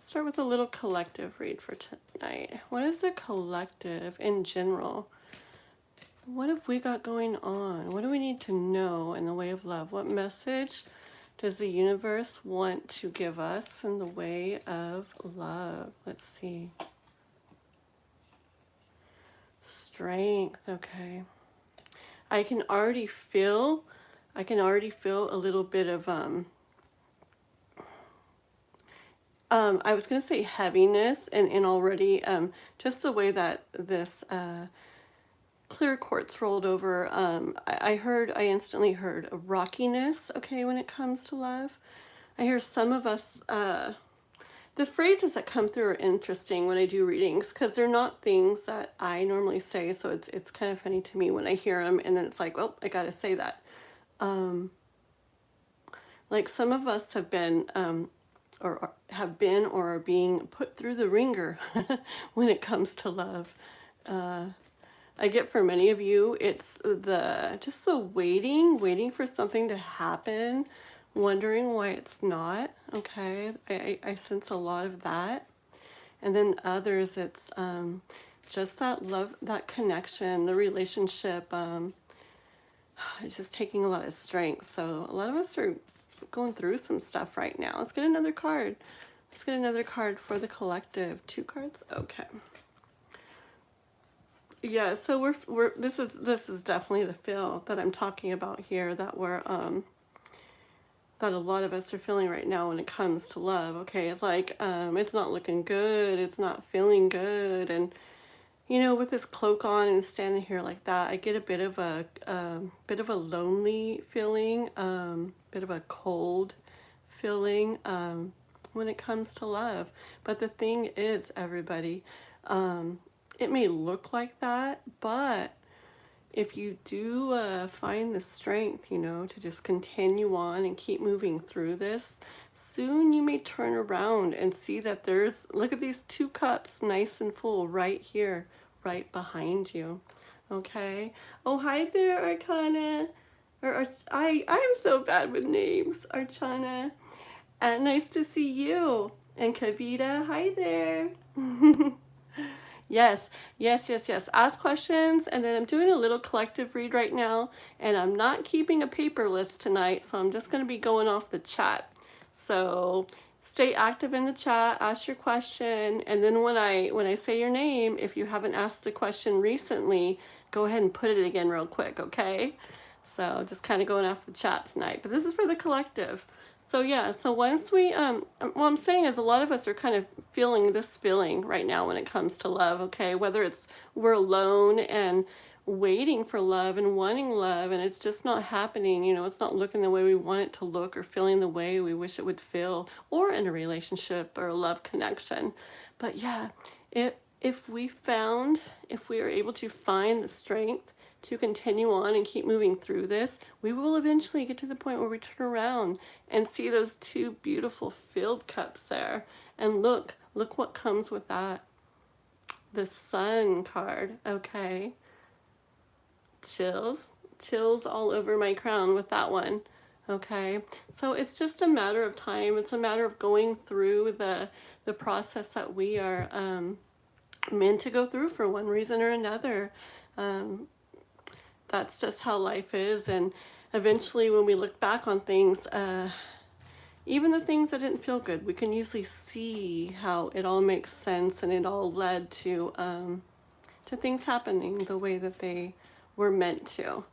Start with a little collective read for tonight. What is the collective in general? What have we got going on? What do we need to know in the way of love? What message does the universe want to give us in the way of love? Let's see. Strength, okay. I can already feel a little bit of I was going to say heaviness, and already just the way that this clear quartz rolled over, I instantly heard a rockiness, okay, when it comes to love. I hear some of us, the phrases that come through are interesting when I do readings, because they're not things that I normally say, so it's kind of funny to me when I hear them, and then it's like, well, I gotta say that. Like some of us have been, or are being put through the ringer when it comes to love. I get for many of you, it's just the waiting for something to happen, wondering why it's not, okay? I sense a lot of that. And then others, it's just that love, that connection, the relationship, it's just taking a lot of strength. So a lot of us are going through some stuff right now. Let's get another card. Let's get another card for the collective. 2 cards? Okay. Yeah, so we're this is definitely the feel that I'm talking about here, that we're that a lot of us are feeling right now when it comes to love. Okay, it's like it's not looking good, it's not feeling good, and you know, with this cloak on and standing here like that, I get a bit of a lonely feeling, bit of a cold feeling when it comes to love. But the thing is, everybody, it may look like that, but if you do find the strength, you know, to just continue on and keep moving through this, soon you may turn around and see that look at these 2 cups nice and full right here, right behind you. Okay. Oh, hi there, Arcana. I am so bad with names, Archana. And nice to see you. And Kavita, hi there. Yes, yes. Ask questions, and then I'm doing a little collective read right now, and I'm not keeping a paper list tonight, so I'm just going to be going off the chat. So stay active in the chat, ask your question, and then when I say your name, if you haven't asked the question recently, go ahead and put it again real quick, okay? So just kind of going off the chat tonight, but this is for the collective. So yeah, so once we, what I'm saying is a lot of us are kind of feeling this feeling right now when it comes to love, okay? Whether it's we're alone and waiting for love and wanting love, and it's just not happening, you know, it's not looking the way we want it to look or feeling the way we wish it would feel, or in a relationship or a love connection. But yeah, if we are able to find the strength to continue on and keep moving through this, we will eventually get to the point where we turn around and see those 2 beautiful filled cups there. And look what comes with that. The Sun card, okay? Chills all over my crown with that one, okay? So it's just a matter of time. It's a matter of going through the process that we are meant to go through for one reason or another. That's just how life is, and eventually when we look back on things, even the things that didn't feel good, we can usually see how it all makes sense, and it all led to things happening the way that they were meant to,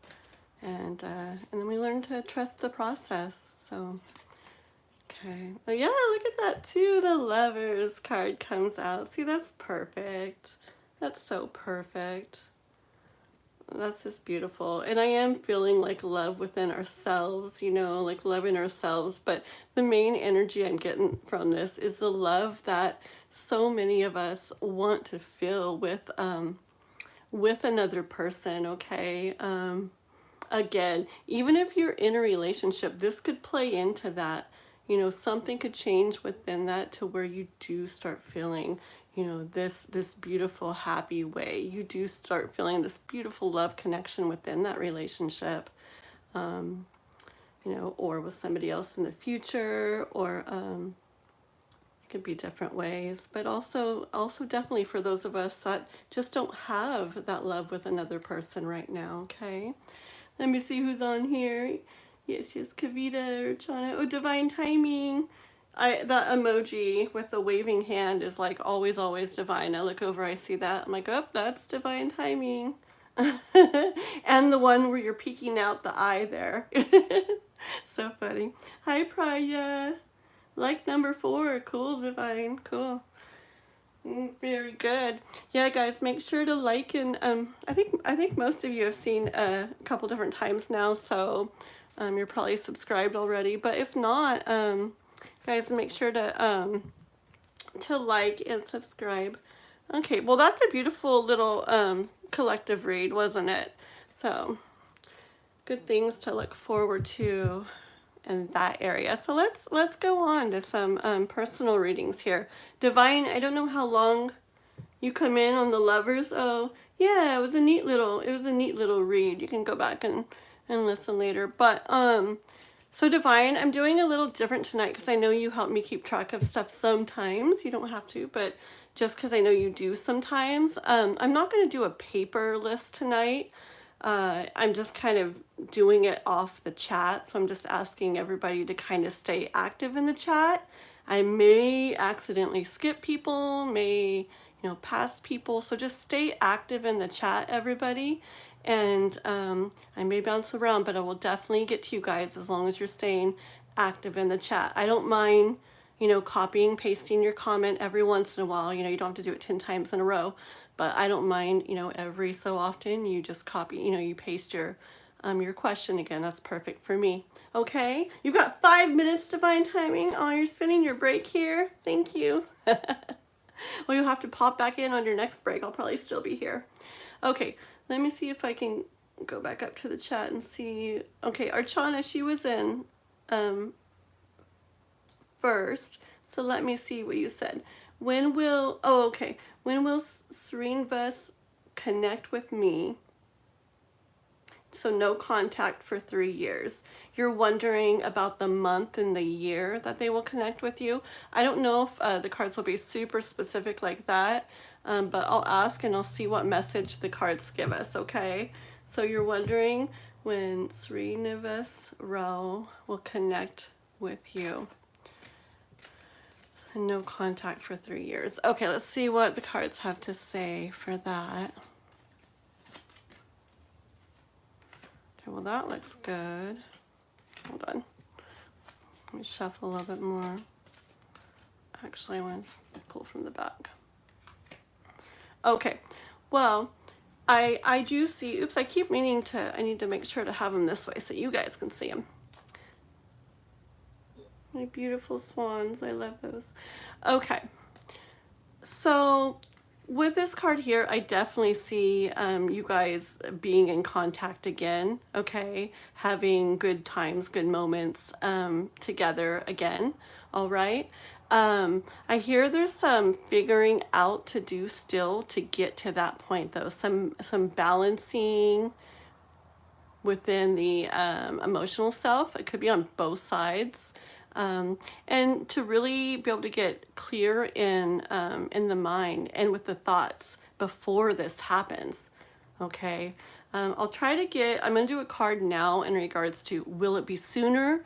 and then we learn to trust the process. So okay, oh yeah, look at that too, the Lovers card comes out. See, that's perfect. That's so perfect. That's just beautiful. And I am feeling like love within ourselves, you know, like loving ourselves. But the main energy I'm getting from this is the love that so many of us want to feel with another person, okay? Again, even if you're in a relationship, this could play into that. You know, something could change within that to where you do start feeling, you know, this beautiful, happy way. You do start feeling this beautiful love connection within that relationship, you know, or with somebody else in the future, or it could be different ways, but also definitely for those of us that just don't have that love with another person right now, okay? Let me see who's on here. Yes, yes, Kavita or Chana. Oh, divine timing. That emoji with the waving hand is like always, always divine. I look over, I see that. I'm like, oh, that's divine timing. And the one where you're peeking out the eye there. So funny. Hi, Praya. Like number 4. Cool, divine. Cool. Very good. Yeah, guys, make sure to like, and I think most of you have seen a couple different times now, so you're probably subscribed already. But if not, guys, make sure to like and subscribe. Okay, well, that's a beautiful little collective read, wasn't it? So good things to look forward to in that area. So let's go on to some personal readings here. Divine, I don't know how long you come in on the lovers. Oh yeah, it was a neat little read. You can go back and listen later. But so Divine, I'm doing a little different tonight because I know you help me keep track of stuff sometimes. You don't have to, but just because I know you do sometimes. I'm not going to do a paper list tonight. I'm just kind of doing it off the chat, so I'm just asking everybody to kind of stay active in the chat. I may accidentally skip people, may pass people, so just stay active in the chat, everybody. And I may bounce around, but I will definitely get to you guys as long as you're staying active in the chat. I don't mind copying, pasting your comment every once in a while. You don't have to do it 10 times in a row. But I don't mind, every so often you just copy, you paste your question again. That's perfect for me. Okay, you've got 5 minutes, divine timing. Oh, you're spending your break here. Thank you. Well, you'll have to pop back in on your next break. I'll probably still be here. Okay, let me see if I can go back up to the chat and see. Okay, Archana, she was in first. So let me see what you said. When will Srinivas connect with me? So no contact for 3 years. You're wondering about the month and the year that they will connect with you. I don't know if the cards will be super specific like that, but I'll ask and I'll see what message the cards give us, okay? So you're wondering when Srinivas Rao will connect with you. And no contact for 3 years. Okay, let's see what the cards have to say for that. Okay, well that looks good. Hold on. Let me shuffle a little bit more. Actually, I want to pull from the back. Okay, well, I do see, oops, I keep meaning to, I need to make sure to have them this way so you guys can see them. My beautiful swans, I love those. Okay, so with this card here, I definitely see you guys being in contact again, okay? Having good times, good moments together again, all right? I hear there's some figuring out to do still to get to that point though, some balancing within the emotional self. It could be on both sides. And to really be able to get clear in the mind and with the thoughts before this happens, okay? I'll try to get, I'm going to do a card now in regards to will it be sooner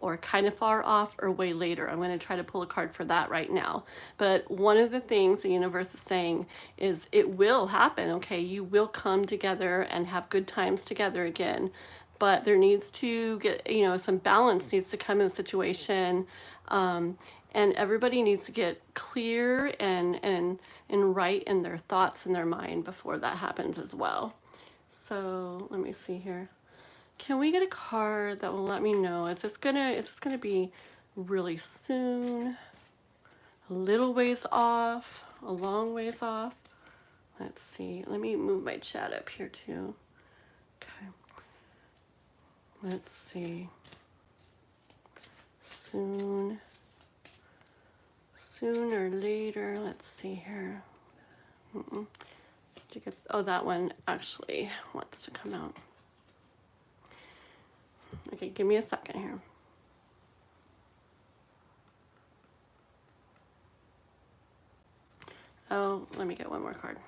or kind of far off or way later. I'm going to try to pull a card for that right now. But one of the things the universe is saying is it will happen, okay? You will come together and have good times together again. But there needs to get, some balance needs to come in the situation. And everybody needs to get clear and right in their thoughts and their mind before that happens as well. So let me see here. Can we get a card that will let me know, is this gonna be really soon, a little ways off, a long ways off? Let's see. Let me move my chat up here too. Okay. Let's see. Soon or later. Let's see here. To get, oh, that one actually wants to come out. Okay, give me a second here. Oh, let me get one more card.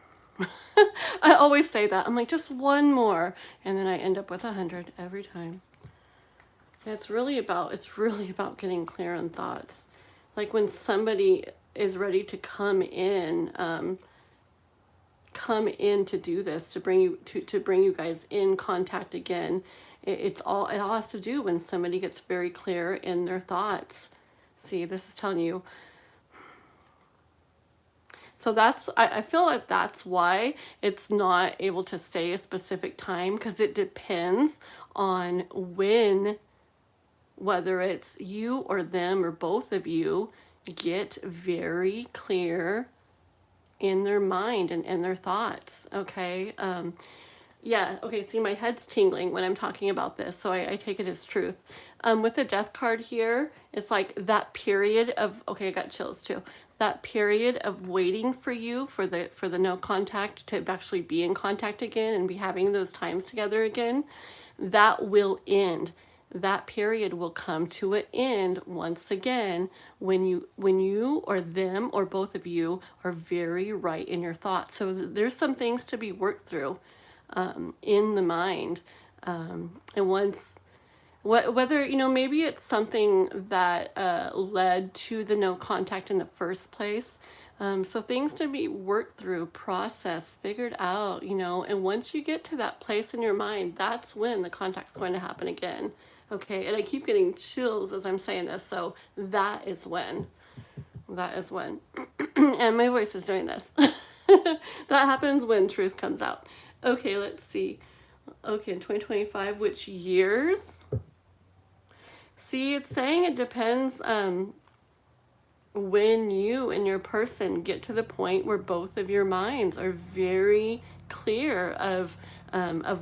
I always say that. I'm like, just one more. And then I end up with 100 every time. It's really about getting clear on thoughts. Like when somebody is ready to come in to do this, to bring you guys in contact again. It all has to do when somebody gets very clear in their thoughts. See, this is telling you. So I feel like that's why it's not able to say a specific time, because it depends on when, whether it's you or them or both of you, get very clear in their mind and in their thoughts. Okay. Yeah. Okay. See, my head's tingling when I'm talking about this, so I take it as truth. With the death card here, it's like that period of, okay, I got chills too. That period of waiting for you for the no contact to actually be in contact again and be having those times together again, that will end. That period will come to an end once again when you or them or both of you are very right in your thoughts. So there's some things to be worked through in the mind, and once whether maybe it's something that led to the no contact in the first place. So things to be worked through, processed, figured out, and once you get to that place in your mind, that's when the contact's going to happen again. Okay, and I keep getting chills as I'm saying this, so that is when. And my voice is doing this. That happens when truth comes out. Okay, let's see. Okay, in 2025, which years? See, it's saying it depends when you and your person get to the point where both of your minds are very clear of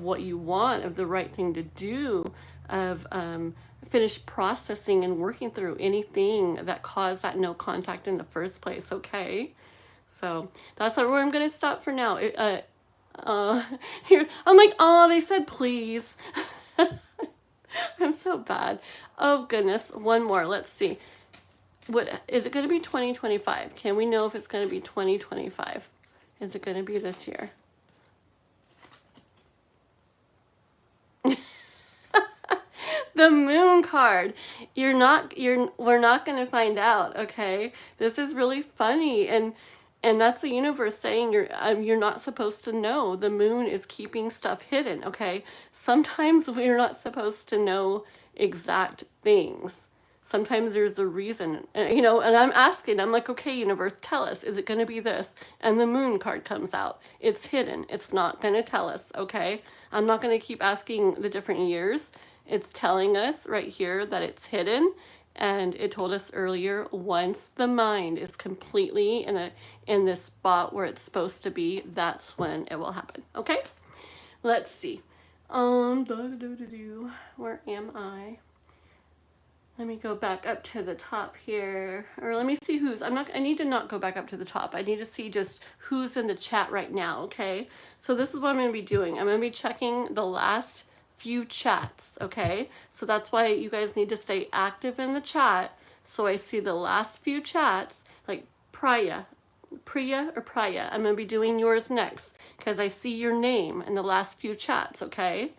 what you want, of the right thing to do, of finish processing and working through anything that caused that no contact in the first place. Okay, so that's where I'm going to stop for now. Here I'm like, oh, they said please. I'm so bad. Oh goodness, one more. Let's see. What is it going to be? 2025. Can we know if it's going to be 2025? Is it going to be this year? The moon card. We're not going to find out, okay? This is really funny, and that's the universe saying you're not supposed to know. The moon is keeping stuff hidden, okay? Sometimes we're not supposed to know exact things. Sometimes there's a reason, and I'm asking, I'm like, okay, universe, tell us, is it going to be this? And the moon card comes out. It's hidden. It's not going to tell us, okay? I'm not going to keep asking the different years. It's telling us right here that it's hidden, and it told us earlier, once the mind is completely in this spot where it's supposed to be, that's when it will happen. Okay, let's see. Where am I? Let me go back up to the top here, or let me see who's. I need to not go back up to the top. I need to see just who's in the chat right now. Okay, so this is what I'm going to be doing. I'm going to be checking the last few chats. Okay, so that's why you guys need to stay active in the chat, so I see the last few chats, like Priya or Priya. I'm going to be doing yours next because I see your name in the last few chats. Okay,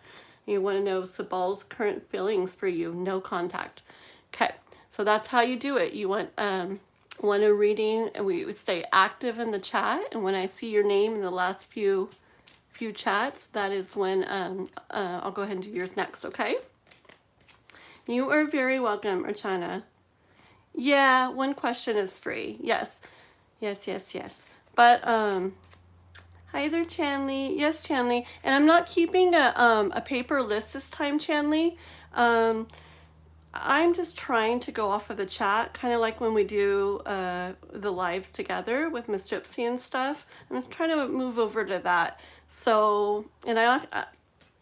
you want to know Sabal's current feelings for you, no contact. Okay, so that's how you do it. You want a reading, and we stay active in the chat, and when I see your name in the last few chats, that is when I'll go ahead and do yours next. Okay, you are very welcome, Archana. Yeah, one question is free. Yes. But hi there, Chanley. Yes, Chanley. And I'm not keeping a paper list this time, Chanley. I'm just trying to go off of the chat, kind of like when we do the lives together with Miss Gypsy and stuff. I'm just trying to move over to that. So, and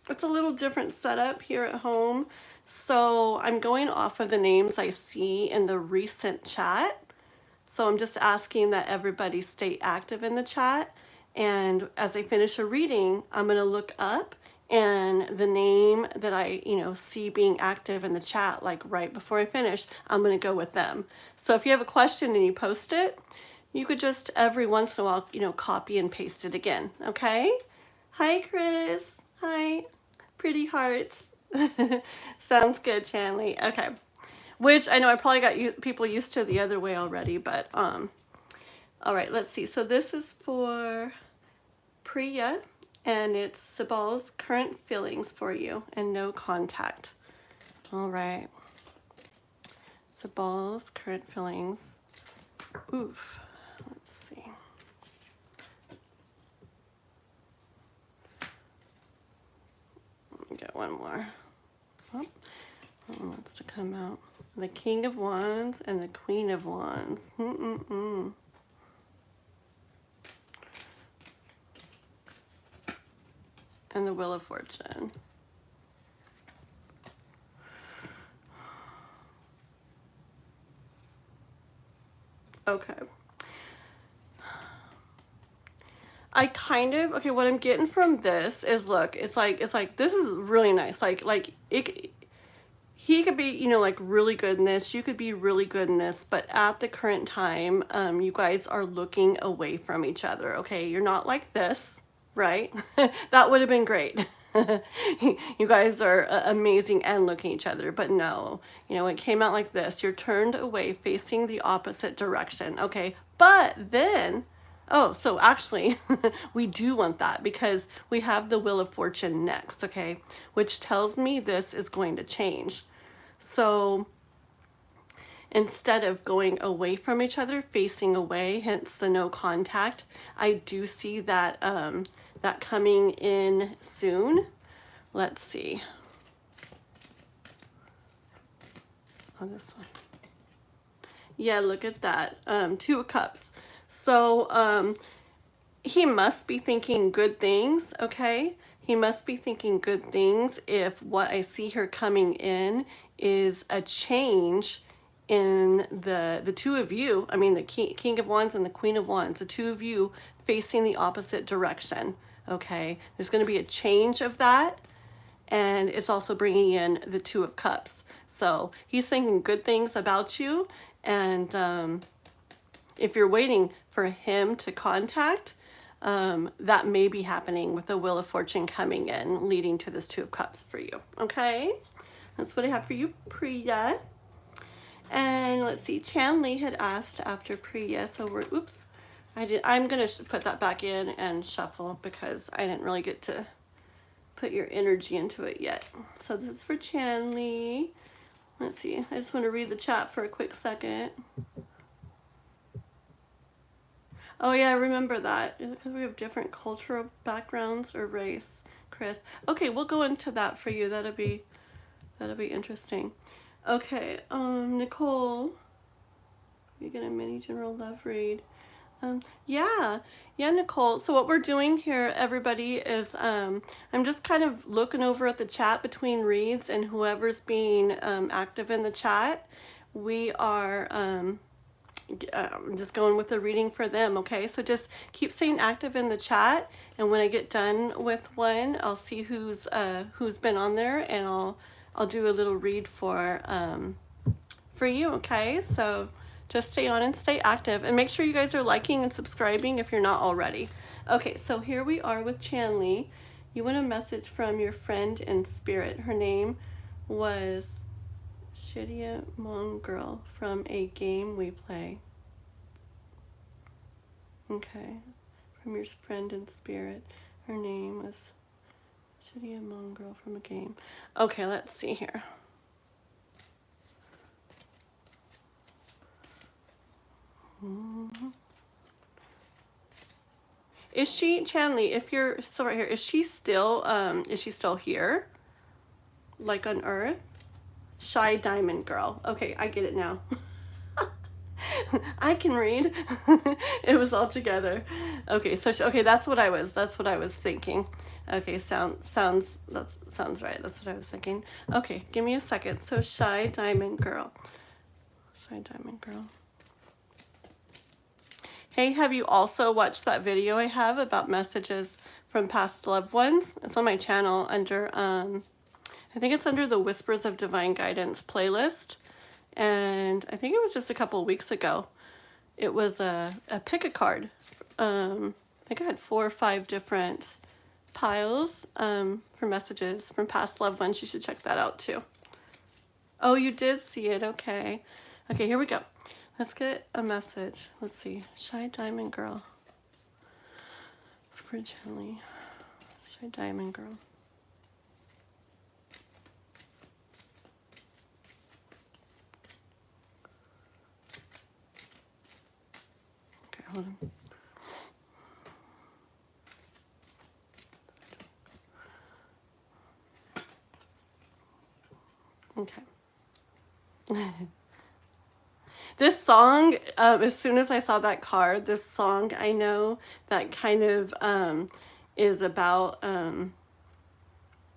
it's a little different setup here at home. So I'm going off of the names I see in the recent chat. So I'm just asking that everybody stay active in the chat. And as I finish a reading, I'm going to look up, and the name that I, see being active in the chat, like right before I finish, I'm going to go with them. So if you have a question and you post it, you could just every once in a while, you know, copy and paste it again, okay? Hi, Chris. Hi. Pretty hearts. Sounds good, Chanley. Okay. Which I know I probably got people used to the other way already, but all right, let's see. So this is for Priya, and it's Sabal's current feelings for you and no contact. All right. Sabal's current feelings. Oof. Let's see. Let me get one more. Oh, one wants to come out. The King of Wands and the Queen of Wands. And the Wheel of Fortune. Okay. I kind of, okay, what I'm getting from this is, look, it's like this is really nice. He could be, you know, like really good in this. You could be really good in this, but at the current time, you guys are looking away from each other. Okay, you're not like this, right? That would have been great. You guys are amazing and looking at each other, but no, you know, it came out like this. You're turned away, facing the opposite direction. Okay, but then, oh, so actually, we do want that because we have the Wheel of Fortune next, okay, which tells me this is going to change. So instead of going away from each other, facing away, hence the no contact, I do see that that coming in soon. Let's see. Oh, this one. Yeah, look at that. 2 of Cups. So he must be thinking good things, okay? He must be thinking good things if what I see here coming in is a change in the 2 of you. I mean, the King of Wands and the Queen of Wands, the 2 of you facing the opposite direction, okay? There's going to be a change of that, and it's also bringing in the 2 of Cups. So he's thinking good things about you, and if you're waiting for him to contact, that may be happening with the Wheel of Fortune coming in, leading to this 2 of Cups for you, okay? That's what I have for you, Priya. And let's see, Chanley had asked after Priya, so we're, oops, I'm gonna put that back in and shuffle because I didn't really get to put your energy into it yet. So this is for Chanley. Let's see, I just want to read the chat for a quick second. Oh yeah, I remember that. Is it because we have different cultural backgrounds or race, Chris? Okay, we'll go into that for you. That'll be interesting. Okay, Nicole, you get a mini general love read. Yeah, Nicole. So what we're doing here, everybody, is I'm just kind of looking over at the chat between reads, and whoever's being active in the chat, we are just going with the reading for them, okay? So just keep staying active in the chat, and when I get done with one, I'll see who's been on there, and I'll do a little read for you, okay? So just stay on and stay active, and make sure you guys are liking and subscribing if you're not already. Okay, so here we are with Chanley. You want a message from your friend in spirit. Her name was Shitty Mong Girl from a game we play. Okay, from your friend in spirit. Her name was Shitty Mong Girl from a game. Okay, let's see here. Is she, Chanley, if you're still right here, is she still here? Like on Earth? Shy Diamond Girl. Okay, I get it now. I can read. It was all together. Okay, so okay, that's what I was thinking. Okay, that sounds right. That's what I was thinking. Okay, give me a second. So Shy Diamond Girl. Shy Diamond Girl. Hey, have you also watched that video I have about messages from past loved ones? It's on my channel under I think it's under the Whispers of Divine Guidance playlist, and I think it was just a couple weeks ago. it was a pick a card. I think I had 4 or 5 different piles for messages from past loved ones. You should check that out too. Oh, you did see it. Okay. Okay, here we go. Let's get a message. Let's see. Shy Diamond Girl. Fragilely. Shy Diamond Girl. Okay, hold on. Okay. This song, as soon as I saw that card, this song, I know that kind of is about,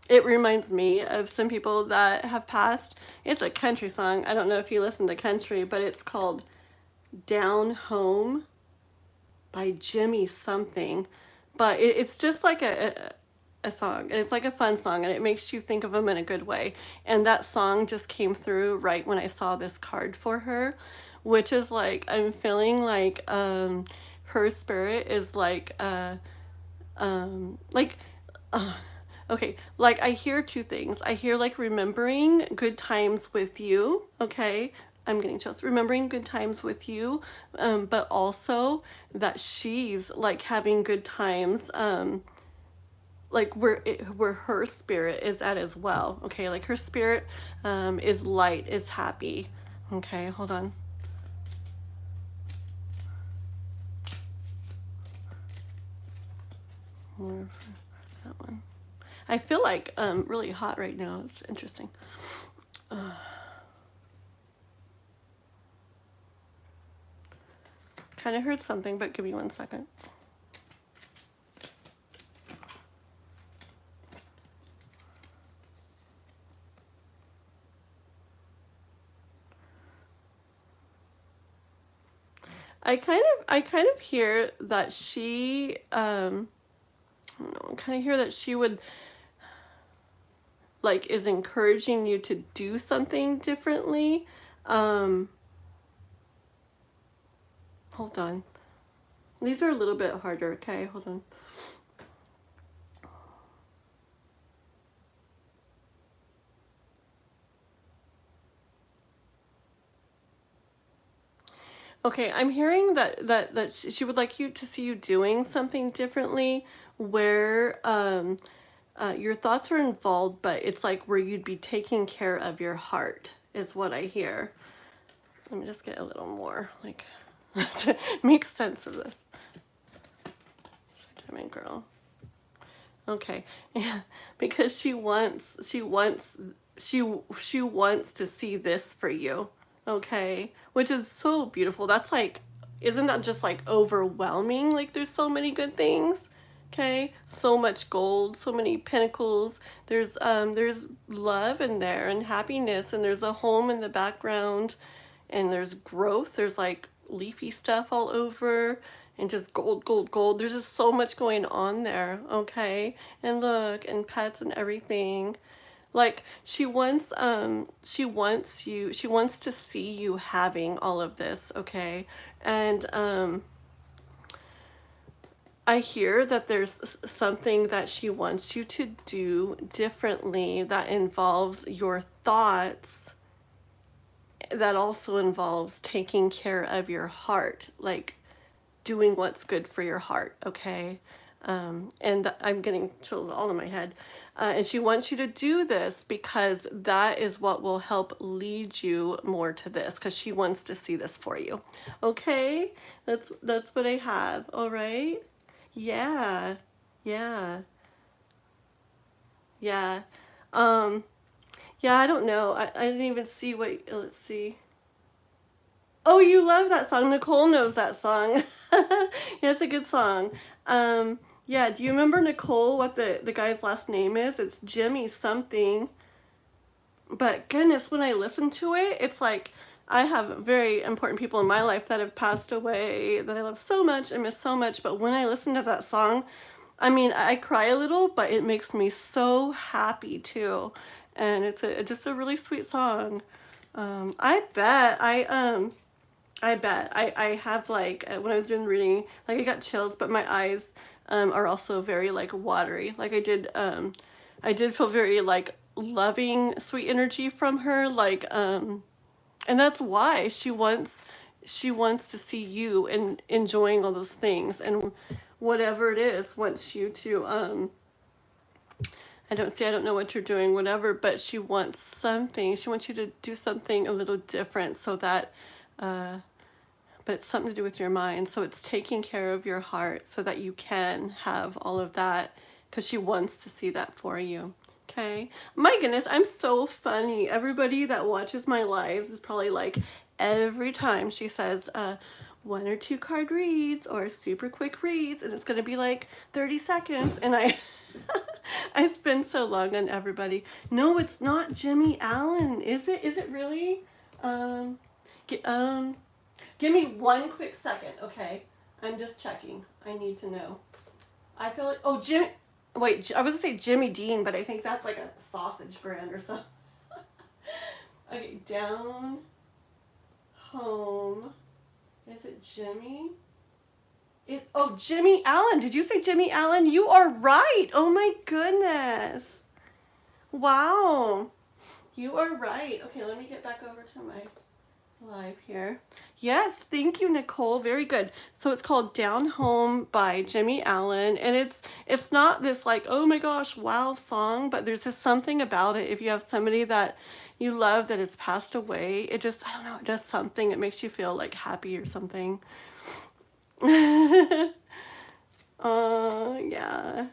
it reminds me of some people that have passed. It's a country song. I don't know if you listen to country, but it's called Down Home by Jimmy something. But it's just like a song, and it's like a fun song, and it makes you think of them in a good way. And that song just came through right when I saw this card for her, which is like, I'm feeling like her spirit is like like okay, like I hear 2 things. I hear like remembering good times with you. Okay, I'm getting chills. Remembering good times with you, but also that she's like having good times, like where her spirit is at as well. Okay, like her spirit is light, is happy. Okay, hold on. More for that one. I feel like really hot right now. It's interesting. Kind of heard something, but give me 1 second. I kind of hear that she I don't know, I kind of hear that she would like is encouraging you to do something differently. Hold on. These are a little bit harder. Okay, hold on. Okay, I'm hearing that she would like you to see you doing something differently, where your thoughts are involved, but it's like where you'd be taking care of your heart is what I hear. Let me just get a little more like to make sense of this. Diamond Girl. Okay, yeah, because she wants to see this for you. Okay, which is so beautiful. That's like, isn't that just like overwhelming? Like there's so many good things. Okay, so much gold, so many pinnacles. There's love in there and happiness, and there's a home in the background, and there's growth. There's like leafy stuff all over, and just gold, gold, gold. There's just so much going on there. Okay, and look, and pets and everything. Like she wants to see you having all of this. Okay, and I hear that there's something that she wants you to do differently that involves your thoughts, that also involves taking care of your heart, like doing what's good for your heart. Okay, and I'm getting chills all in my head. And she wants you to do this because that is what will help lead you more to this, because she wants to see this for you. Okay, that's what I have. All right. Yeah, yeah, yeah. Um, yeah, I don't know. I didn't even see what, let's see. Oh, you love that song. Nicole knows that song. Yeah, it's a good song. Yeah, do you remember Nicole, what the guy's last name is? It's Jimmy something. But goodness, when I listen to it, it's like I have very important people in my life that have passed away that I love so much and miss so much. But when I listen to that song, I mean, I cry a little, but it makes me so happy too. And it's just a really sweet song. I bet I bet. I have like, when I was doing the reading, like I got chills, but my eyes are also very like watery. Like I did feel very like loving, sweet energy from her. Like, and that's why she wants to see you and enjoying all those things, and whatever it is, wants you to, I don't know what you're doing, whatever, but she wants something. She wants you to do something a little different so that, but it's something to do with your mind. So it's taking care of your heart so that you can have all of that, because she wants to see that for you. Okay. My goodness, I'm so funny. Everybody that watches my lives is probably like, every time she says, 1 or 2 card reads or super quick reads, and it's going to be like 30 seconds. And I, I spend so long on everybody. No, it's not Jimmy Allen. Is it? Is it really? Give me 1 quick second, okay? I'm just checking. I need to know. I feel like, oh, Jimmy, wait, I was gonna say Jimmy Dean, but I think that's like a sausage brand or something. Okay, down, home. Is it Jimmy? Oh, Jimmy Allen. Did you say Jimmy Allen? You are right. Oh my goodness. Wow. You are right. Okay, let me get back over to my live here. Yes, thank you, Nicole. Very good. So it's called Down Home by Jimmy Allen, and it's not this like, oh my gosh, wow song, but there's just something about it. If you have somebody that you love that has passed away, it just, I don't know, it does something. It makes you feel like happy or something. Oh, yeah.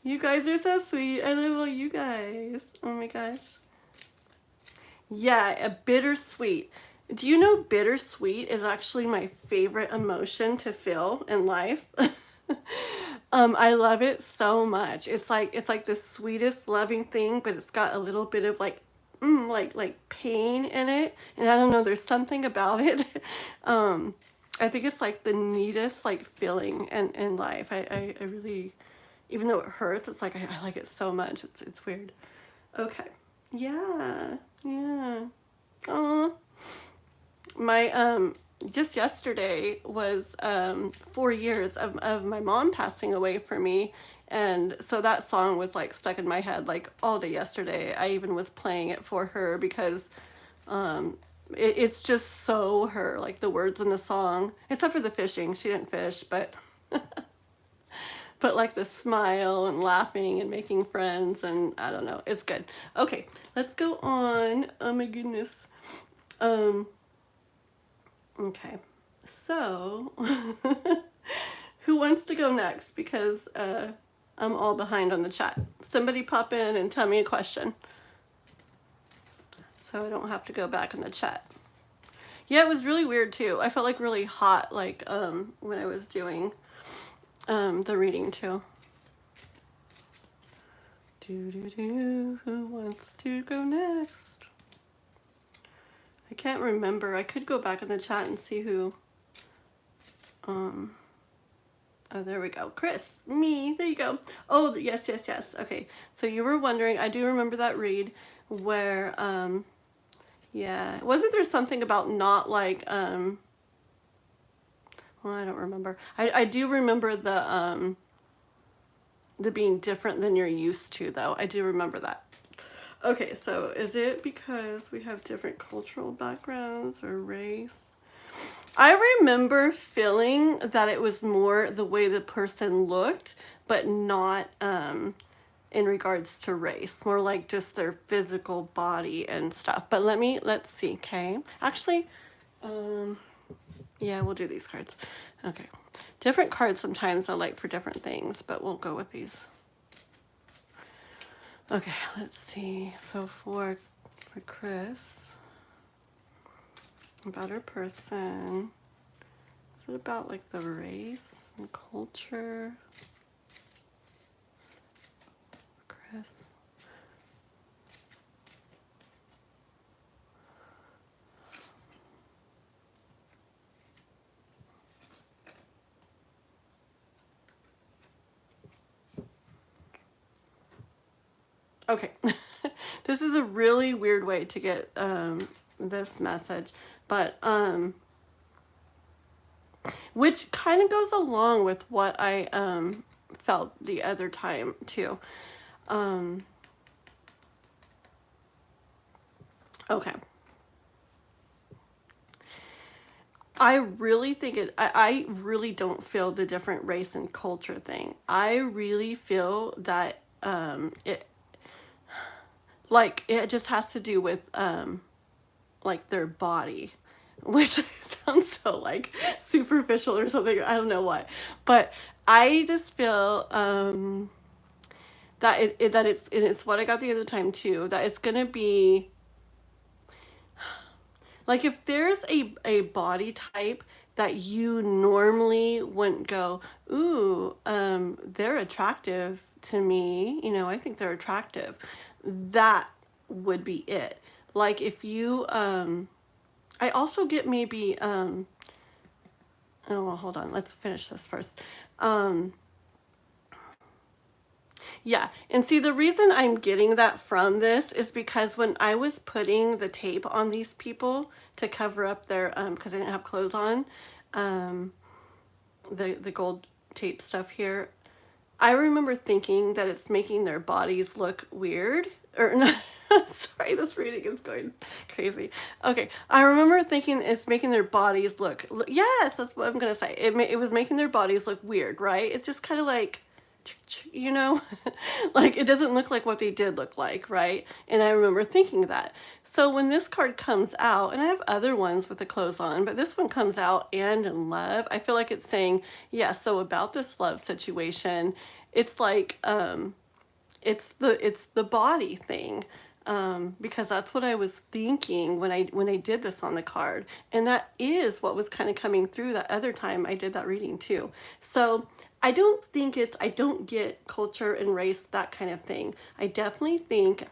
You guys are so sweet. I love all you guys. Oh my gosh. Yeah, a bittersweet. Do you know bittersweet is actually my favorite emotion to feel in life? I love it so much. It's like the sweetest loving thing, but it's got a little bit of like like pain in it. And I don't know, there's something about it. I think it's like the neatest like feeling in life. I really, even though it hurts, it's like I like it so much. It's weird. Okay. Yeah. Yeah. Oh. My just yesterday was 4 years of my mom passing away for me, and so that song was like stuck in my head like all day yesterday. I even was playing it for her because it's just so her, like the words in the song, except for the fishing. She didn't fish, but but like the smile and laughing and making friends, and I don't know, it's good. Okay, let's go on. Oh my goodness. Okay, so who wants to go next? Because I'm all behind on the chat. Somebody pop in and tell me a question so I don't have to go back in the chat. Yeah, it was really weird too. I felt like really hot, like when I was doing the reading too. Who wants to go next? I can't remember. I could go back in the chat and see who. Oh, there we go. Chris, me. There you go. Oh, yes, yes, yes. Okay. So you were wondering. I do remember that read where, yeah, wasn't there something about not like, well, I don't remember. I do remember the being different than you're used to, though. I do remember that. Okay, so is it because we have different cultural backgrounds or race? I remember feeling that it was more the way the person looked, but not in regards to race, more like just their physical body and stuff. But let's see, okay? Actually, yeah, we'll do these cards. Okay. Different cards sometimes I like for different things, but we'll go with these. Okay, let's see. So for Chris, about her person, is it about like the race and culture? Chris. Okay, this is a really weird way to get this message, but which kind of goes along with what I felt the other time too. Okay. I really think I really don't feel the different race and culture thing. I really feel that it just has to do with like their body, which sounds so like superficial or something. I don't know what, but I just feel that it's what I got the other time too. That it's gonna be like if there's a body type that you normally wouldn't go, ooh, they're attractive to me. You know, I think they're attractive. That would be it. Like if you, I also get maybe, oh, well, hold on. Let's finish this first. Yeah, and see, the reason I'm getting that from this is because when I was putting the tape on these people to cover up their, because they didn't have clothes on, um, the gold tape stuff here, I remember thinking that it's making their bodies look weird. Or no, sorry, this reading is going crazy. Okay, I remember thinking it's making their bodies look, yes, that's what I'm gonna say. It was making their bodies look weird, right? It's just kind of like, you know, like it doesn't look like what they did look like, right? And I remember thinking that. So when this card comes out, and I have other ones with the clothes on, but this one comes out and in love, I feel like it's saying, yeah, so about this love situation, it's like, it's the body thing, because that's what I was thinking when I did this on the card, and that is what was kind of coming through that other time I did that reading too. So I don't get culture and race, that kind of thing. I definitely think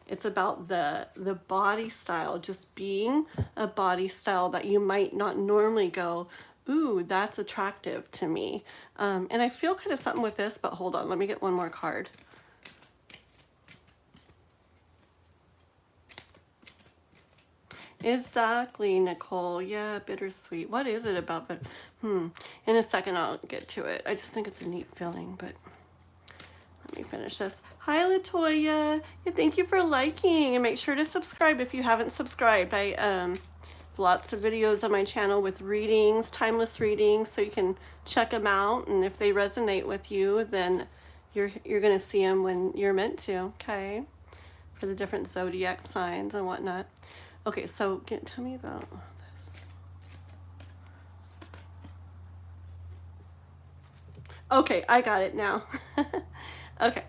it's about the body style, just being a body style that you might not normally go, ooh, that's attractive to me. And I feel kind of something with this, but hold on, let me get one more card. Exactly, Nicole. Yeah, bittersweet. What is it about? But in a second I'll get to it. I just think it's a neat feeling, but let me finish this. Hi, Latoya. Yeah, thank you for liking, and make sure to subscribe if you haven't subscribed. I have lots of videos on my channel with readings, timeless readings, so you can check them out, and if they resonate with you, then you're gonna see them when you're meant to. Okay, for the different zodiac signs and whatnot. Okay, so tell me about this. Okay, I got it now. Okay,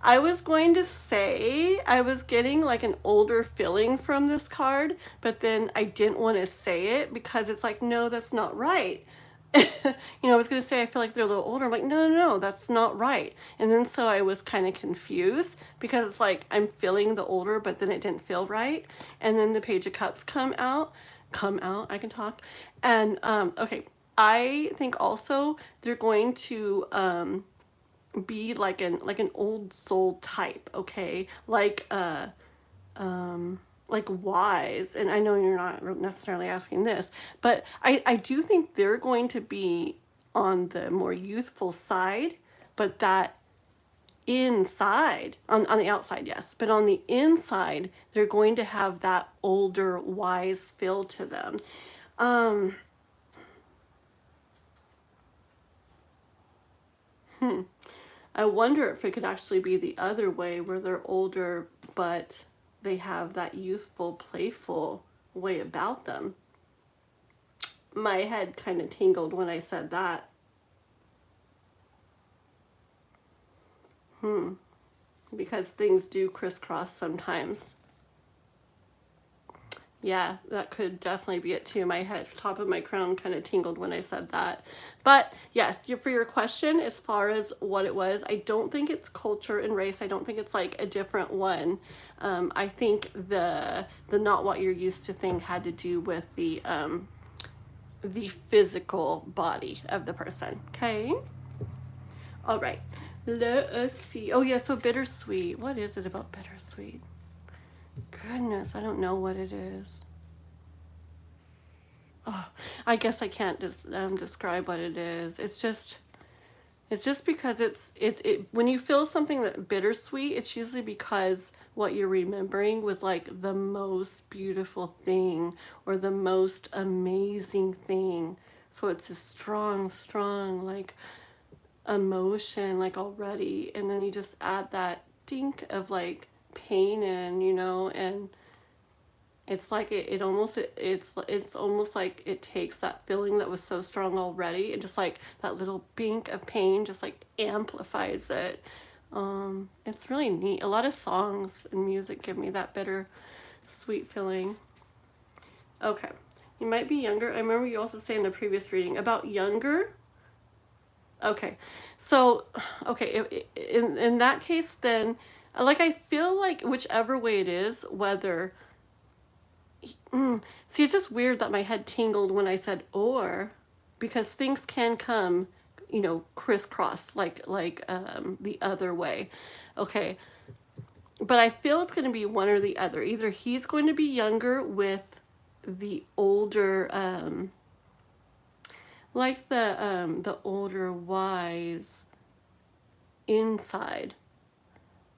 I was going to say I was getting like an older feeling from this card, but then I didn't want to say it because it's like, no, that's not right. You know, I was going to say I feel like they're a little older. I'm like, no, that's not right. And then so I was kind of confused because it's like I'm feeling the older, but then it didn't feel right. And then the Page of Cups come out, I can talk. And okay, I think also they're going to be like an old soul type, okay? Like wise, and I know you're not necessarily asking this, but I do think they're going to be on the more youthful side, but that inside, on the outside, yes, but on the inside, they're going to have that older, wise feel to them. Um, I wonder if it could actually be the other way where they're older, but they have that youthful, playful way about them. My head kind of tingled when I said that. Because things do crisscross sometimes. Yeah, that could definitely be it too. My head, top of my crown kind of tingled when I said that. But yes, for your question, as far as what it was, I don't think it's culture and race. I don't think it's like a different one. I think the not what you're used to thing had to do with the physical body of the person. Okay. All right. Let us see. Oh yeah, so bittersweet. What is it about bittersweet? Goodness, I don't know what it is. Oh, I guess I can't describe what it is. It's just because it when you feel something that bittersweet, it's usually because what you're remembering was like the most beautiful thing or the most amazing thing. So it's a strong, strong like emotion like already, and then you just add that dink of like pain in, you know, and it's like it's almost like it takes that feeling that was so strong already and just like that little bink of pain just like amplifies it. It's really neat. A lot of songs and music give me that bitter sweet feeling. Okay, you might be younger. I remember you also saying in the previous reading about younger. Okay, so okay, in that case then, like I feel like whichever way it is, whether see, it's just weird that my head tingled when I said or, because things can come, you know, crisscross like the other way. Okay, but I feel it's going to be one or the other. Either he's going to be younger with the older, like the older wise inside,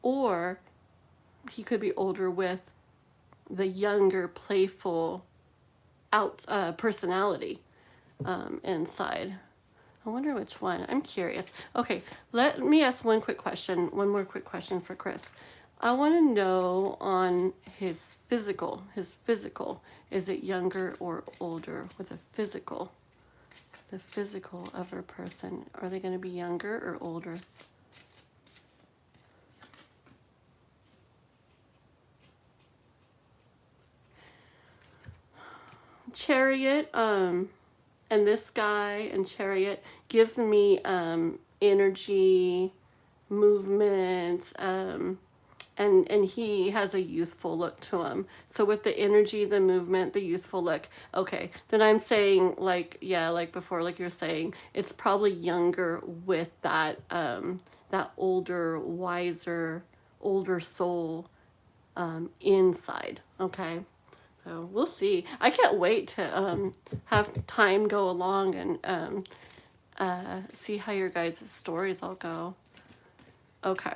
or he could be older with the younger playful out personality inside. I wonder which one. I'm curious. Okay, let me ask one quick question. One more quick question for Chris. I want to know on his physical. His physical. Is it younger or older with a physical? The physical of a person. Are they going to be younger or older? Chariot, and this guy and Chariot gives me energy, movement, and he has a youthful look to him. So with the energy, the movement, the youthful look, okay, then I'm saying like, yeah, like before, like you're saying, it's probably younger with that that older, wiser, older soul inside. Okay. So we'll see. I can't wait to have time go along and see how your guys' stories all go. Okay.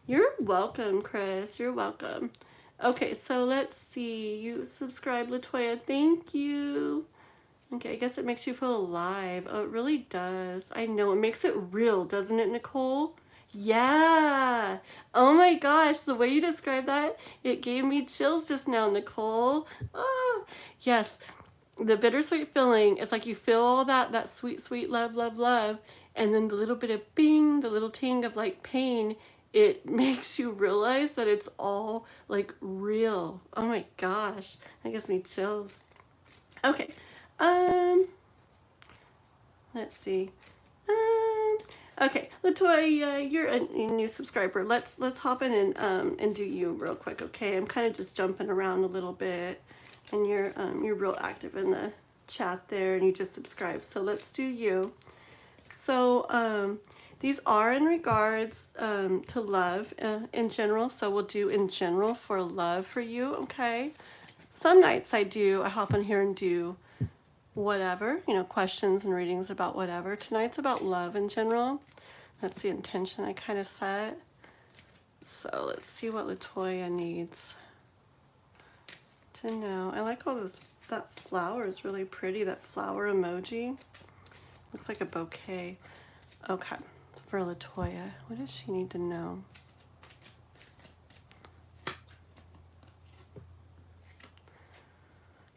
You're welcome, Chris. You're welcome. Okay, so let's see. You subscribe, Latoya. Thank you. Okay, I guess it makes you feel alive. Oh, it really does. I know. It makes it real, doesn't it, Nicole? Yeah. Oh my gosh, the way you described that, it gave me chills just now, Nicole. Oh, yes. The bittersweet feeling is like you feel all that sweet, sweet love, love, love, and then the little bit of bing, the little ting of like pain, it makes you realize that it's all like real. Oh my gosh, that gives me chills. Okay, um, let's see. Okay, Latoya, you're a new subscriber. Let's hop in and do you real quick. Okay, I'm kind of just jumping around a little bit, and you're real active in the chat there, and you just subscribed. So let's do you. So these are in regards to love in general. So we'll do in general for love for you. Okay. Some nights I hop in here and do whatever, you know, questions and readings about whatever. Tonight's about love in general. That's the intention I kind of set. So let's see what Latoya needs to know. I like all this. That flower is really pretty. That flower emoji looks like a bouquet. Okay, for Latoya, what does she need to know?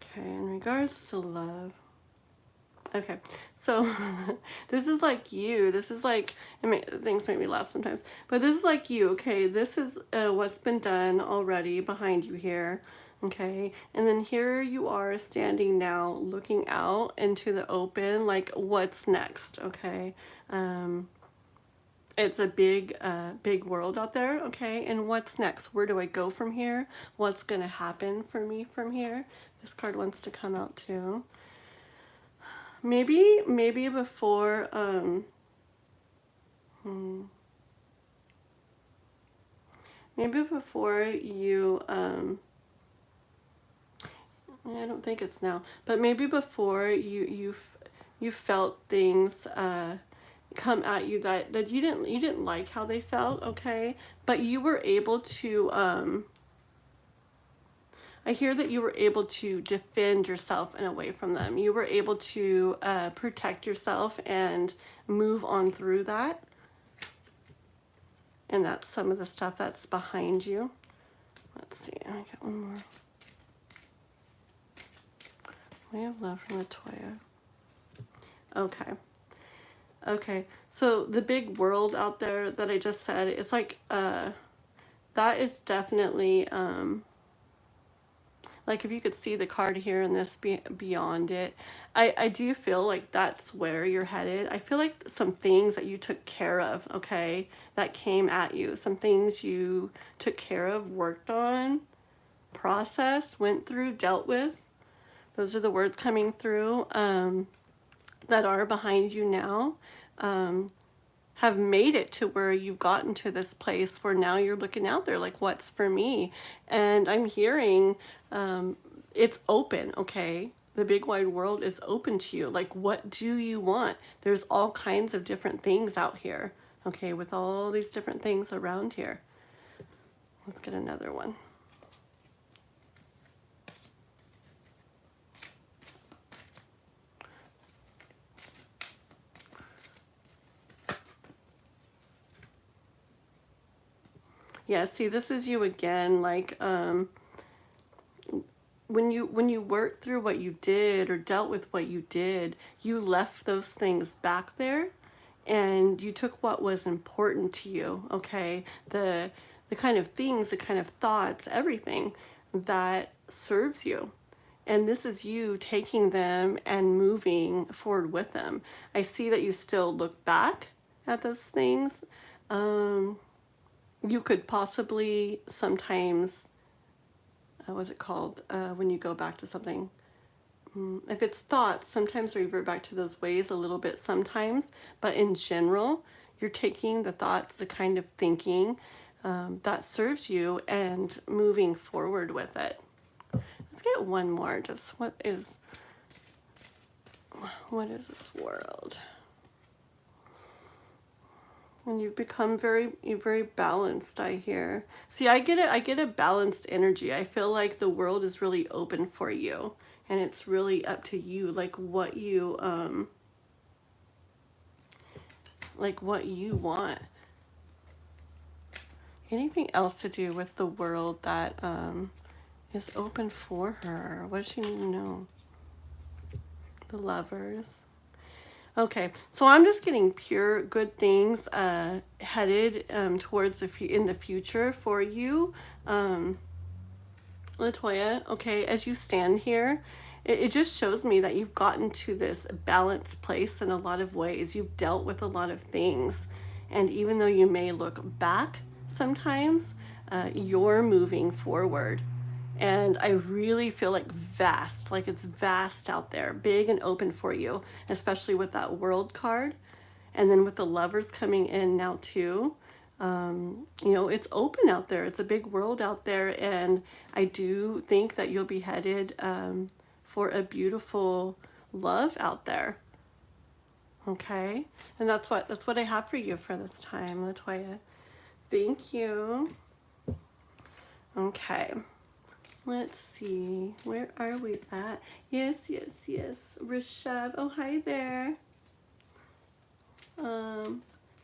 Okay, in regards to love. Okay, so this is like you. This is like, things make me laugh sometimes, but this is like you, okay? This is what's been done already behind you here, okay? And then here you are standing now looking out into the open, like what's next, okay? It's a big world out there, okay? And what's next? Where do I go from here? What's gonna happen for me from here? This card wants to come out too. Maybe before maybe before you I don't think it's now, but maybe before you felt things come at you that you didn't like how they felt, okay? But you were able to I hear that you were able to defend yourself and away from them. You were able to protect yourself and move on through that. And that's some of the stuff that's behind you. Let's see, I got one more. Way of love from Latoya. Okay. Okay. So the big world out there that I just said, it's like that is definitely like if you could see the card here and this beyond it, I do feel like that's where you're headed. I feel like some things that you took care of, okay, that came at you, some things you took care of, worked on, processed, went through, dealt with. Those are the words coming through that are behind you now. Have made it to where you've gotten to this place where now you're looking out there like, what's for me? And I'm hearing it's open, okay? The big wide world is open to you. Like, what do you want? There's all kinds of different things out here, okay, with all these different things around here. Let's get another one. Yeah, see, this is you again, like when you worked through what you did or dealt with what you did, you left those things back there and you took what was important to you, okay? The kind of things, the kind of thoughts, everything that serves you. And this is you taking them and moving forward with them. I see that you still look back at those things. You could possibly sometimes, what's it called, when you go back to something? If it's thoughts, sometimes revert back to those ways a little bit sometimes, but in general, you're taking the thoughts, the kind of thinking that serves you and moving forward with it. Let's get one more. Just what is this world? And you've become very balanced, I hear. See, I get a balanced energy. I feel like the world is really open for you, and it's really up to you, like what you want. Anything else to do with the world that is open for her? What does she need to know? The Lovers. Okay, so I'm just getting pure good things headed towards in the future for you, Latoya. Okay, as you stand here, it just shows me that you've gotten to this balanced place in a lot of ways. You've dealt with a lot of things, and even though you may look back sometimes, you're moving forward. And I really feel like it's vast out there, big and open for you, especially with that World card. And then with the Lovers coming in now too, it's open out there. It's a big world out there. And I do think that you'll be headed for a beautiful love out there. Okay. And that's what I have for you for this time, Latoya. Thank you. Okay. Let's see, where are we at? Yes. Rishabh, oh, hi there.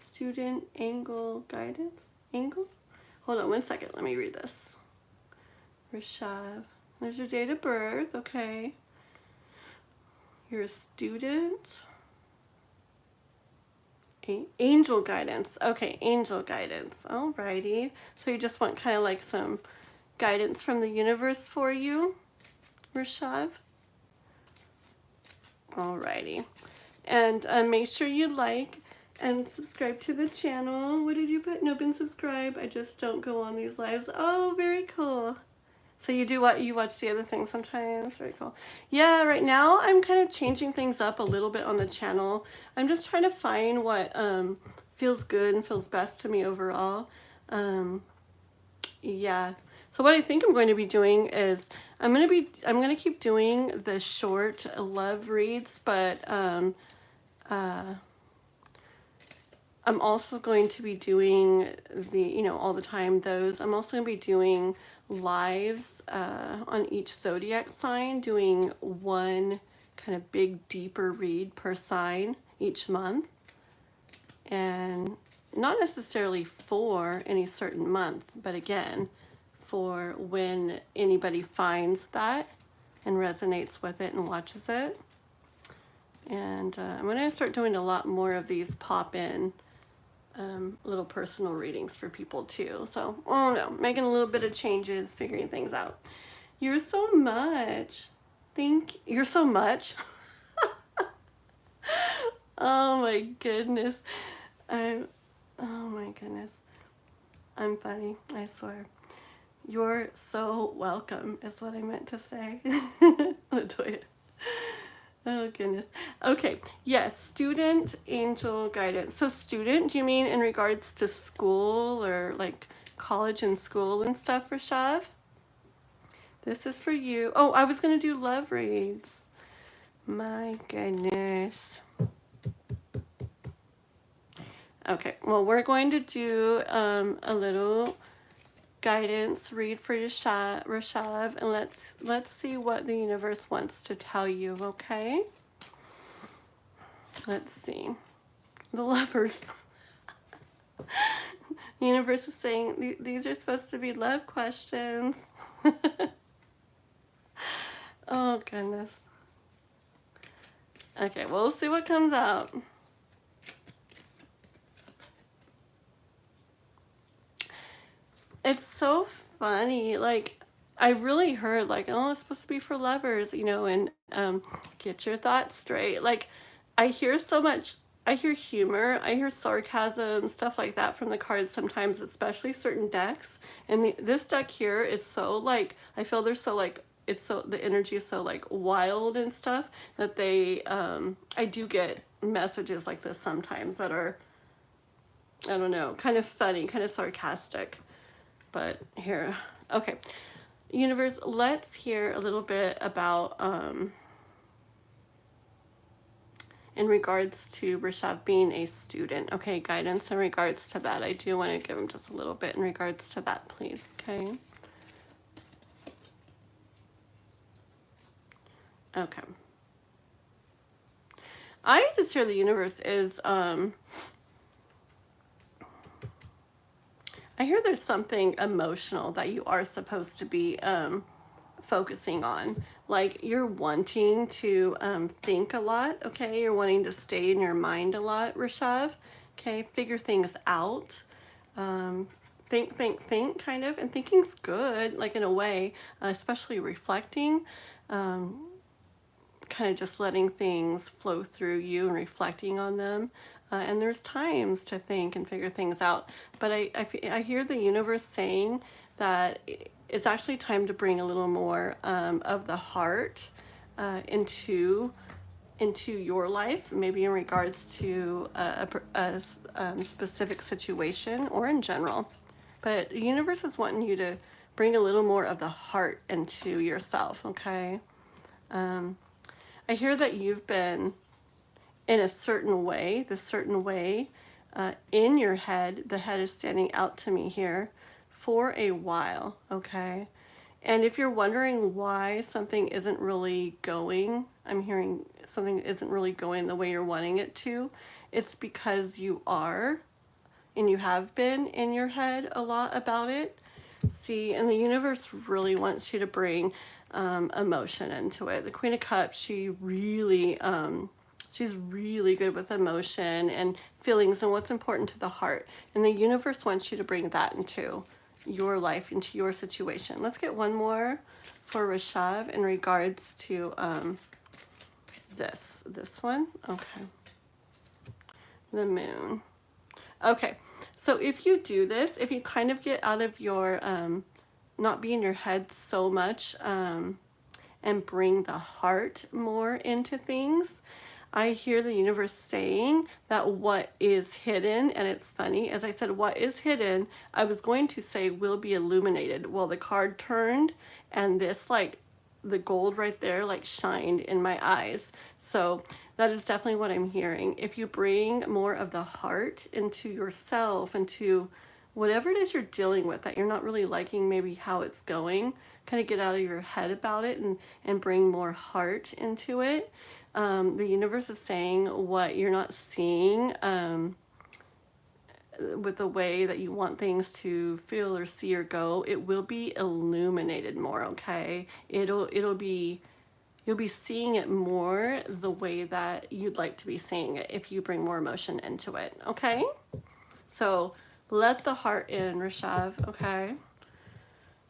Student angle guidance, angle? Hold on one second, let me read this. Rishabh, there's your date of birth, okay. You're a student. Angel guidance, okay, angel guidance, alrighty. So you just want kind of like some guidance from the universe for you, Rishabh. Alrighty. And make sure you like and subscribe to the channel. What did you put? No, been subscribed. I just don't go on these lives. Oh, very cool. So you do what? You watch the other things sometimes? Very cool. Yeah, right now I'm kind of changing things up a little bit on the channel. I'm just trying to find what feels good and feels best to me overall. Yeah. So what I think I'm going to be doing is I'm going to keep doing the short love reads, but I'm also going to be doing the, you know, all the time those. I'm also going to be doing lives on each zodiac sign, doing one kind of big, deeper read per sign each month. And not necessarily for any certain month, but again, for when anybody finds that and resonates with it and watches it. And I'm going to start doing a lot more of these pop-in little personal readings for people too. So, oh no, making a little bit of changes, figuring things out. You're so much. You're so much. Oh my goodness. Oh my goodness. I'm funny, I swear. You're so welcome is what I meant to say. Latoya. Oh goodness. Okay. Yes, student angel guidance. So student, do you mean in regards to school or like college and school and stuff, Rashav? This is for you. Oh, I was going to do love reads. My goodness. Okay. Well, we're going to do a little guidance read for Rashav, and let's see what the universe wants to tell you, okay? Let's see. The lovers. The universe is saying these are supposed to be love questions. Oh goodness. Okay, well, we'll see what comes out. It's so funny. Like, I really heard like, oh, it's supposed to be for lovers, you know, and get your thoughts straight. Like, I hear so much. I hear humor, I hear sarcasm, stuff like that from the cards sometimes, especially certain decks. And this deck here is so like, I feel they're so like, it's so, the energy is so like wild and stuff that they, I do get messages like this sometimes that are, I don't know, kind of funny, kind of sarcastic. But here, okay. Universe, let's hear a little bit about, in regards to Rishabh being a student. Okay, guidance in regards to that. I do want to give him just a little bit in regards to that, please. Okay. Okay. I just hear the universe is, I hear there's something emotional that you are supposed to be focusing on. Like you're wanting to think a lot, okay? You're wanting to stay in your mind a lot, Rishabh. Okay, figure things out. Think, kind of. And thinking's good, like in a way, especially reflecting. Kind of just letting things flow through you and reflecting on them. And there's times to think and figure things out. But I hear the universe saying that it's actually time to bring a little more of the heart into your life, maybe in regards to a specific situation or in general. But the universe is wanting you to bring a little more of the heart into yourself, okay? I hear that you've been in a certain way, in your head. The head is standing out to me here for a while, okay? And if you're wondering why something isn't really going, I'm hearing something isn't really going the way you're wanting it to, it's because you are, and you have been in your head a lot about it. See, and the universe really wants you to bring emotion into it. The Queen of Cups, she's really good with emotion and feelings and what's important to the heart. And the universe wants you to bring that into your life, into your situation. Let's get one more for Rishabh in regards to this one. Okay. The moon. Okay. So if you do this, if you kind of get out of your not be in your head so much and bring the heart more into things, I hear the universe saying that what is hidden, and it's funny, as I said, what is hidden, I was going to say will be illuminated. Well, the card turned, and this, like, the gold right there, like, shined in my eyes. So that is definitely what I'm hearing. If you bring more of the heart into yourself, into whatever it is you're dealing with that you're not really liking maybe how it's going, kind of get out of your head about it and bring more heart into it. The universe is saying what you're not seeing with the way that you want things to feel or see or go, it will be illuminated more, okay? It'll be, you'll be seeing it more the way that you'd like to be seeing it if you bring more emotion into it, okay? So let the heart in, Rishav, okay?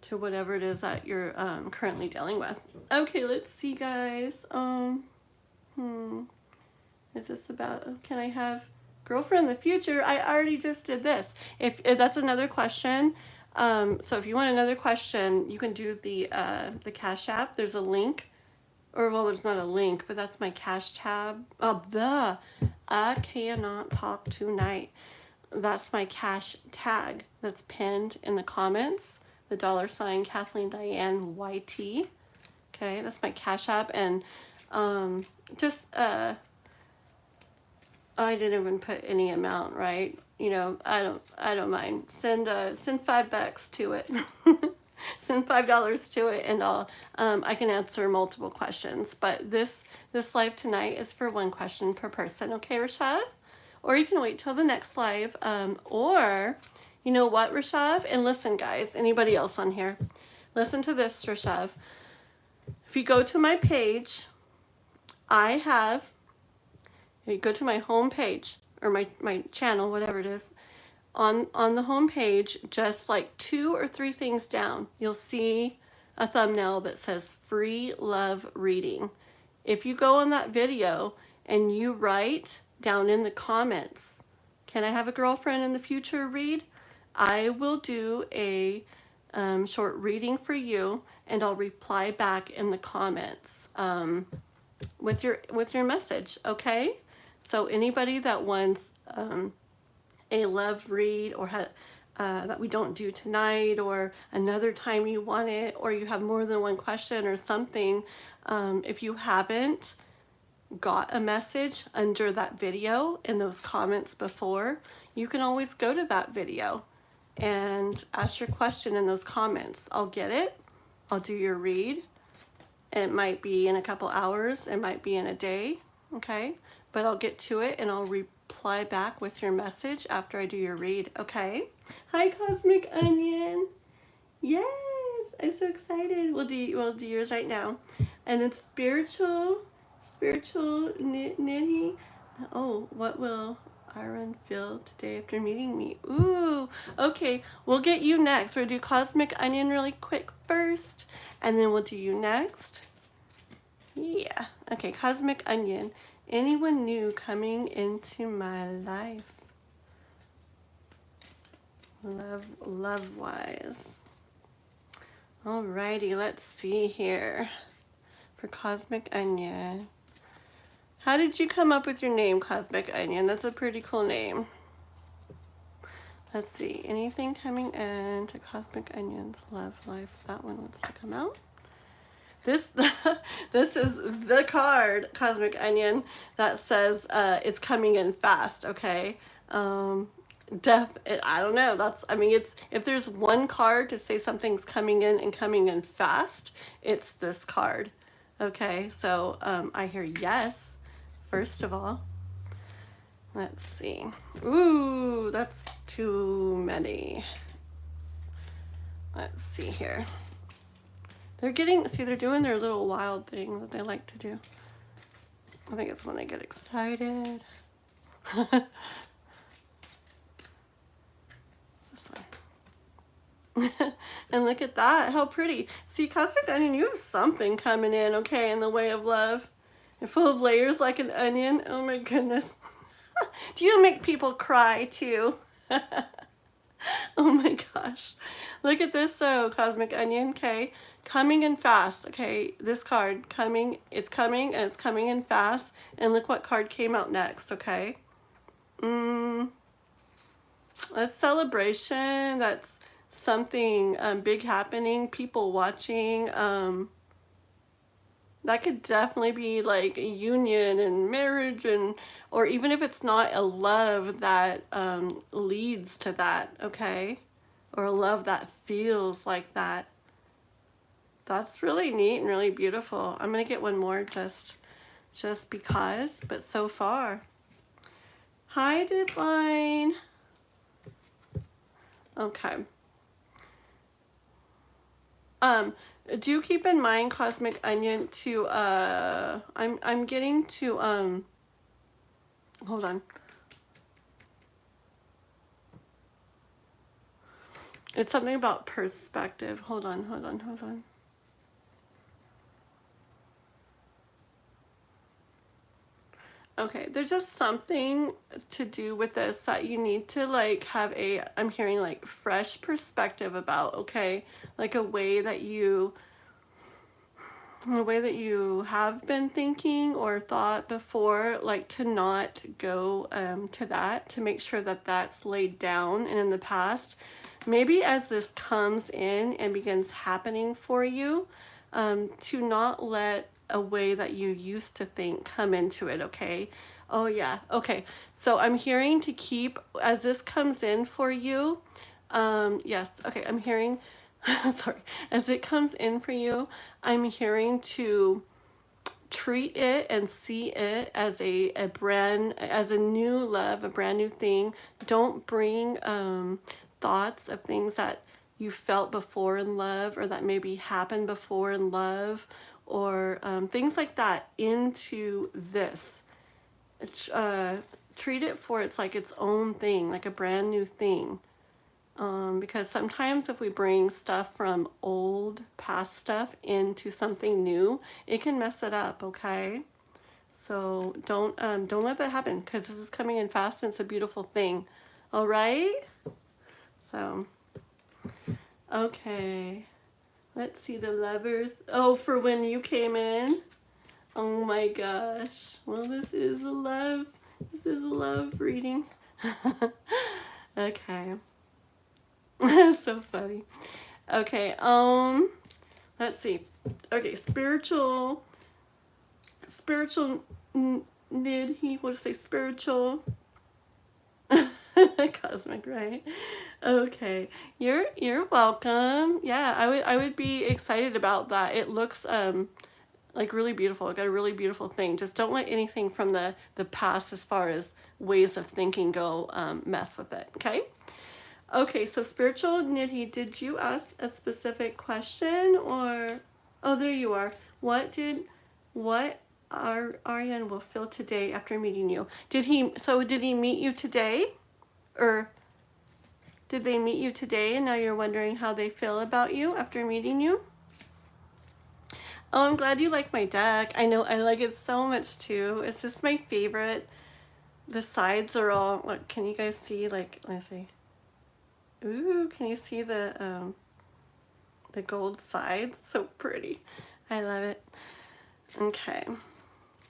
To whatever it is that you're currently dealing with. Okay, let's see, guys. Is this about, can I have girlfriend in the future? I already just did this. If that's another question, so if you want another question, you can do the Cash App. There's a link, or well, there's not a link, but that's my Cash tab. I cannot talk tonight. That's my cash tag that's pinned in the comments. The $ kathleendianeYT. Okay, that's my Cash App, and I didn't even put any amount, right? You know, I don't mind. Send $5 to it. Send $5 to it, and I can answer multiple questions. But this live tonight is for one question per person. Okay, Rashad? Or you can wait till the next live. Or you know what, Rishav? And listen, guys, anybody else on here, listen to this, Rishav. If you go to my page, you go to my home page, or my channel, whatever it is, on the home page, just like 2 or 3 things down, you'll see a thumbnail that says free love reading. If you go on that video and you write down in the comments, can I have a girlfriend in the future read? I will do a short reading for you, and I'll reply back in the comments with your message, okay? So anybody that wants a love read, or that we don't do tonight, or another time you want it, or you have more than one question or something, if you haven't got a message under that video in those comments before, you can always go to that video and ask your question in those comments. I'll get it. I'll do your read. It might be in a couple hours. It might be in a day. Okay? But I'll get to it, and I'll reply back with your message after I do your read. Okay? Hi, Cosmic Onion. Yes! I'm so excited. We'll do yours right now. And then spiritual Nidhi. Oh, what will Aaron feel today after meeting me? Ooh, okay, we'll get you next. We'll do Cosmic Onion really quick first, and then we'll do you next. Yeah, okay, Cosmic Onion. Anyone new coming into my life? Love-wise. Alrighty, let's see here. For Cosmic Onion. How did you come up with your name, Cosmic Onion? That's a pretty cool name. Let's see. Anything coming in to Cosmic Onion's love life? That one wants to come out. This is the card, Cosmic Onion, that says it's coming in fast, okay? I don't know. It's, if there's one card to say something's coming in and coming in fast, it's this card. Okay, so I hear yes, first of all. Let's see. Ooh, that's too many. Let's see here. They're doing their little wild thing that they like to do. I think it's when they get excited. This one. And look at that, how pretty. See, Cosmic Onion, you have something coming in, okay, in the way of love. And full of layers like an onion. Oh my goodness. Do you make people cry too? Oh my gosh. Look at this, Cosmic Onion, okay. coming in fast. Okay, this card coming, it's coming and it's coming in fast. And look what card came out next. Okay, that's celebration. That's something big happening, people watching. That could definitely be like a union and marriage, and or even if it's not a love that leads to that, okay, or a love that feels like that. That's really neat and really beautiful. I'm gonna get one more just because, but so far. Hi, Divine. Okay. Do keep in mind, Cosmic Onion, to I'm getting to hold on. It's something about perspective. Hold on. Okay, there's just something to do with this that you need to like have a, I'm hearing like fresh perspective about, okay? Like a way that you have been thinking or thought before, like to not go to that, to make sure that that's laid down and in the past. Maybe as this comes in and begins happening for you, to not let a way that you used to think come into it, okay? Oh yeah, okay. So I'm hearing to keep, as this comes in for you, yes, okay, I'm hearing, sorry, as it comes in for you, I'm hearing to treat it and see it as as a new love, a brand new thing. Don't bring thoughts of things that you felt before in love, or that maybe happened before in love, or things like that into this. Treat it for it's like its own thing, like a brand new thing. Because sometimes if we bring stuff from old past stuff into something new, it can mess it up, okay? So don't let that happen, because this is coming in fast and it's a beautiful thing. All right? So, okay. Let's see the Lovers. Oh, for when you came in. Oh my gosh. Well, this is a love reading. Okay. So funny. Okay, let's see. Okay, spiritual nid, we'll just say spiritual. Cosmic, right? Okay, you're welcome. Yeah, I would be excited about that. It looks like really beautiful. I got a really beautiful thing. Just don't let anything from the past, as far as ways of thinking go, mess with it. Okay. Okay, so spiritual Nidhi, did you ask a specific question, or oh, there you are. What Aryan will feel today after meeting you? Did he meet you today, or did they meet you today and now you're wondering how they feel about you after meeting you? Oh, I'm glad you like my deck. I know I like it so much too. It's just my favorite. The sides are all, what, can you guys see? Like, let me see. Ooh, can you see the gold sides? So pretty. I love it. Okay.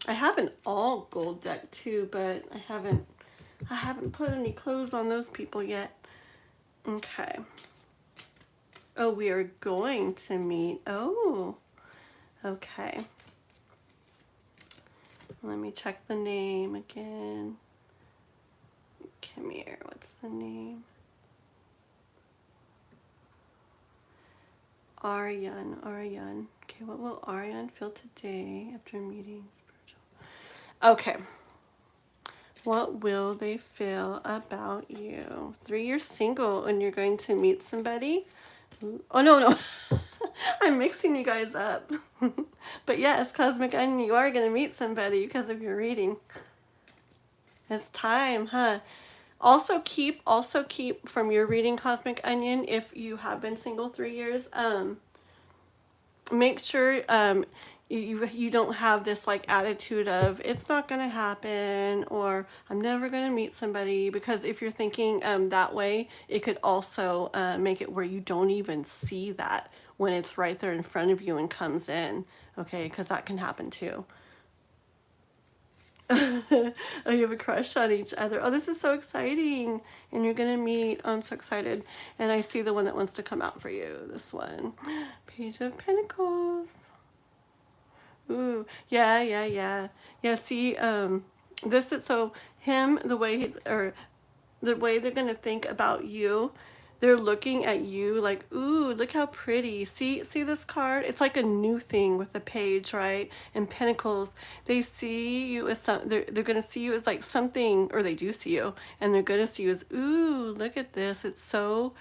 I have an all gold deck too, but I haven't put any clothes on those people yet. Okay. Oh, we are going to meet. Oh. Okay. Let me check the name again. Come here. What's the name? Aryan. Okay, what will Aryan feel today after meeting spiritual? Okay. What will they feel about you? 3 years single and you're going to meet somebody? Oh, no. I'm mixing you guys up. But yes, Cosmic Onion, you are going to meet somebody because of your reading. It's time, huh? Also keep from your reading, Cosmic Onion, if you have been single 3 years, make sure you don't have this like attitude of it's not going to happen, or I'm never going to meet somebody, because if you're thinking that way, it could also make it where you don't even see that, when it's right there in front of you and comes in, okay? Because that can happen too. Oh, you have a crush on each other. Oh, this is so exciting. And you're going to meet. Oh, I'm so excited. And I see the one that wants to come out for you. This one. Page of Pentacles. Ooh, yeah, yeah, yeah. Yeah, see, this is, so him, the way he's, or the way they're going to think about you, they're looking at you like, ooh, look how pretty. See this card? It's like a new thing with the page, right? And Pentacles, they see you as they're going to see you as like something, or they do see you, and they're going to see you as, ooh, look at this. It's so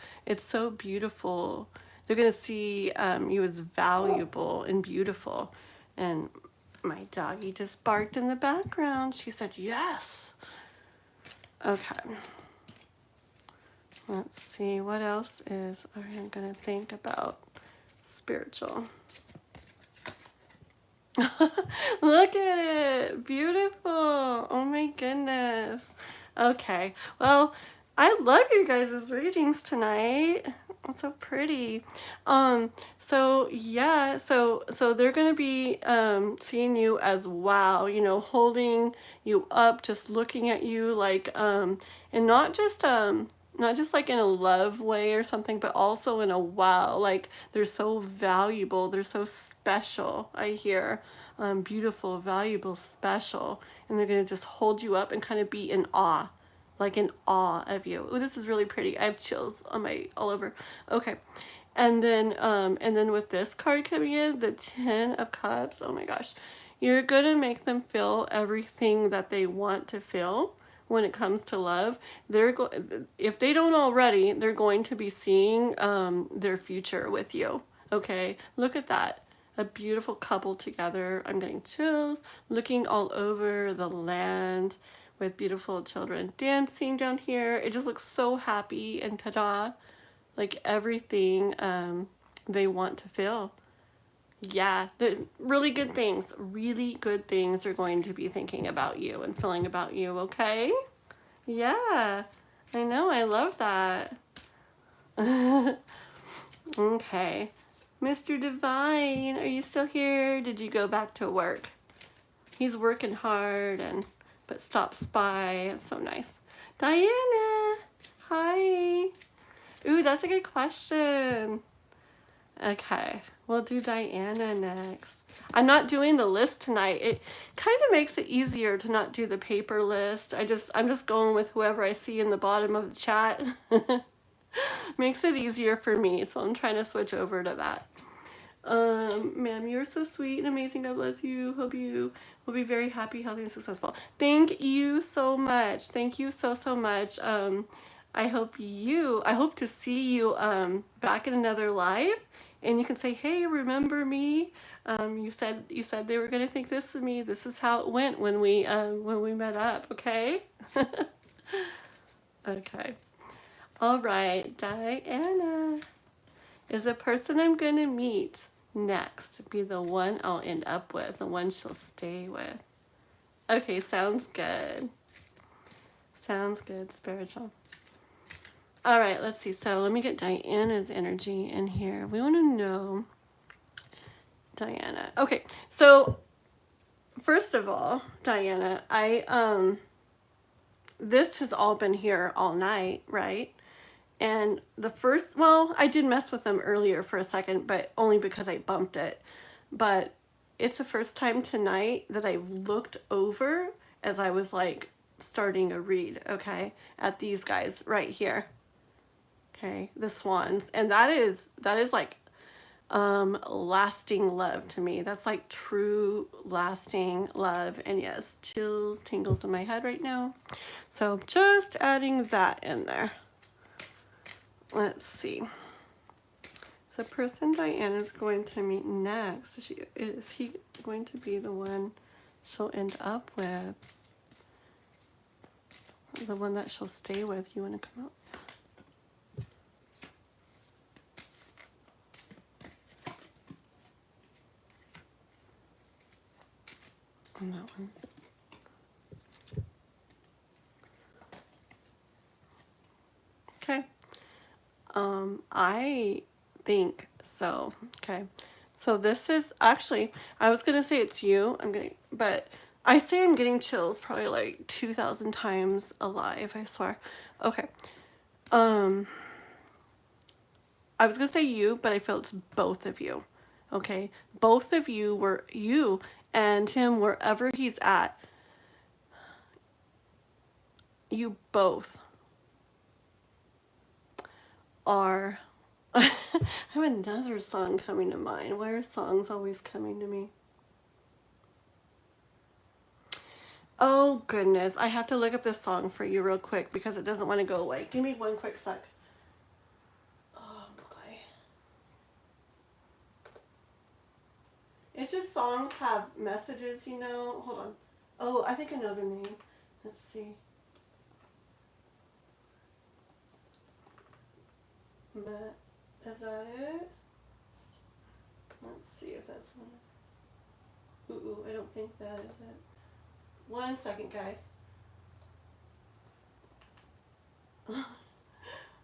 beautiful. They're going to see you as valuable and beautiful. And my doggy just barked in the background. She said, yes. Okay. Let's see, what else is I'm going to think about spiritual. Look at it. Beautiful. Oh my goodness. Okay. Well, I love you guys' readings tonight. It's so pretty. So yeah, so they're going to be seeing you as wow, you know, holding you up, just looking at you like and not just like in a love way or something, but also in a wow, like they're so valuable, they're so special. I hear beautiful, valuable, special, and they're going to just hold you up and kind of be in awe, like in awe of you. Oh, this is really pretty. I have chills on my all over. Okay. And then with this card coming in, the 10 of Cups, oh my gosh, you're going to make them feel everything that they want to feel when it comes to love. If they don't already, they're going to be seeing their future with you. Okay, look at that. A beautiful couple together. I'm getting chills. Looking all over the land with beautiful children dancing down here. It just looks so happy and ta-da. Like everything they want to feel. Yeah, the really good things are going to be thinking about you and feeling about you, okay? Yeah, I know, I love that. Okay. Mr. Divine, are you still here? Did you go back to work? He's working hard but stops by. It's so nice. Diana, hi. Ooh, that's a good question. Okay, we'll do Diana next. I'm not doing the list tonight. It kind of makes it easier to not do the paper list. I'm just going with whoever I see in the bottom of the chat. Makes it easier for me, so I'm trying to switch over to that. Ma'am, you're so sweet and amazing. God bless you. Hope you will be very happy, healthy, and successful. Thank you so much. Thank you so much. I hope to see you back in another live, and you can say, hey, remember me? You said they were going to think this of me. This is how it went when we met up. Okay. Okay. All right, Diana is the person I'm going to meet next be the one I'll end up with, the one she'll stay with. Okay, sounds good. Sounds good, spiritual. All right, let's see. So let me get Diana's energy in here. We want to know Diana. Okay, so first of all, Diana, this has all been here all night, right? And I did mess with them earlier for a second, but only because I bumped it. But it's the first time tonight that I've looked over as I was like starting a read, okay, at these guys right here. Okay, the swans. And that is like lasting love to me. That's like true lasting love. And yes, chills, tingles in my head right now. So just adding that in there. Let's see. So person Diana's going to meet next, is he going to be the one she'll end up with? The one that she'll stay with? You want to come up? On that one. Okay. I think So, okay. So this is actually, I was going to say it's you. But I say I'm getting chills probably like 2,000 times alive, I swear. Okay. Um, I was going to say you, but I feel it's both of you. Okay. Both of you were you and him wherever he's at. You both are. I have another song coming to mind. Why are songs always coming to me? Oh goodness, I have to look up this song for you real quick because it doesn't want to go away. Give me one quick sec. Oh boy. It's just songs have messages, you know. Hold on. Oh, I think I know the name. Let's see. Matt, is that it? Let's see if that's one. Ooh, I don't think that is it. One second, guys.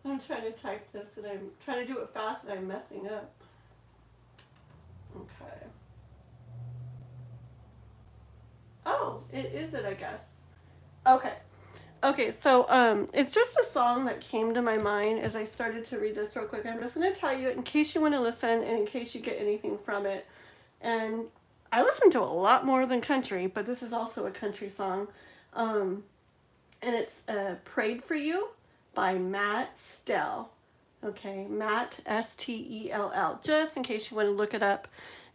I'm trying to type this and I'm trying to do it fast and I'm messing up. Okay. Oh, it is it, I guess. Okay. Okay, so it's just a song that came to my mind as I started to read this real quick. I'm just going to tell you in case you want to listen and in case you get anything from it. And I listen to a lot more than country, but this is also a country song. And it's Prayed for You by Matt Stell. Okay, Matt, Stell. Just in case you want to look it up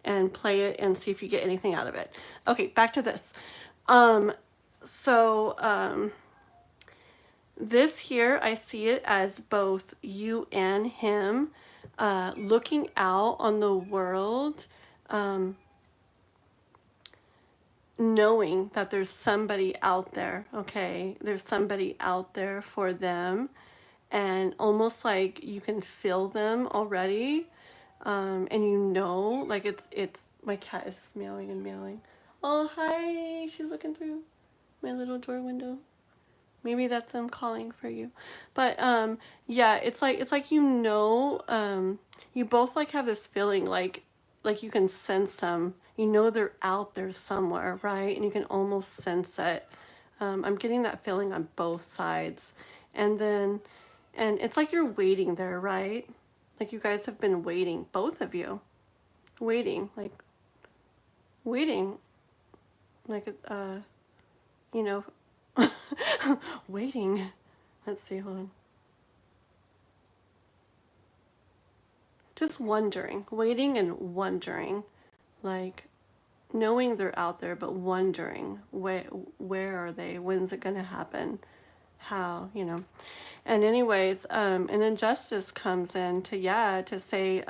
and play it and see if you get anything out of it. Okay, back to this. This here, I see it as both you and him looking out on the world, knowing that there's somebody out there, okay? There's somebody out there for them, and almost like you can feel them already, and you know, like it's my cat is just meowing and meowing. Oh, hi, she's looking through my little door window. Maybe that's them calling for you. But yeah, it's like you know, you both like have this feeling like you can sense them. You know they're out there somewhere, right? And you can almost sense it. I'm getting that feeling on both sides. And it's like you're waiting there, right? Like you guys have been waiting, both of you. Waiting, waiting, like you know, waiting. Let's see, hold on. Just wondering, waiting and wondering, like knowing they're out there, but wondering where are they? When's it gonna happen? How, you know? And anyways, and then justice comes in to say,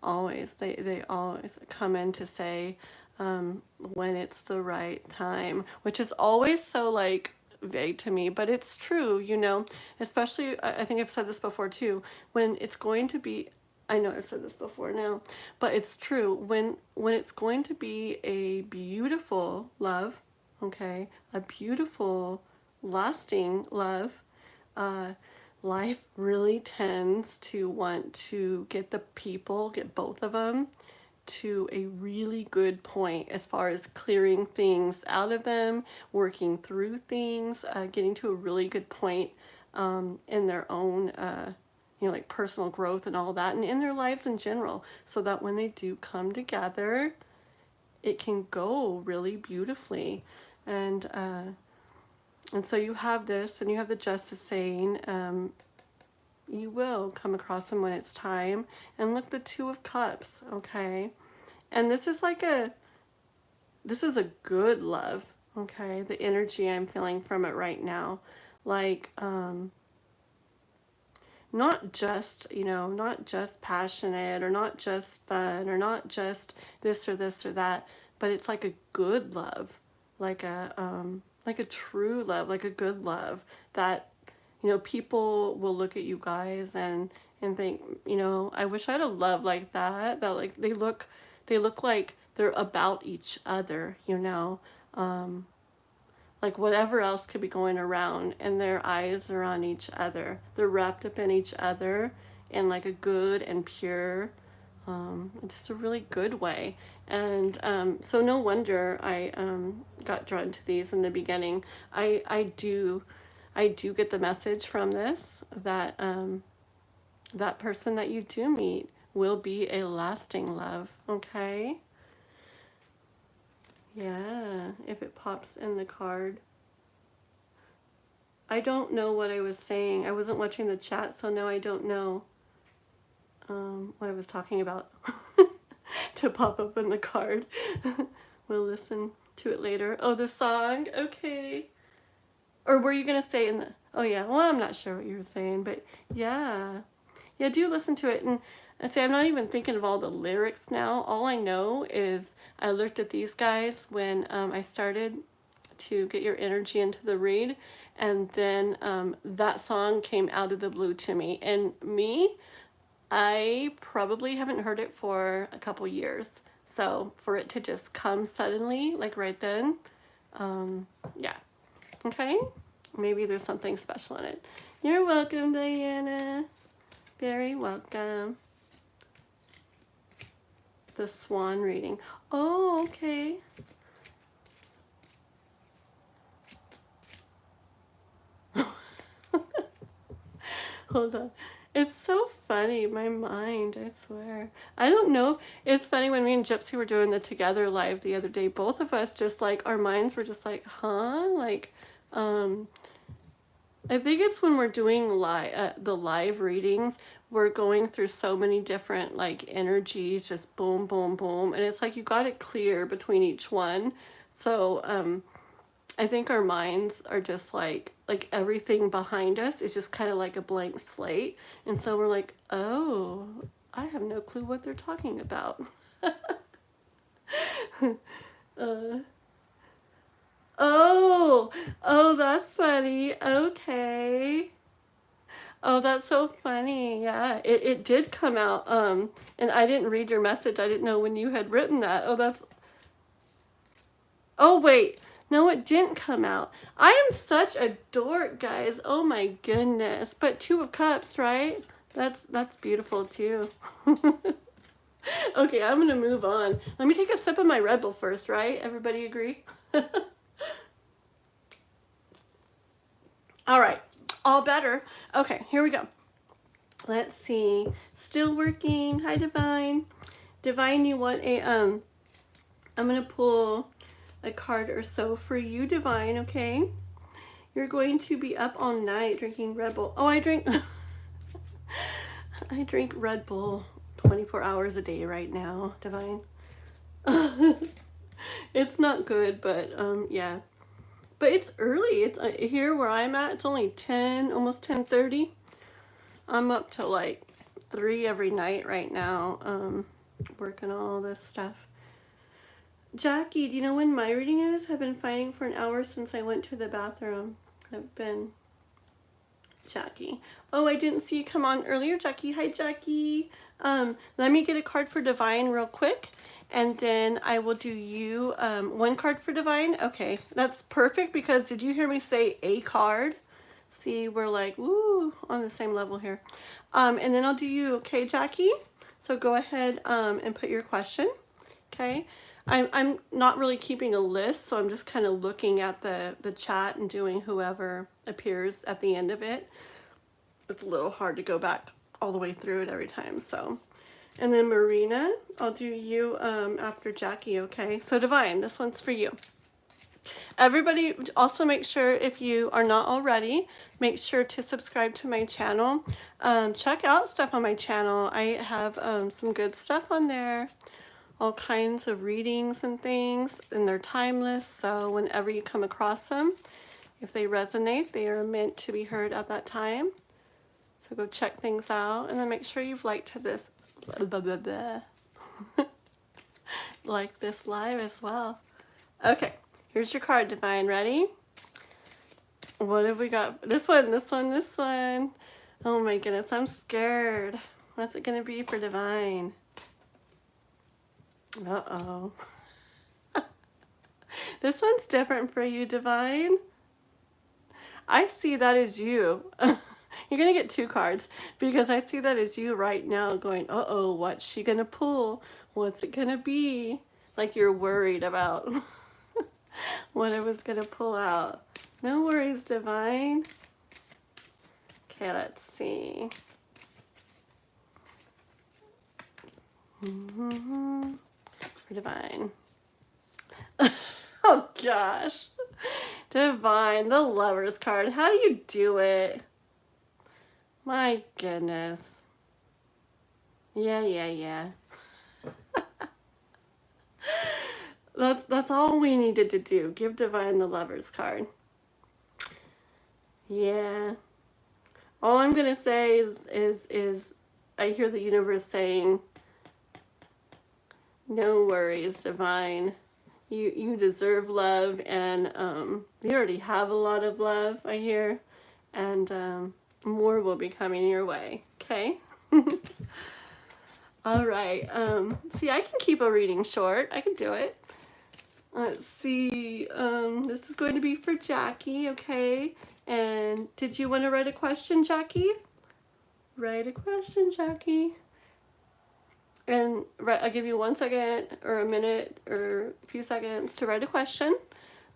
always they always come in to say when it's the right time, which is always so like vague to me, but it's true, you know, especially I think I've said this before too, when it's going to be, I know I've said this before now, but it's true when it's going to be a beautiful love, okay, a beautiful lasting love, uh, life really tends to want to get both of them to a really good point as far as clearing things out of them, working through things, getting to a really good point in their own, you know, like personal growth and all that, and in their lives in general, so that when they do come together, it can go really beautifully. And so you have this, and you have the justice saying, you will come across them when it's time. And look, the Two of Cups, okay? And this is a good love, okay? The energy I'm feeling from it right now. Like, not just, you know, not just passionate or not just fun or not just this or this or that, but it's like a good love, like a true love, like a good love that, you know, people will look at you guys and think, you know, I wish I had a love like that, that like they look like they're about each other, you know, like whatever else could be going around and their eyes are on each other. They're wrapped up in each other in like a good and pure, just a really good way. And so no wonder I got drawn to these in the beginning. I do get the message from this that that person that you do meet will be a lasting love, okay? Yeah, if it pops in the card. I don't know what I was saying. I wasn't watching the chat, so now I don't know what I was talking about to pop up in the card. We'll listen to it later. Oh, the song? Okay. Or were you going to say in the... Oh, yeah. Well, I'm not sure what you were saying, but yeah. Yeah, do listen to it. And I say I'm not even thinking of all the lyrics now. All I know is I looked at these guys when I started to get your energy into the read, and then that song came out of the blue to me. And I probably haven't heard it for a couple years. So for it to just come suddenly, like right then, yeah. Okay? Maybe there's something special in it. You're welcome, Diana. Very welcome. The swan reading. Oh, okay. Hold on. It's so funny, my mind, I swear. I don't know. It's funny when me and Gypsy were doing the Together live the other day, both of us just like, our minds were just like, huh? Like, I think it's when we're doing the live readings, we're going through so many different like energies, just boom, boom, boom. And it's like you got it clear between each one. So I think our minds are just like everything behind us is just kind of like a blank slate. And so we're like, oh, I have no clue what they're talking about. Oh, that's funny. Okay. Oh, that's so funny. Yeah, it did come out. And I didn't read your message. I didn't know when you had written that. Oh, wait. No, it didn't come out. I am such a dork, guys. Oh my goodness. But Two of Cups, right? That's beautiful too. Okay, I'm gonna move on. Let me take a sip of my Red Bull first, right? Everybody agree? All right, all better. Okay, here we go. Let's see. Still working. Hi, Divine. Divine, you want a I'm gonna pull a card or so for you, Divine, okay? You're going to be up all night drinking Red Bull. Oh, I drink I drink Red Bull 24 hours a day right now, Divine. It's not good, but yeah. But it's early. It's here where I'm at. It's only 10, almost 10:30. I'm up to like 3 every night right now, working on all this stuff. Jackie, do you know when my reading is? I've been fighting for an hour since I went to the bathroom. I've been... Jackie. Oh, I didn't see you come on earlier, Jackie. Hi, Jackie. Let me get a card for Divine real quick, and then I will do you one card for Divine. Okay, that's perfect because did you hear me say a card? See, we're like, woo, on the same level here. And then I'll do you, okay, Jackie? So go ahead and put your question, okay? I'm not really keeping a list, so I'm just kind of looking at the chat and doing whoever appears at the end of it. It's a little hard to go back all the way through it every time, so. And then Marina, I'll do you after Jackie, okay? So Divine, this one's for you. Everybody also make sure, if you are not already, make sure to subscribe to my channel. Check out stuff on my channel. I have some good stuff on there. All kinds of readings and things, and they're timeless, so whenever you come across them, if they resonate, they are meant to be heard at that time. So go check things out, and then make sure you've liked this like this live as well. Okay, here's your card, Divine. Ready? What have we got? This one, this one, this one. Oh my goodness, I'm scared. What's it gonna be for Divine? Uh-oh. This one's different for you, Divine. I see that as you. You're going to get 2 cards because I see that as you right now going, uh-oh, what's she going to pull? What's it going to be? Like you're worried about what I was going to pull out. No worries, Divine. Okay, let's see. For Divine. Oh gosh. Divine, the Lovers card. How do you do it? My goodness. Yeah. That's all we needed to do. Give Divine the Lovers card. Yeah. All I'm gonna say is I hear the universe saying, no worries, Divine. You deserve love, and you already have a lot of love, I hear, and more will be coming your way. Okay. All right. See, I can keep a reading short. I can do it. Let's see. This is going to be for Jackie. Okay. And did you want to write a question, Jackie? Write a question, Jackie. And I'll give you 1 second or a minute or a few seconds to write a question.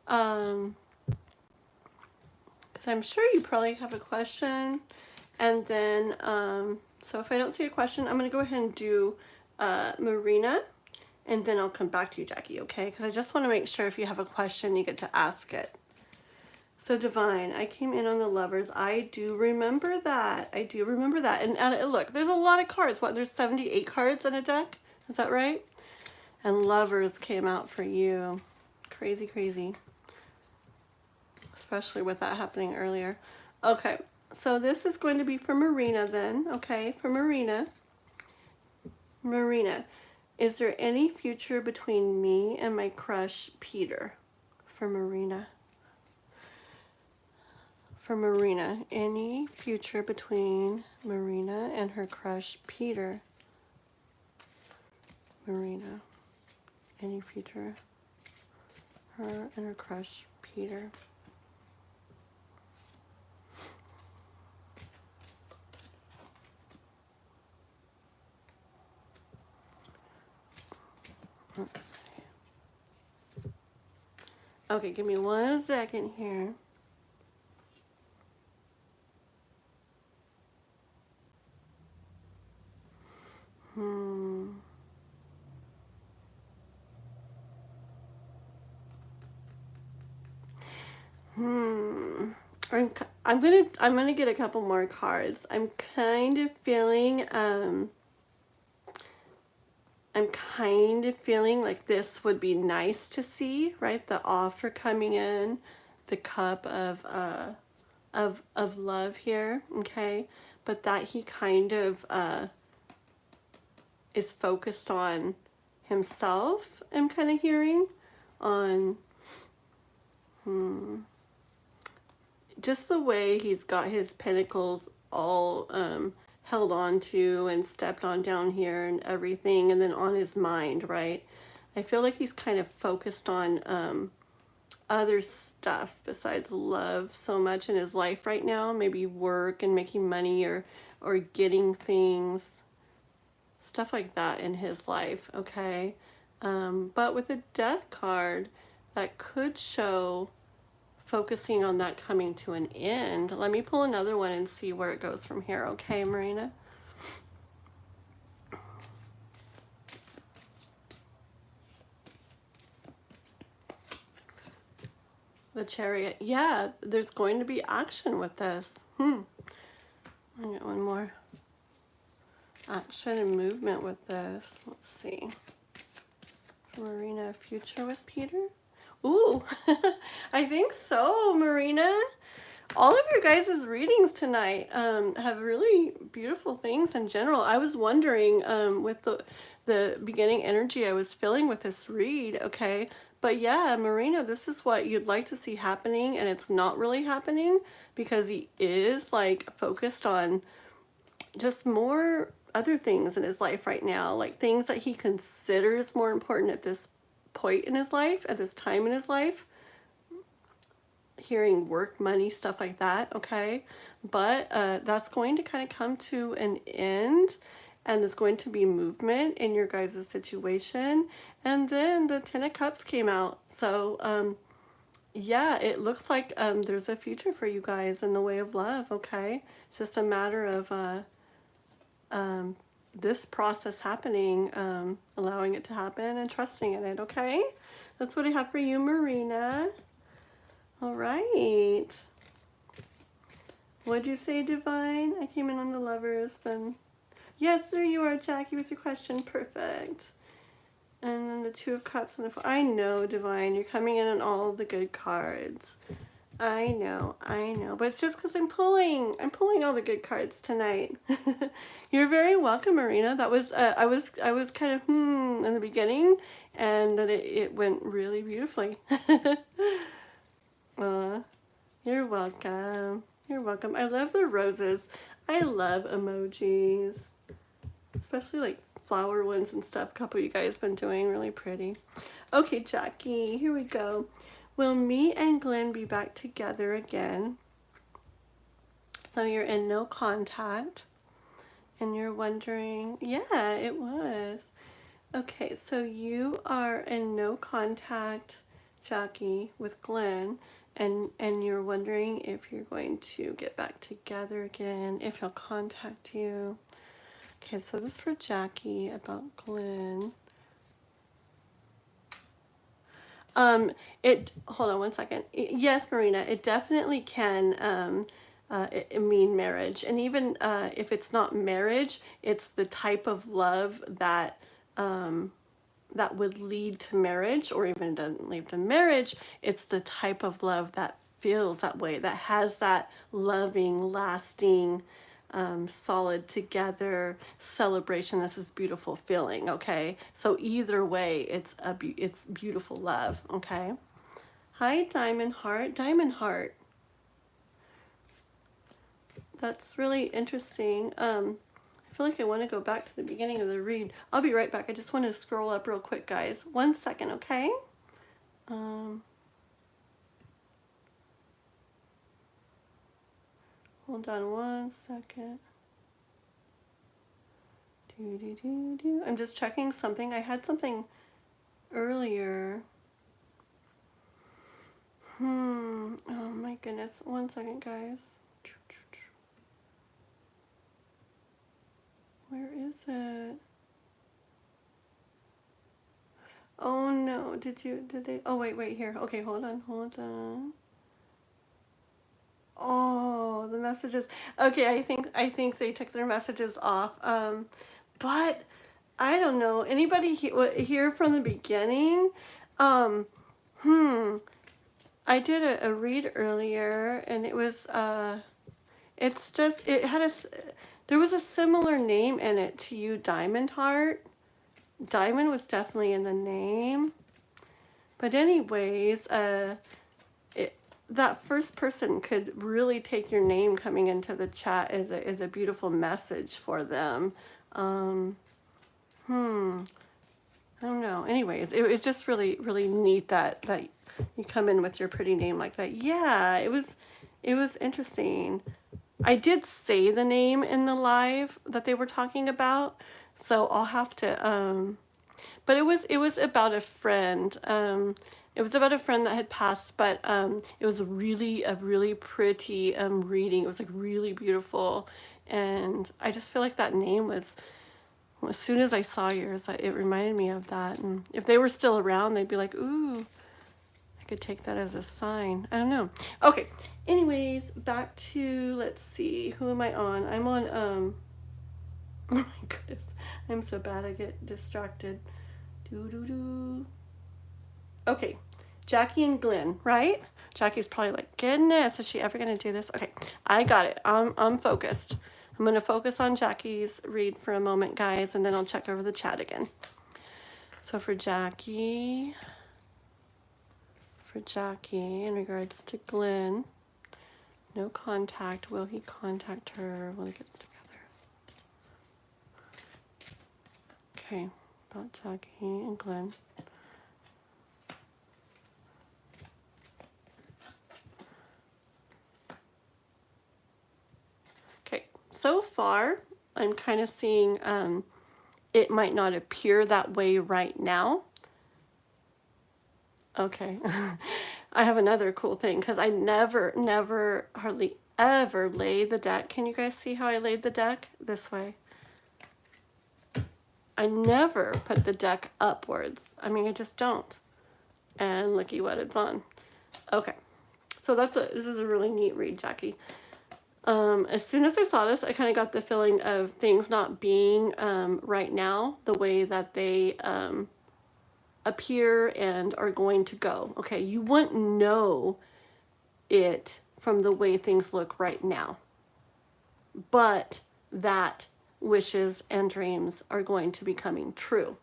Because I'm sure you probably have a question. And then, so if I don't see a question, I'm going to go ahead and do Marina. And then I'll come back to you, Jackie, okay? Because I just want to make sure if you have a question, you get to ask it. So Divine, I came in on the Lovers. I do remember that. I do remember that. And look, there's a lot of cards. What, there's 78 cards in a deck? Is that right? And Lovers came out for you. Crazy, crazy. Especially with that happening earlier. Okay, so this is going to be for Marina then. Okay, for Marina. Marina, is there any future between me and my crush, Peter? For Marina. For Marina, any future between Marina and her crush, Peter? Marina, any future? Her and her crush, Peter. Let's see. Okay, give me 1 second here. I'm gonna get a couple more cards. I'm kind of feeling like this would be nice to see, right? The offer coming in, the cup of love here, okay? But that he kind of is focused on himself, I'm kind of hearing, on just the way he's got his pentacles all held on to and stepped on down here and everything, and then on his mind, right? I feel like he's kind of focused on other stuff besides love so much in his life right now, maybe work and making money or getting things, stuff like that in his life, okay? But with a Death card, that could show focusing on that coming to an end. Let me pull another one and see where it goes from here, okay, Marina? The Chariot. Yeah, there's going to be action with this. I get one more. Action and movement with this. Let's see. Marina, future with Peter? Ooh, I think so, Marina. All of your guys' readings tonight have really beautiful things in general. I was wondering with the beginning energy I was feeling with this read, okay? But yeah, Marina, this is what you'd like to see happening, and it's not really happening because he is like focused on just more other things in his life right now, like things that he considers more important at this point in his life, at this time in his life. hearing work, money, stuff like that, okay? But that's going to kind of come to an end, and there's going to be movement in your guys' situation. And then the Ten of Cups came out. So yeah, it looks like there's a future for you guys in the way of love, okay? It's just a matter of this process happening, allowing it to happen and trusting in it, okay? That's what I have for you, Marina. All right. What'd you say, Divine? I came in on the Lovers, then. Yes, there you are, Jackie, with your question. Perfect. And then the Two of Cups and the Four. I know, Divine, you're coming in on all the good cards. I know. But it's just because I'm pulling all the good cards tonight. You're very welcome, Marina. That was, I was kind of, in the beginning, and then it went really beautifully. You're welcome. You're welcome. I love the roses. I love emojis, especially like flower ones and stuff. A couple of you guys have been doing really pretty. Okay, Jackie, here we go. Will me and Glenn be back together again? So you're in no contact, and you're wondering, yeah, it was. Okay, so you are in no contact, Jackie, with Glenn, and you're wondering if you're going to get back together again, if he'll contact you. Okay, so this is for Jackie about Glenn. Hold on one second. Yes, Marina, it definitely can it mean marriage. And even if it's not marriage, it's the type of love that that would lead to marriage, or even doesn't lead to marriage. It's the type of love that feels that way, that has that loving, lasting, solid together celebration. This is beautiful feeling, okay? So either way, it's beautiful love, okay? Hi, Diamond Heart. Diamond Heart. That's really interesting. I feel like I want to go back to the beginning of the read. I'll be right back. I just want to scroll up real quick, guys. 1 second, okay? Hold on 1 second. I'm just checking something. I had something earlier. Oh my goodness. 1 second, guys. Where is it? Oh no, did they, oh wait, here. Okay, hold on. Oh, the messages. Okay, I think they took their messages off. But I don't know. Anybody here from the beginning? I did a read earlier, and it was it's just, there was a similar name in it to you, Diamond Heart. Diamond was definitely in the name. But anyways, that first person could really take your name coming into the chat as a beautiful message for them. I don't know. Anyways, it was just really, really neat that you come in with your pretty name like that. Yeah, it was interesting. I did say the name in the live that they were talking about, so I'll have to, but it was about a friend. It was about a friend that had passed, but it was a really pretty reading. It was like really beautiful, and I just feel like that name was, as soon as I saw yours, it reminded me of that. And if they were still around, they'd be like, ooh, I could take that as a sign. I don't know. Okay. Anyways, back to, let's see, who am I on? I'm on, oh my goodness, I'm so bad, I get distracted. Okay, Jackie and Glenn, right? Jackie's probably like, goodness, is she ever gonna do this? Okay, I got it. I'm focused. I'm gonna focus on Jackie's read for a moment, guys, and then I'll check over the chat again. So for Jackie, in regards to Glenn, no contact. Will he contact her? Will they get together? Okay, about Jackie and Glenn. so far, I'm kind of seeing it might not appear that way right now. Okay. I have another cool thing because I never, hardly ever lay the deck. Can you guys see how I laid the deck? This way. I never put the deck upwards. I mean, I just don't. And looky what it's on. Okay. So this is a really neat read, Jackie. As soon as I saw this, I kind of got the feeling of things not being right now the way that they appear and are going to go. Okay, you wouldn't know it from the way things look right now, but that wishes and dreams are going to be coming true.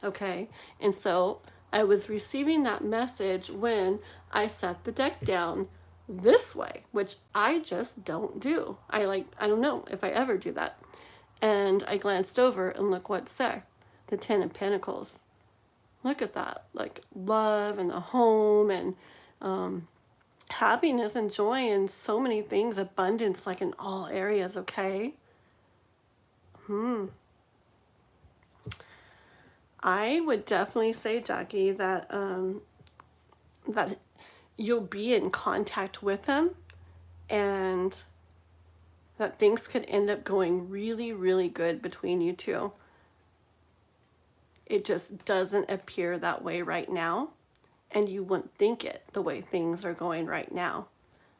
Okay, and so I was receiving that message when I set the deck down this way, which I just don't do. I don't know if I ever do that. And I glanced over and look what's there. The Ten of Pentacles. Look at that, like love and the home and happiness and joy and so many things, abundance, like in all areas. Okay. I would definitely say, Jackie, that that you'll be in contact with him and that things could end up going really, really good between you two. It just doesn't appear that way right now, and you wouldn't think it the way things are going right now.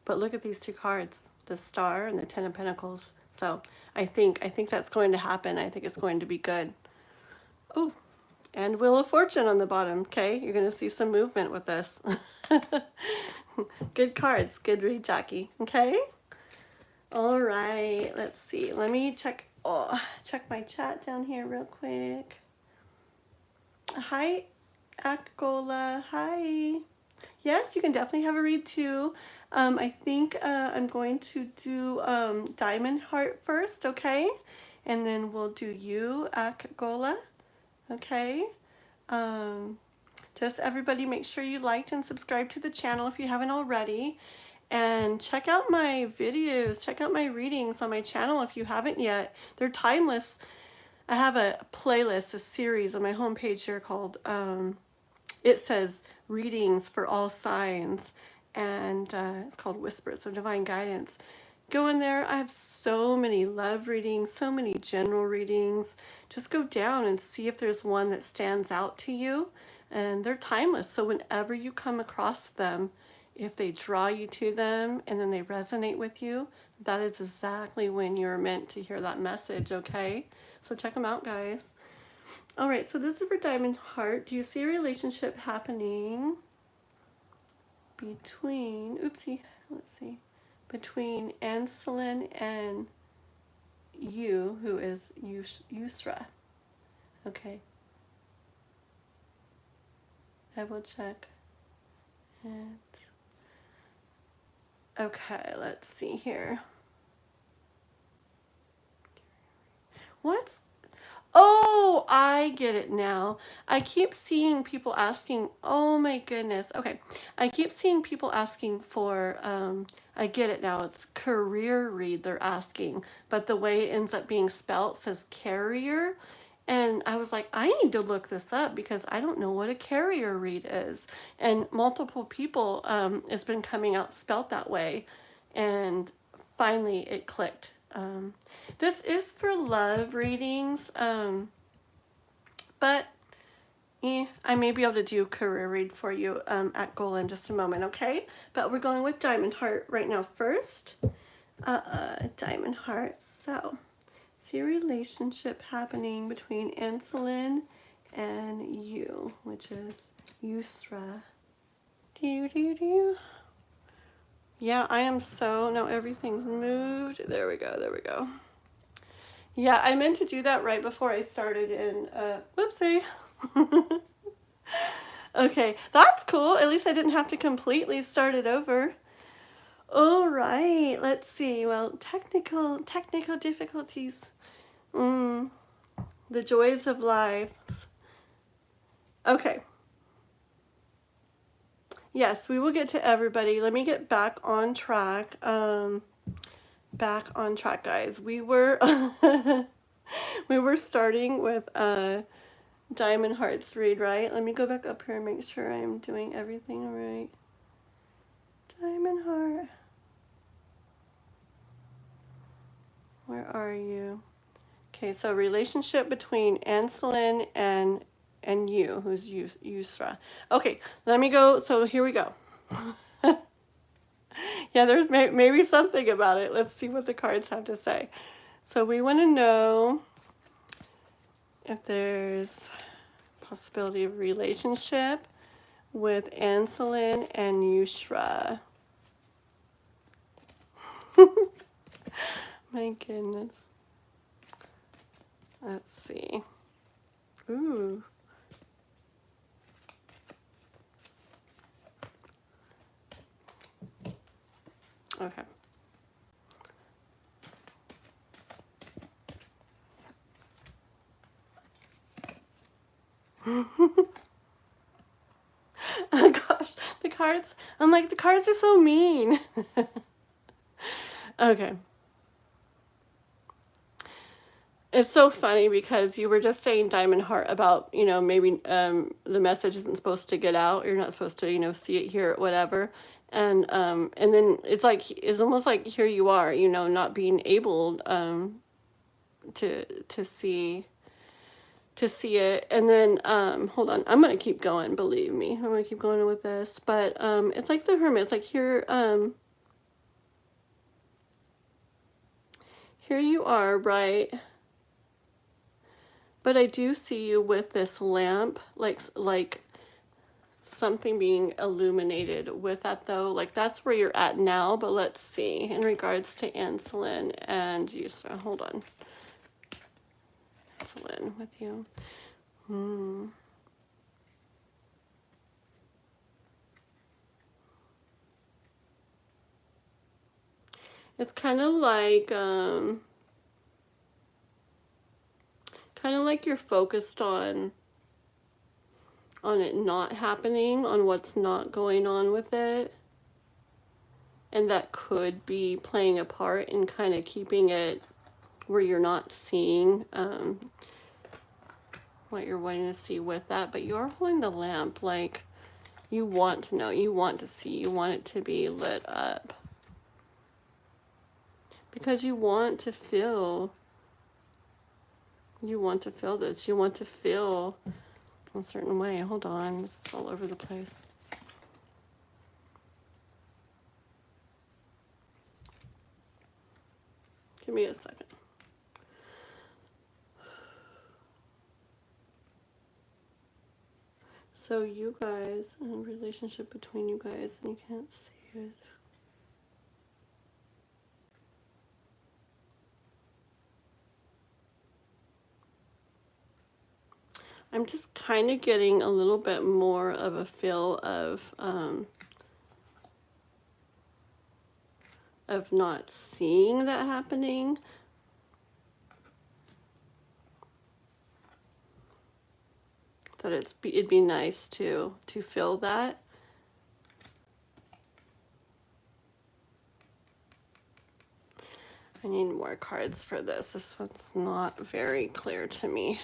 But look at these two cards, the Star and the Ten of Pentacles. So I think that's going to happen. I think it's going to be good. Oh, and Wheel of Fortune on the bottom. Okay, you're going to see some movement with this. Good cards. Good read, Jackie. Okay. All right. Let's see. Let me check my chat down here real quick. Hi, Akola. Hi. Yes, you can definitely have a read too. I think I'm going to do Diamond Heart first, okay? And then we'll do you, Akola. Okay. Just everybody make sure you liked and subscribe to the channel if you haven't already. And check out my videos, check out my readings on my channel if you haven't yet. They're timeless. I have a playlist, a series on my homepage here called, it says Readings for All Signs, and it's called Whispers of Divine Guidance. Go in there. I have so many love readings, so many general readings. Just go down and see if there's one that stands out to you, and they're timeless. So whenever you come across them, if they draw you to them and then they resonate with you, that is exactly when you're meant to hear that message, okay? So check them out, guys. All right, so this is for Diamond Heart. Do you see a relationship happening between, between Anselin and you, who is Yusra? Okay. I will check. And okay, let's see here. Oh, I get it now. I keep seeing people asking, oh my goodness. Okay, I keep seeing people asking for, I get it now. It's career read they're asking, but the way it ends up being spelt says carrier. And I was like, I need to look this up because I don't know what a carrier read is. And multiple people, it's been coming out spelt that way. And finally it clicked. This is for love readings, but I may be able to do a career read for you at goal in just a moment, okay? But we're going with Diamond Heart right now first. Diamond Heart. So, see a relationship happening between Anselin and you, which is Yusra. Yeah, I am so, now everything's moved. There we go. Yeah, I meant to do that right before I started in, whoopsie. Okay, that's cool. At least I didn't have to completely start it over. All right, let's see. Well, technical difficulties. The joys of life. Okay. Yes, we will get to everybody. Let me get back on track. back on track, guys. We were we were starting with Diamond Hearts read, right? Let me go back up here and make sure I'm doing everything right. Diamond Heart. Where are you? Okay, so relationship between Anselin and you, who's Yusra. Okay, let me go. So here we go. Yeah, there's maybe something about it. Let's see what the cards have to say. So we want to know if there's possibility of relationship with Anselin and Yusra. My goodness. Let's see. Ooh. Okay. Oh gosh, the cards. I'm like, the cards are so mean. Okay. It's so funny because you were just saying Diamond Heart about, you know, maybe the message isn't supposed to get out. You're not supposed to, you know, see it, hear it, whatever. And then it's like, it's almost like here you are, you know, not being able to see it. And then hold on, I'm gonna keep going, believe me. I'm gonna keep going with this. But it's like the Hermit. It's like here here you are, right? But I do see you with this lamp, like something being illuminated with that though. Like that's where you're at now, but let's see in regards to Anselin and Yusra. Hold on. Anselin with you. It's kind of like you're focused on it not happening, on what's not going on with it. And that could be playing a part in kind of keeping it where you're not seeing what you're wanting to see with that. But you're holding the lamp like you want to know, you want to see, you want it to be lit up. Because you want to feel this. You want to feel a certain way. Hold on, this is all over the place. Give me a second. So you guys, a relationship between you guys, and you can't see it. I'm just kind of getting a little bit more of a feel of not seeing that happening. That it'd be nice to feel that. I need more cards for this. This one's not very clear to me.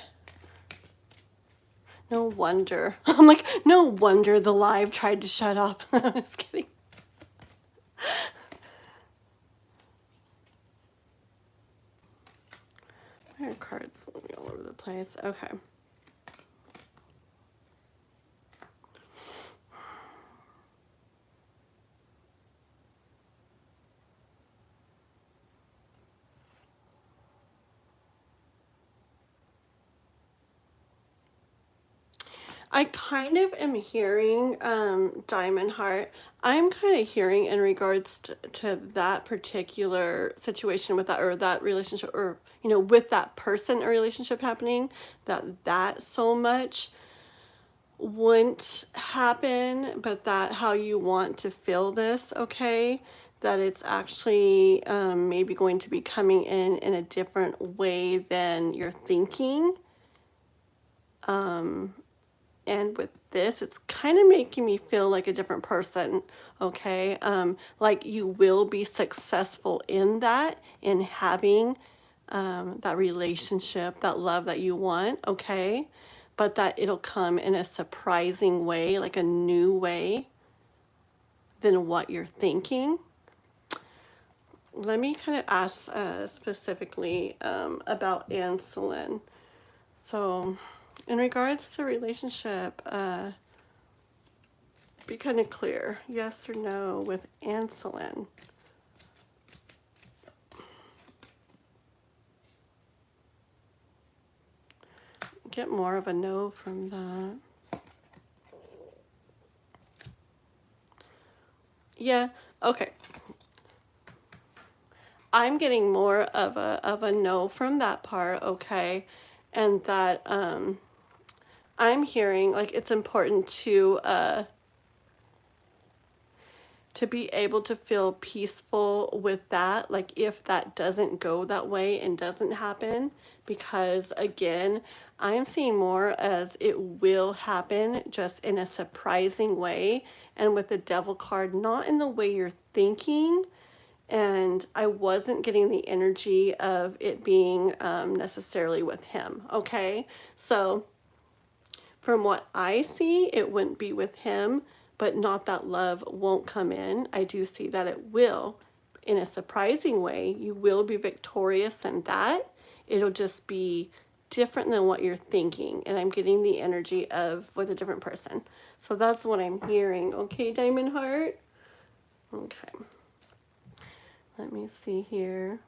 No wonder. I'm like, no wonder the live tried to shut off. I'm just kidding. My cards all over the place. Okay. I kind of am hearing Diamond Heart. I'm kind of hearing in regards to that particular situation with that, or that relationship, or you know, with that person or relationship happening, that so much wouldn't happen, but that how you want to feel this, okay? That it's actually maybe going to be coming in a different way than you're thinking. And with this, it's kind of making me feel like a different person, okay? Like you will be successful in that, in having that relationship, that love that you want, okay? But that it'll come in a surprising way, like a new way than what you're thinking. Let me kind of ask specifically about insulin. So in regards to relationship, be kind of clear, yes or no with insulin. Get more of a no from that. Yeah, okay. I'm getting more of a no from that part, okay? And that I'm hearing like it's important to be able to feel peaceful with that, like if that doesn't go that way and doesn't happen, because again, I am seeing more as it will happen just in a surprising way, and with the devil card, not in the way you're thinking. And I wasn't getting the energy of it being necessarily with him, okay? So from what I see, it wouldn't be with him, but not that love won't come in. I do see that it will. In a surprising way, you will be victorious in that. It'll just be different than what you're thinking. And I'm getting the energy of with a different person. So that's what I'm hearing. Okay, Diamond Heart? Okay. Let me see here.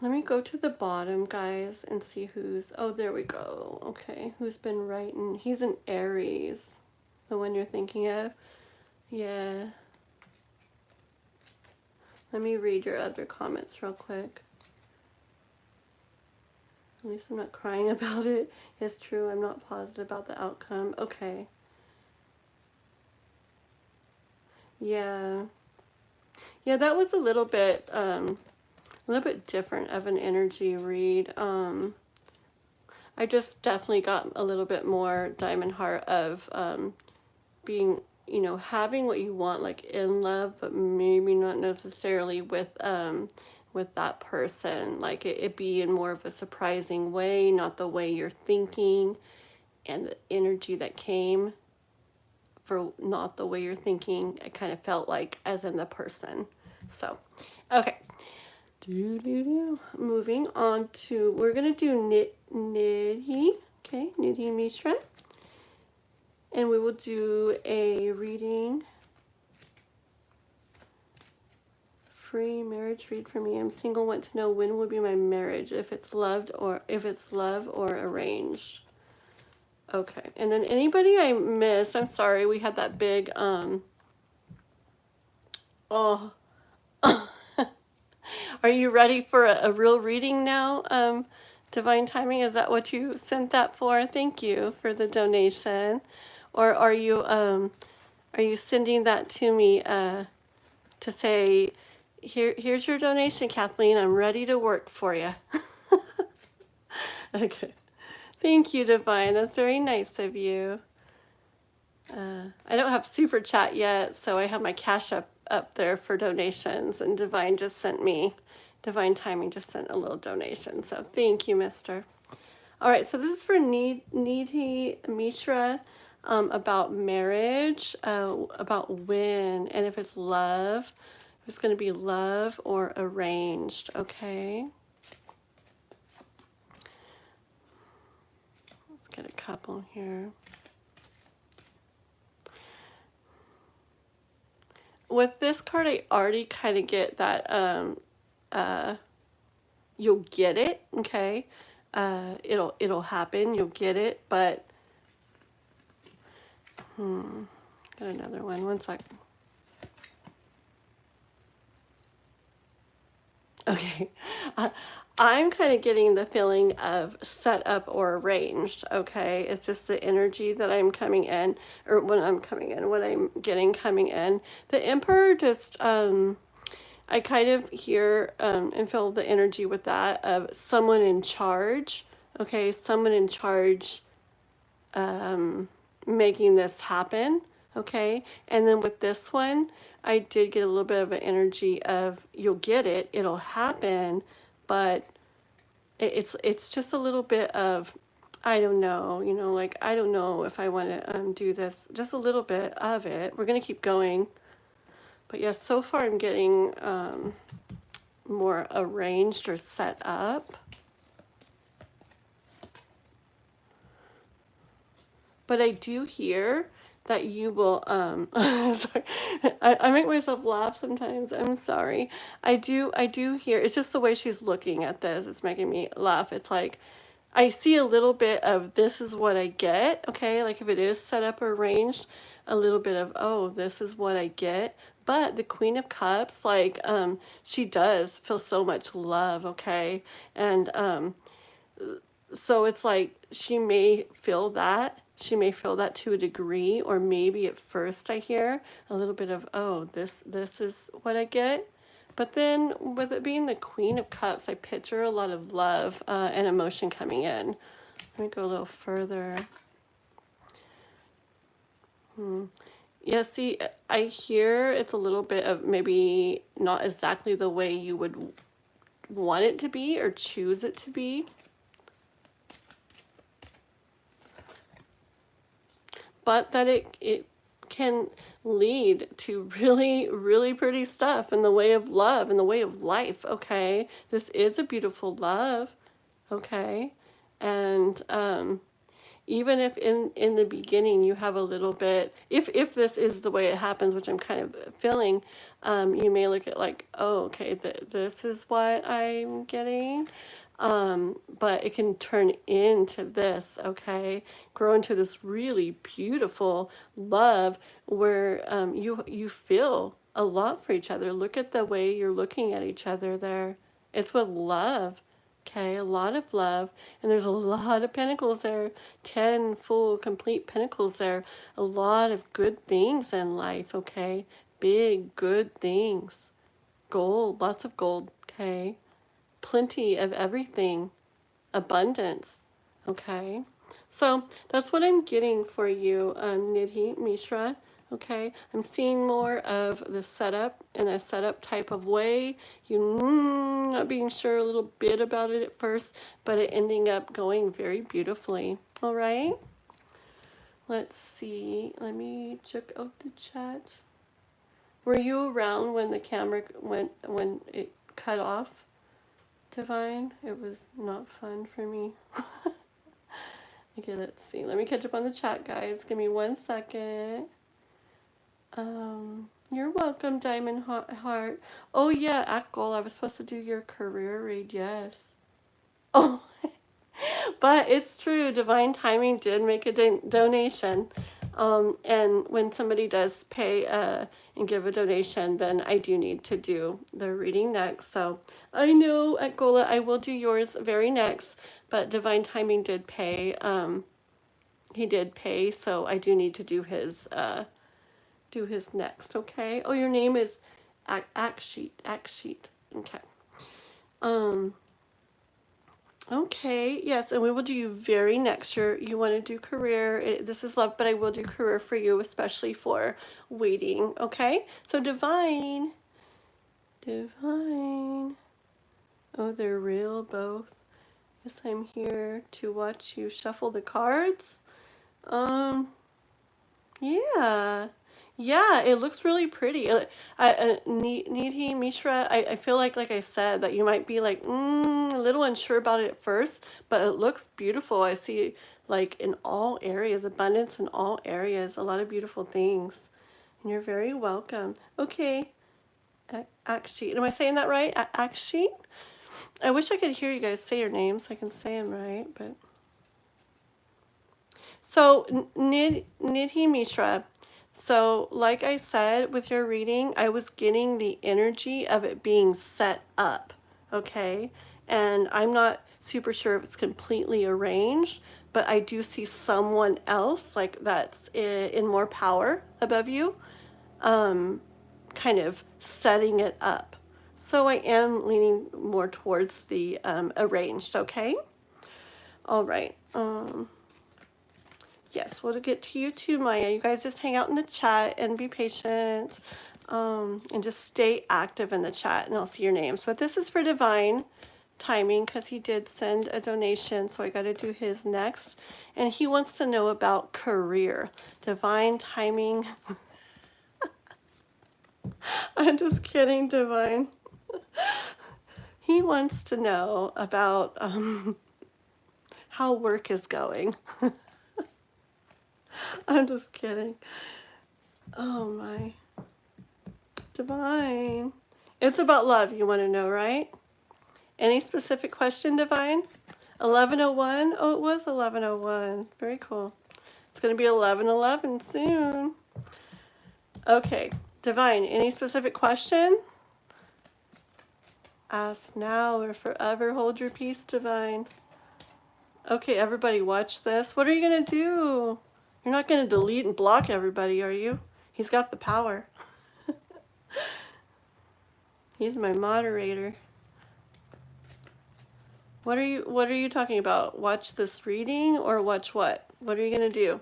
Let me go to the bottom, guys, and see who's... Oh, there we go. Okay, who's been writing? He's an Aries, the one you're thinking of. Yeah. Let me read your other comments real quick. At least I'm not crying about it. It's true, I'm not positive about the outcome. Okay. Yeah. Yeah, that was a little bit different of an energy read. I just definitely got a little bit more Diamond Heart of being, you know, having what you want, like in love, but maybe not necessarily with that person. Like it be in more of a surprising way, not the way you're thinking, and the energy that came for not the way you're thinking, it kind of felt like as in the person. So, okay. Moving on to, we're going to do Nidhi. Okay, Nidhi Mishra. And we will do a reading. Free marriage read for me. I'm single, want to know when would be my marriage, if it's love or arranged. Okay, and then anybody I missed, I'm sorry, we had that big, oh, are you ready for a real reading now? Divine Timing, is that what you sent that for? Thank you for the donation. Or are you sending that to me to say, here's your donation, Kathleen, I'm ready to work for you. Okay. Thank you, Divine. That's very nice of you. I don't have Super Chat yet, so I have my Cash up there for donations, and Divine Timing just sent a little donation, so thank you, mister. All right, so this is for Nidhi Mishra, about marriage, about when, and if it's love, if it's going to be love or arranged, okay? Let's get a couple here. With this card, I already kind of get that you'll get it, okay? It'll happen, you'll get it, but got another one sec. Okay, I'm kind of getting the feeling of set up or arranged, okay? It's just the energy that I'm coming in, or when I'm getting coming in. The Emperor just, I kind of hear and feel the energy with that of someone in charge. Okay, someone in charge making this happen. Okay, and then with this one, I did get a little bit of an energy of you'll get it, it'll happen, but it's just a little bit of I don't know, you know, like I don't know if I want to do this, just a little bit of it. We're gonna keep going, but yes, so far I'm getting more arranged or set up. But I do hear that you will sorry. I make myself laugh sometimes. I'm sorry. I do hear it's just the way she's looking at this. It's making me laugh. It's like I see a little bit of this is what I get, okay? Like if it is set up or arranged, a little bit of oh, this is what I get. But the Queen of Cups, like she does feel so much love, okay? And so it's like she may feel that to a degree, or maybe at first I hear a little bit of oh, this is what I get. But then with it being the Queen of Cups, I picture a lot of love and emotion coming in. Let me go a little further. Yeah, see, I hear it's a little bit of maybe not exactly the way you would want it to be or choose it to be. But that it can lead to really, really pretty stuff in the way of love, in the way of life, okay? This is a beautiful love, okay? And even if in the beginning you have a little bit, if this is the way it happens, which I'm kind of feeling, you may look at like, oh, okay, this is what I'm getting. But it can turn into this, okay? Grow into this really beautiful love where you feel a lot for each other. Look at the way you're looking at each other there. It's with love, okay? A lot of love. And there's a lot of pentacles there. 10 full, complete pentacles there. A lot of good things in life, okay? Big, good things. Gold, lots of gold, okay? Plenty of everything, abundance, okay? So that's what I'm getting for you, Nidhi Mishra, okay? I'm seeing more of the setup in a setup type of way. You not being sure a little bit about it at first, but it ending up going very beautifully, all right? Let's see. Let me check out the chat. Were you around when the camera when it cut off? Divine, it was not fun for me. Okay, let's see. Let me catch up on the chat, guys. Give me 1 second. You're welcome, Diamond Heart. Oh yeah, Akol, I was supposed to do your career read, yes. Oh, but it's true. Divine Timing did make a donation. And when somebody does pay and give a donation, then I do need to do the reading next. So I know at Gola I will do yours very next, but Divine Timing did pay. He did pay, so I do need to do his next. Okay. Oh, your name is Aksheet. Okay. Okay, yes, and we will do you very next. You want to do career. This is love, but I will do career for you, especially for waiting. Okay, so divine. Oh, they're real both. Yes, I'm here to watch you shuffle the cards. Yeah. Yeah, it looks really pretty. Nidhi Mishra, I feel like I said, that you might be like, a little unsure about it at first, but it looks beautiful. I see, like, in all areas, abundance in all areas, a lot of beautiful things. And you're very welcome. Okay, Aksheet. Am I saying that right? Aksheet? I wish I could hear you guys say your names so I can say them right, but... So, Nidhi Mishra, so like I said with your reading, I was getting the energy of it being set up, okay? And I'm not super sure if it's completely arranged, but I do see someone else like that's in more power above you, kind of setting it up, So I am leaning more towards the arranged, okay? All right. Yes, we'll get to you too, Maya. You guys just hang out in the chat and be patient, and just stay active in the chat, and I'll see your names. But this is for Divine timing because he did send a donation, so I got to do his next. And he wants to know about career. Divine timing. I'm just kidding, Divine. He wants to know about how work is going. I'm just kidding. Oh my. Divine. It's about love, you want to know, right? Any specific question, Divine? 11:01? Oh, it was 11:01. Very cool. It's going to be 11:11 soon. Okay. Divine, any specific question? Ask now or forever hold your peace, Divine. Okay, everybody watch this. What are you going to do? You're not going to delete and block everybody, are you? He's got the power. He's my moderator. What are you talking about? Watch this reading or watch what? What are you going to do?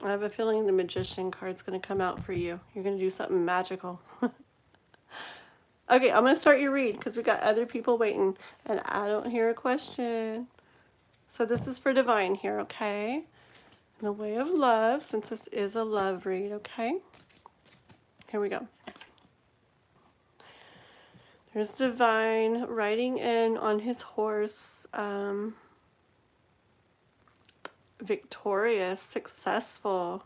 I have a feeling the magician card's going to come out for you. You're going to do something magical. Okay, I'm going to start your read because we got other people waiting and I don't hear a question. So this is for Divine here, okay? In the way of love, since this is a love read, okay? Here we go. There's Divine riding in on his horse, victorious, successful.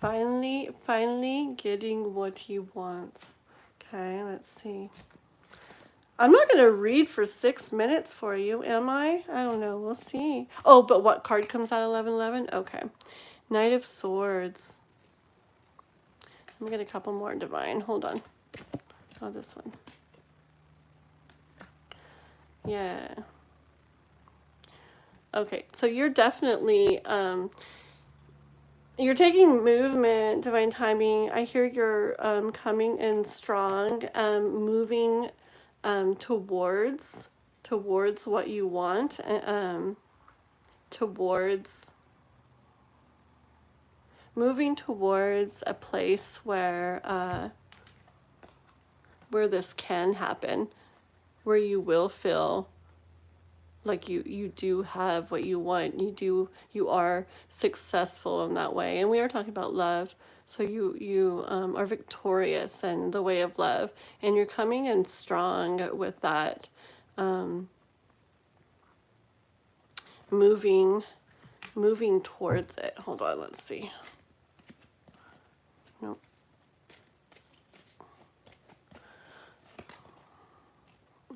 Finally getting what he wants. Okay, let's see. I'm not going to read for 6 minutes for you, am I? I don't know. We'll see. Oh, but what card comes out 11:11? Okay. Knight of Swords. Let me get a couple more, Divine. Hold on. Oh, this one. Yeah. Okay, so you're definitely... you're taking movement, Divine timing. I hear you're coming in strong, moving towards what you want, moving towards a place where this can happen, where you will feel like you do have what you want. You are successful in that way. And we are talking about love. So you are victorious in the way of love. And you're coming in strong with that, moving towards it. Hold on, let's see. Nope.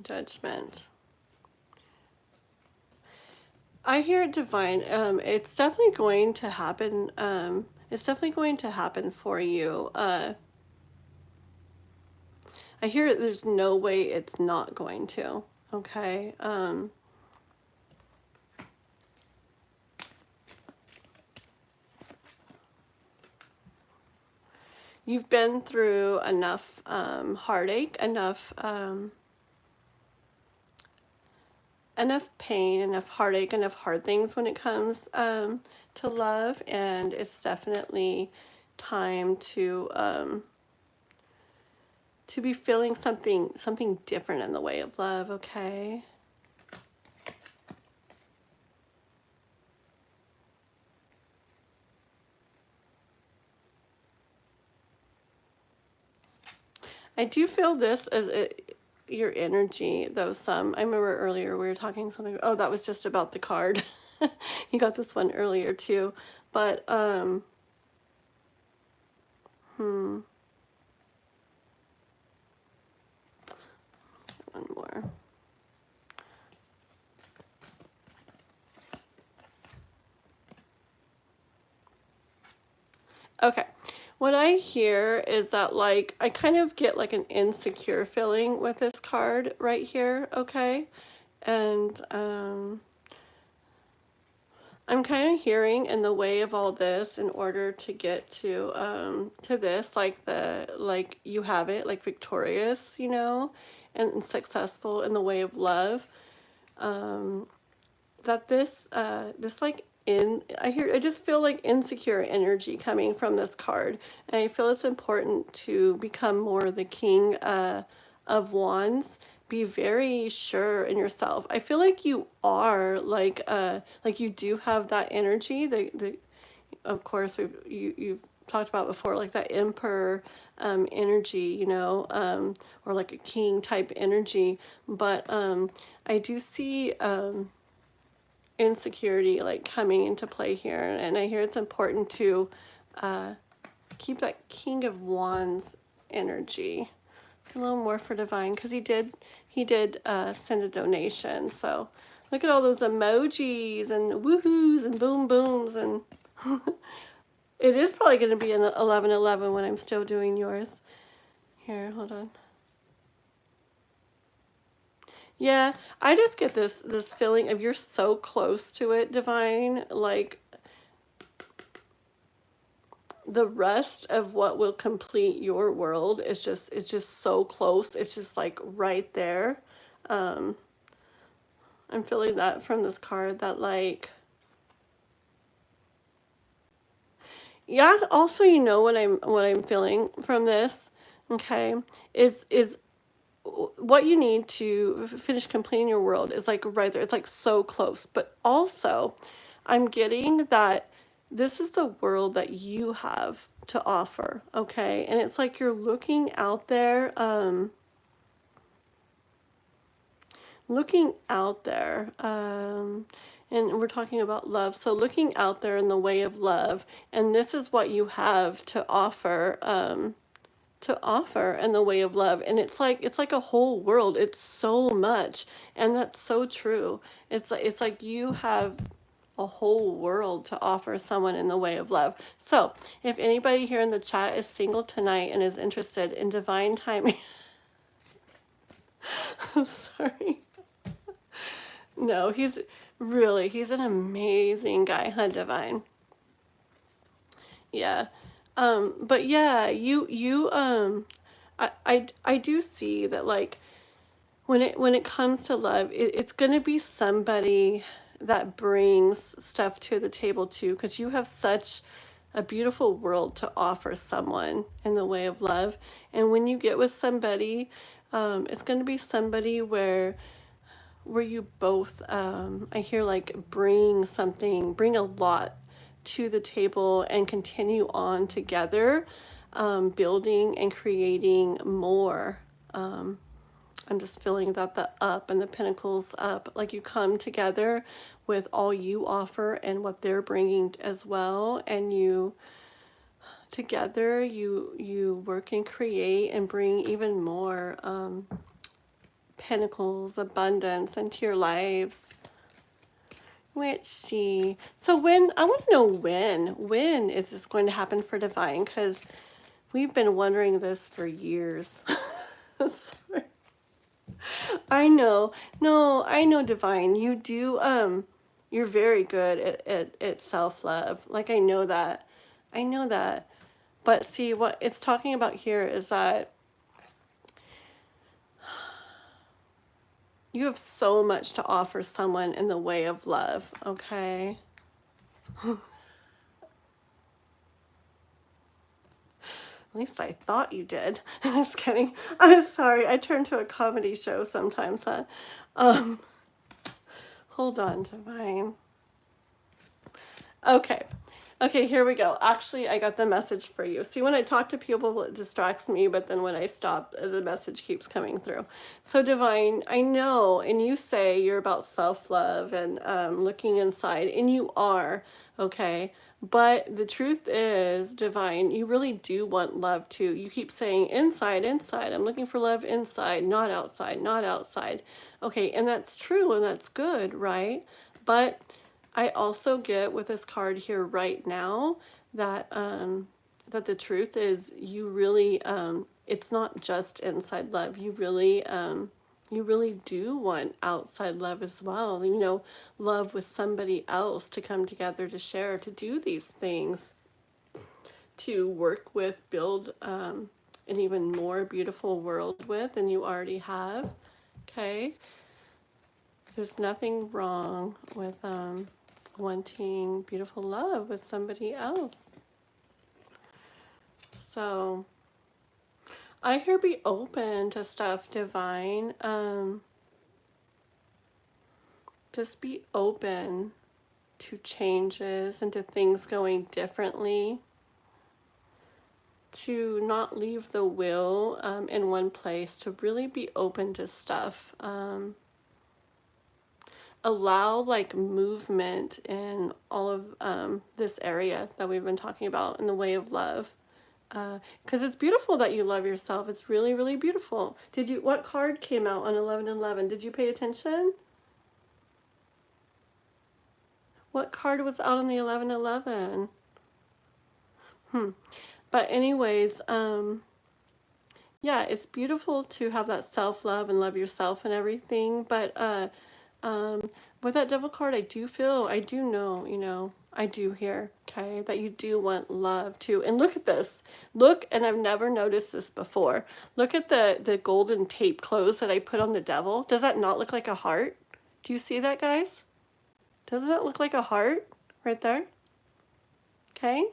Judgment. I hear Divine. It's definitely going to happen. It's definitely going to happen for you. I hear there's no way it's not going to. Okay. You've been through enough heartache, enough pain, enough heartache, enough hard things when it comes to love, and it's definitely time to be feeling something different in the way of love, okay? I do feel this as your energy, though. I remember earlier we were talking something. Oh, that was just about the card. You got this one earlier too, but one more. Okay. What I hear is that, like, I kind of get like an insecure feeling with this card right here, okay? And I'm kind of hearing in the way of all this, in order to get to this, like you have it, like victorious, you know, and successful in the way of love. Um, that this like I just feel like insecure energy coming from this card, and I feel it's important to become more the king of wands. Be very sure in yourself. I feel like you are like you do have that energy, the of course you've talked about before, like that emperor energy, you know, or like a king type energy. But I do see insecurity like coming into play here, and I hear it's important to keep that king of wands energy. It's a little more for divine, because he did send a donation. So look at all those emojis and woohoos and boom booms, and it is probably going to be an 11:11 when I'm still doing yours. Here, hold on. Yeah, I just get this feeling of you're so close to it, divine. Like the rest of what will complete your world is just so close. It's just like right there. Um, I'm feeling that from this card, that like, yeah. Also, you know what I'm feeling from this. Okay, is what you need to finish completing your world is like right there. It's like so close. But also, I'm getting that this is the world that you have to offer. Okay, and it's like you're looking out there. Looking out there. And we're talking about love. So looking out there in the way of love, and this is what you have to offer. In the way of love, and it's like a whole world. It's so much, and that's so true. It's like you have a whole world to offer someone in the way of love. So if anybody here in the chat is single tonight and is interested in divine timing, I'm sorry. No, he's an amazing guy, huh, divine? Yeah. But yeah, I do see that, like, when it comes to love, it's going to be somebody that brings stuff to the table too, because you have such a beautiful world to offer someone in the way of love. And when you get with somebody, it's going to be somebody where you both, I hear, like, bring a lot to the table and continue on together, building and creating more. I'm just feeling that the up and the pentacles up, like you come together with all you offer and what they're bringing as well, and you together you work and create and bring even more pentacles, abundance into your lives. Let's see. So I want to know when is this going to happen for divine? Because we've been wondering this for years. Sorry. I know. No, I know, divine. You do, you're very good at self-love. Like, I know that. I know that. But see, what it's talking about here is that you have so much to offer someone in the way of love, okay? At least I thought you did. Just kidding. I'm sorry. I turn to a comedy show sometimes, huh? Um, hold on, divine. Okay. Okay, here we go. Actually, I got the message for you. See, when I talk to people, it distracts me, but then when I stop, the message keeps coming through. So, divine, I know, and you say you're about self-love and looking inside, and you are, okay? But the truth is, divine, you really do want love too. You keep saying inside, inside. I'm looking for love inside, not outside, not outside. Okay, and that's true, and that's good, right? But I also get with this card here right now that that the truth is, you really, it's not just inside love. You really you really do want outside love as well. You know, love with somebody else to come together to share, to do these things, to work with, build an even more beautiful world with than you already have. Okay? There's nothing wrong with wanting beautiful love with somebody else. So I hear be open to stuff, divine. Just be open to changes and to things going differently. To not leave the will in one place, to really be open to stuff. Allow like movement in all of this area that we've been talking about in the way of love. Because it's beautiful that you love yourself. It's really, really beautiful. What card came out on 11/11? Did you pay attention? What card was out on the 11/11? But anyways, yeah, it's beautiful to have that self-love and love yourself and everything. But with that devil card, I do know, you know, I do hear, okay, that you do want love too. And look at this. Look, and I've never noticed this before. Look at the golden tape clothes that I put on the devil. Does that not look like a heart? Do you see that, guys? Doesn't that look like a heart right there? Okay?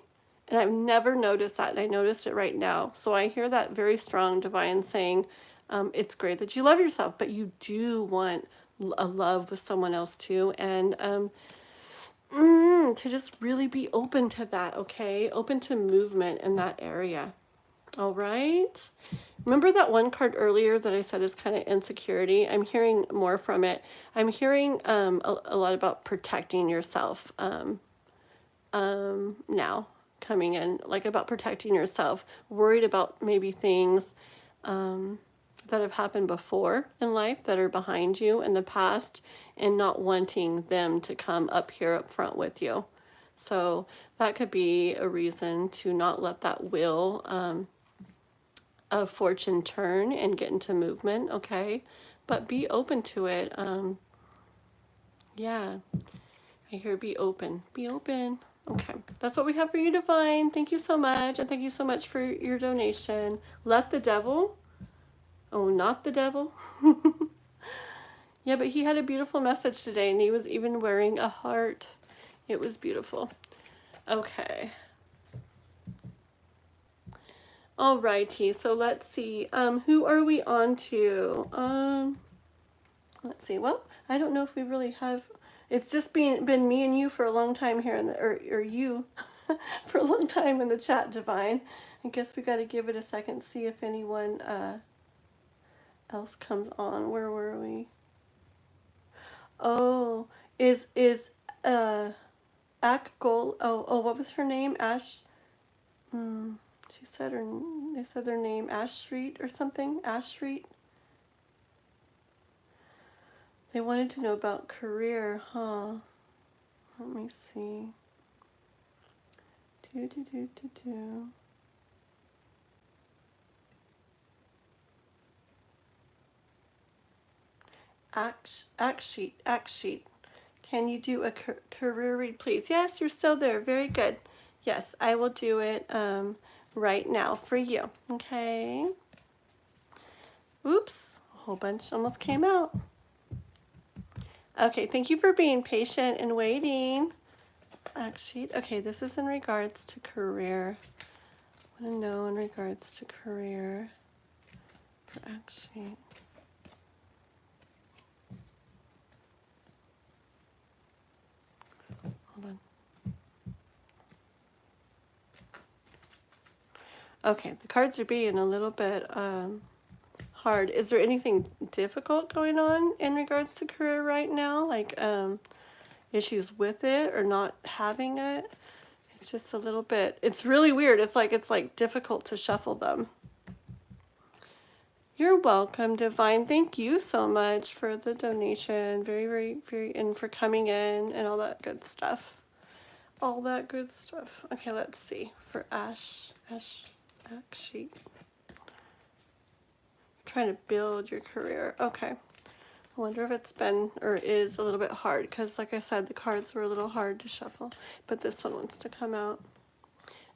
And I've never noticed that, and I noticed it right now. So I hear that very strong divine saying, it's great that you love yourself, but you do want a love with someone else too. And to just really be open to that, okay? Open to movement in that area. All right? Remember that one card earlier that I said is kind of insecurity? I'm hearing more from it. I'm hearing a lot about protecting yourself now. Coming in, like about protecting yourself, worried about maybe things that have happened before in life that are behind you in the past, and not wanting them to come up here up front with you. So that could be a reason to not let that wheel of fortune turn and get into movement, okay? But be open to it. Yeah, I hear be open. Be open. Okay, that's what we have for you, Divine. Thank you so much, and thank you so much for your donation. Let the devil. Oh, not the devil. Yeah, but he had a beautiful message today, and he was even wearing a heart. It was beautiful. Okay. Alrighty, so let's see. Who are we on to? Let's see. Well, I don't know if we really have. It's just been me and you for a long time here, or you for a long time in the chat, Divine. I guess we got to give it a second, see if anyone else comes on. Where were we? Oh, is Gold? Oh, what was her name? Ash. She said they said their name, Ash Street or something. Ash Street. They wanted to know about career, huh? Let me see. Act sheet. Can you do a career read, please? Yes, you're still there. Very good. Yes, I will do it right now for you. Okay. Oops, a whole bunch almost came out. Okay, thank you for being patient and waiting. Act sheet. Okay, this is in regards to career. I want to know in regards to career for act sheet. Hold on. Okay, the cards are being a little bit hard. Is there anything difficult going on in regards to career right now? Like issues with it or not having it? It's just a little bit, it's really weird. It's like difficult to shuffle them. You're welcome, Divine. Thank you so much for the donation. Very, and for coming in and all that good stuff. All that good stuff. Okay, let's see. For Act sheet. Trying to build your career. Okay, I wonder if it's been or is a little bit hard because, like I said, the cards were a little hard to shuffle, but this one wants to come out.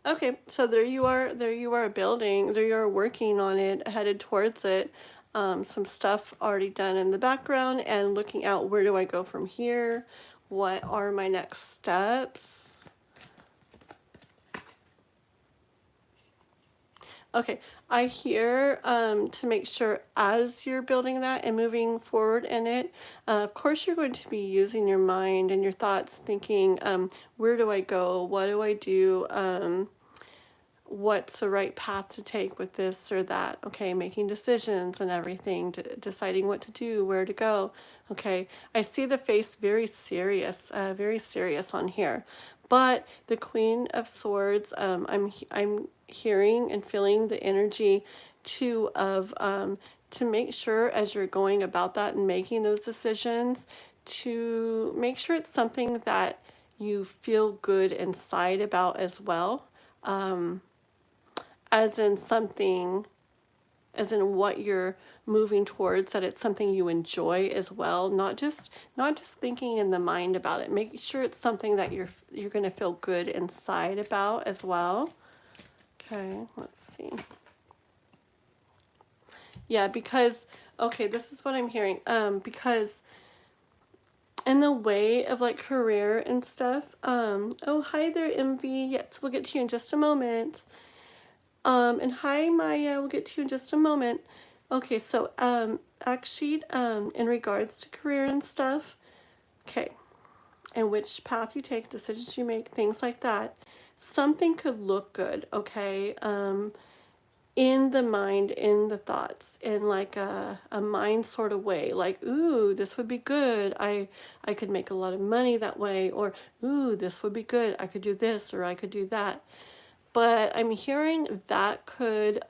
Okay, so there you are building, there you are working on it, headed towards it. Some stuff already done in the background and looking out, where do I go from here? What are my next steps? Okay, I hear to make sure as you're building that and moving forward in it, of course you're going to be using your mind and your thoughts, thinking, where do I go? What do I do? What's the right path to take with this or that? Okay, making decisions and everything, deciding what to do, where to go. Okay, I see the face very serious on here. But the Queen of Swords, I'm hearing and feeling the energy too of to make sure as you're going about that and making those decisions, to make sure it's something that you feel good inside about as well. As in something, as in what you're moving towards, that it's something you enjoy as well, not just thinking in the mind about it. Make sure it's something that you're going to feel good inside about as well. Okay, let's see. Yeah, because okay, this is what I'm hearing. Because in the way of like career and stuff, oh hi there MV, yes, we'll get to you in just a moment. And hi Maya, we'll get to you in just a moment. Okay, so actually in regards to career and stuff, okay, and which path you take, decisions you make, things like that, something could look good, okay, in the mind, in the thoughts, in like a mind sort of way, like, ooh, this would be good, I could make a lot of money that way, or ooh, this would be good, I could do this or I could do that. But I'm hearing that could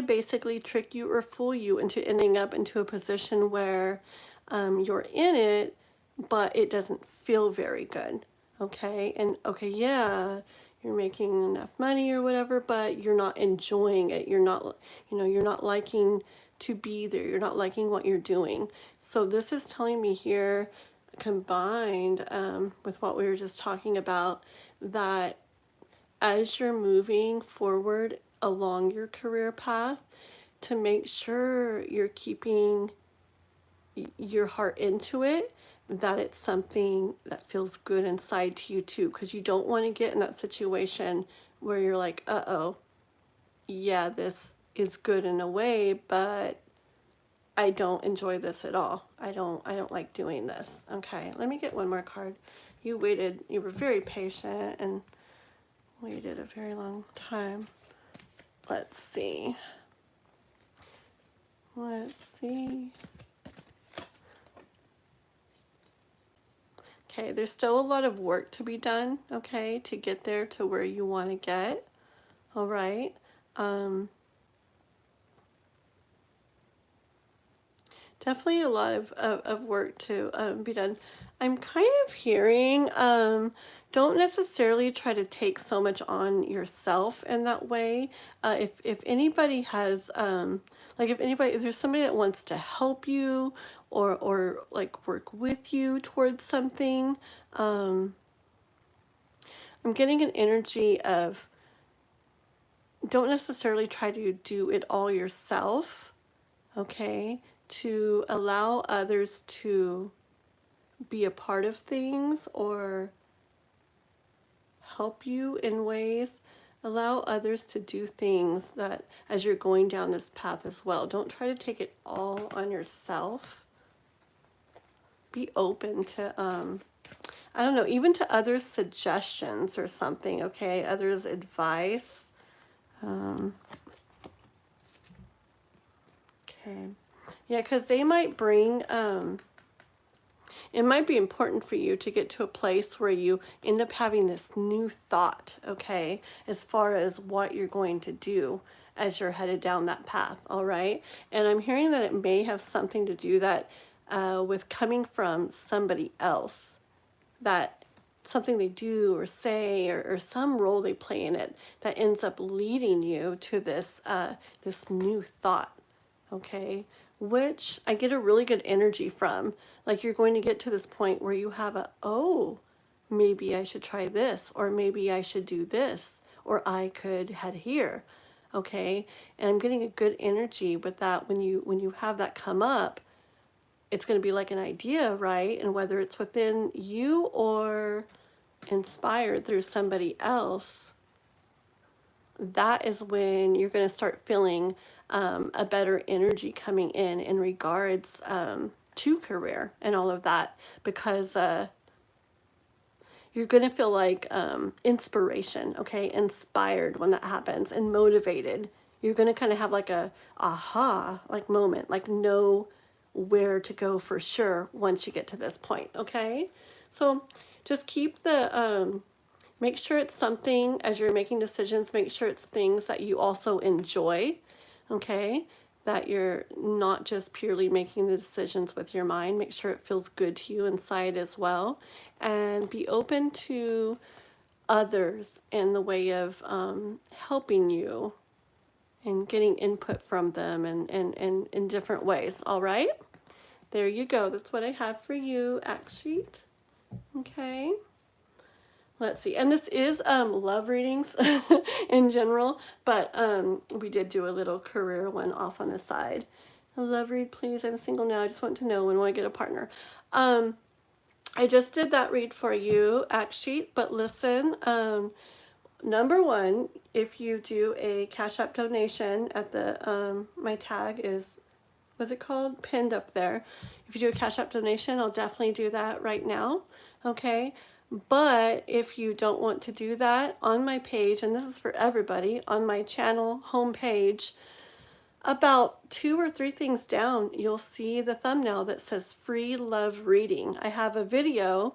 basically trick you or fool you into ending up into a position where you're in it, but it doesn't feel very good. Okay, and okay, yeah, you're making enough money or whatever, but you're not enjoying it. You're not, you're not liking to be there. You're not liking what you're doing. So this is telling me here, combined with what we were just talking about, that as you're moving forward along your career path, to make sure you're keeping your heart into it, that it's something that feels good inside to you too, because you don't want to get in that situation where you're like, uh-oh, yeah, this is good in a way, but I don't enjoy this at all. I don't like doing this. Okay, let me get one more card. You waited, you were very patient and waited a very long time. Let's see. Let's see. Okay, there's still a lot of work to be done, okay, to get there to where you want to get. All right. Definitely a lot of work to be done. I'm kind of hearing, don't necessarily try to take so much on yourself in that way. If anybody has, like if there's somebody that wants to help you or like work with you towards something, I'm getting an energy of don't necessarily try to do it all yourself, okay? To allow others to be a part of things or help you in ways. Allow others to do things that as you're going down this path as well. Don't try to take it all on yourself. Be open to, I don't know, even to others' suggestions or something, okay? Others' advice. Okay. Yeah, because they might bring, it might be important for you to get to a place where you end up having this new thought, okay, as far as what you're going to do as you're headed down that path, all right? And I'm hearing that it may have something to do that with coming from somebody else, that something they do or say or some role they play in it that ends up leading you to this this new thought, okay, which I get a really good energy from. Like you're going to get to this point where you have a, oh, maybe I should try this, or maybe I should do this, or I could head here. Okay. And I'm getting a good energy with that. When you have that come up, it's going to be like an idea, right? And whether it's within you or inspired through somebody else, that is when you're going to start feeling a better energy coming in regards to career and all of that, because you're going to feel like inspiration, okay, inspired when that happens, and motivated. You're going to kind of have like a aha like moment, like know where to go for sure once you get to this point, okay? So just keep the make sure it's something, as you're making decisions, make sure it's things that you also enjoy, okay? That you're not just purely making the decisions with your mind. Make sure it feels good to you inside as well. And be open to others in the way of helping you and getting input from them and in different ways, all right? There you go. That's what I have for you, act sheet. Okay. Let's see, and this is love readings in general, but we did do a little career one off on the side. A love read, please. I'm single now. I just want to know when will I get a partner. I just did that read for you, act sheet, but listen, number one, if you do a Cash App donation at the, my tag is, what's it called? Pinned up there. If you do a Cash App donation, I'll definitely do that right now, okay? But if you don't want to do that, on my page, and this is for everybody, on my channel homepage, about 2 or 3 things down, you'll see the thumbnail that says free love reading. I have a video.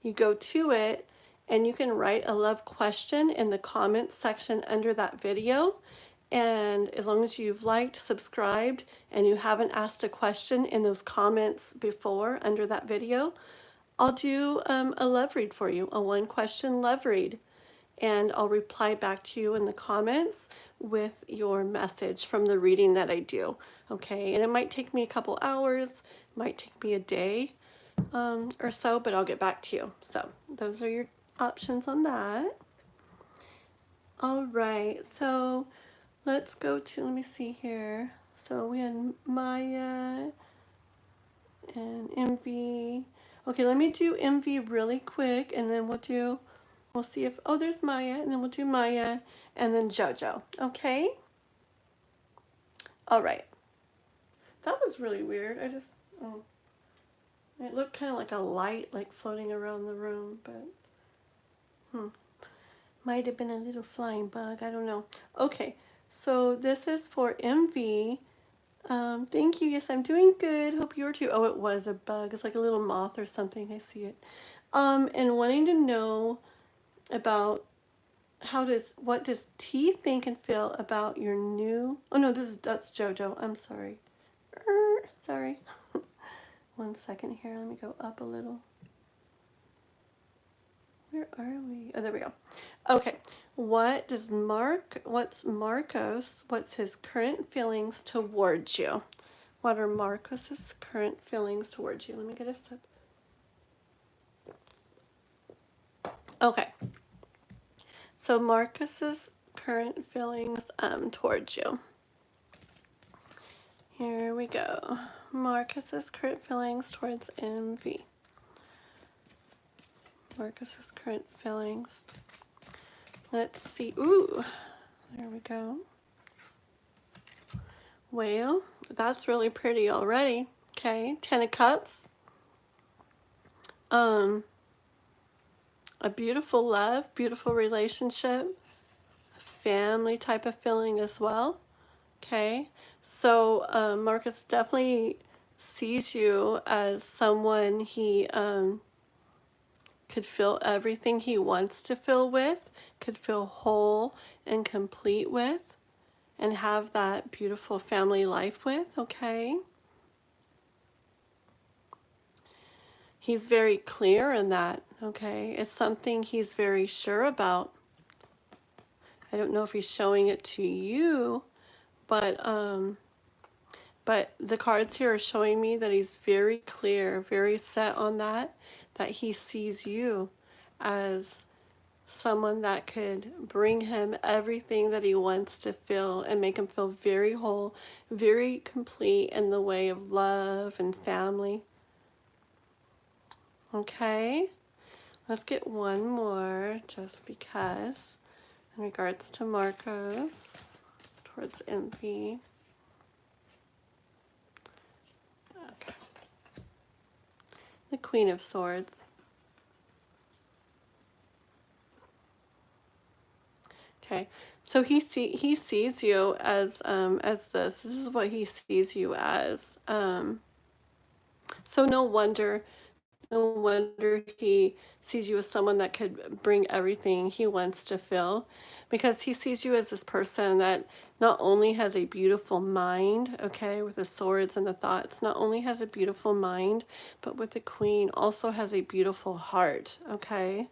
You go to it and you can write a love question in the comments section under that video. And as long as you've liked, subscribed, and you haven't asked a question in those comments before under that video, I'll do a love read for you, a 1-question love read. And I'll reply back to you in the comments with your message from the reading that I do. Okay, and it might take me a couple hours, might take me a day or so, but I'll get back to you. So those are your options on that. All right, so let's go to, let me see here. So we had Maya and MV. Okay, let me do MV really quick, and then we'll see if, oh, there's Maya, and then we'll do Maya, and then JoJo, okay? All right. That was really weird. It looked kind of like a light, like floating around the room, but, might have been a little flying bug, I don't know. Okay, so this is for MV. Thank you. Yes, I'm doing good. Hope you are too. Oh, it was a bug. It's like a little moth or something. I see it. And wanting to know about what does T think and feel about your new, oh no, that's JoJo. I'm sorry. Sorry. 1 second here. Let me go up a little. Where are we? Oh, there we go. Okay. What's Marcos, what's his current feelings towards you? What are Marcos's current feelings towards you? Let me get a sip. Okay. So Marcus's current feelings towards you. Here we go. Marcus's current feelings towards MV. Marcus's current feelings. Let's see. Ooh, there we go. Well, that's really pretty already. Okay, 10 of Cups. A beautiful love, beautiful relationship, family type of feeling as well. Okay, so Marcus definitely sees you as someone he could feel everything he wants to feel with, could feel whole and complete with, and have that beautiful family life with, okay? He's very clear in that, okay? It's something he's very sure about. I don't know if he's showing it to you, but But the cards here are showing me that he's very clear, very set on that he sees you as someone that could bring him everything that he wants to feel and make him feel very whole, very complete in the way of love and family. Okay, let's get one more just because in regards to Marcos towards envy. Okay. The Queen of Swords. Okay, so he sees you as this. This is what he sees you as. So no wonder he sees you as someone that could bring everything he wants to feel, because he sees you as this person that not only has a beautiful mind, okay, with the swords and the thoughts, not only has a beautiful mind, but with the Queen also has a beautiful heart, okay?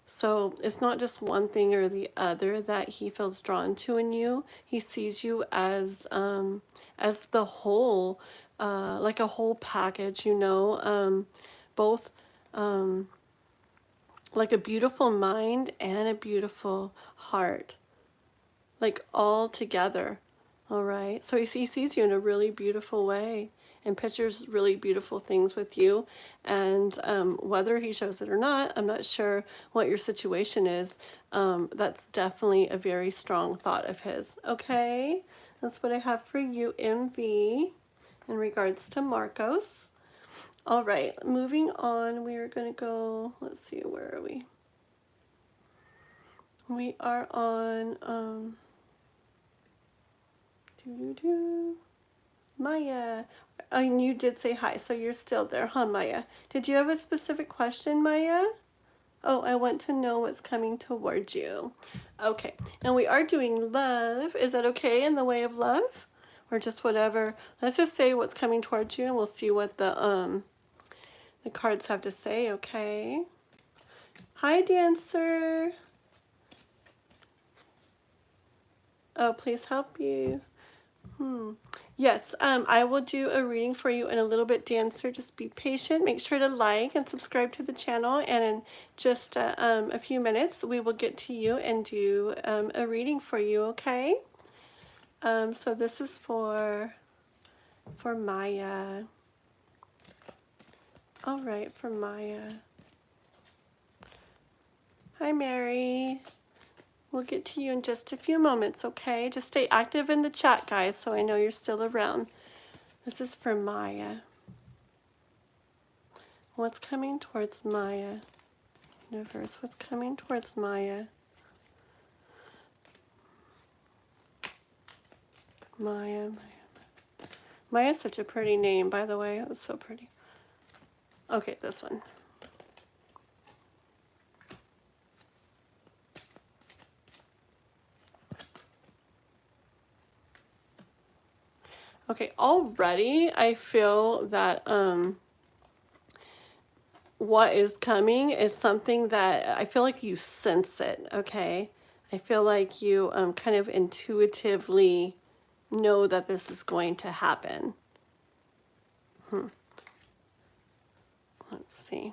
So it's not just one thing or the other that he feels drawn to in you. He sees you as the whole, like a whole package, you know, both like a beautiful mind and a beautiful heart, like all together. All right. So he sees you in a really beautiful way and pictures really beautiful things with you. And whether he shows it or not, I'm not sure what your situation is. That's definitely a very strong thought of his. Okay. That's what I have for you, MV, in regards to Marcos. All right, moving on, we are going to go, let's see, where are we? We are on, Maya. And you did say hi, so you're still there, huh, Maya? Did you have a specific question, Maya? Oh, I want to know what's coming towards you. Okay, and we are doing love. Is that okay in the way of love? Or just whatever? Let's just say what's coming towards you, and we'll see what the cards have to say, okay? Hi, Dancer. Oh, please help you. Yes, I will do a reading for you in a little bit, Dancer. Just be patient. Make sure to like and subscribe to the channel. And in just a few minutes, we will get to you and do a reading for you, okay? So this is for Maya. All right, for Maya. Hi, Mary. We'll get to you in just a few moments, okay? Just stay active in the chat, guys, so I know you're still around. This is for Maya. What's coming towards Maya? Universe, what's coming towards Maya? Maya. Maya's such a pretty name, by the way. It's so pretty. Okay, this one. Okay, already I feel that what is coming is something that I feel like you sense it, okay? I feel like you kind of intuitively know that this is going to happen. Let's see.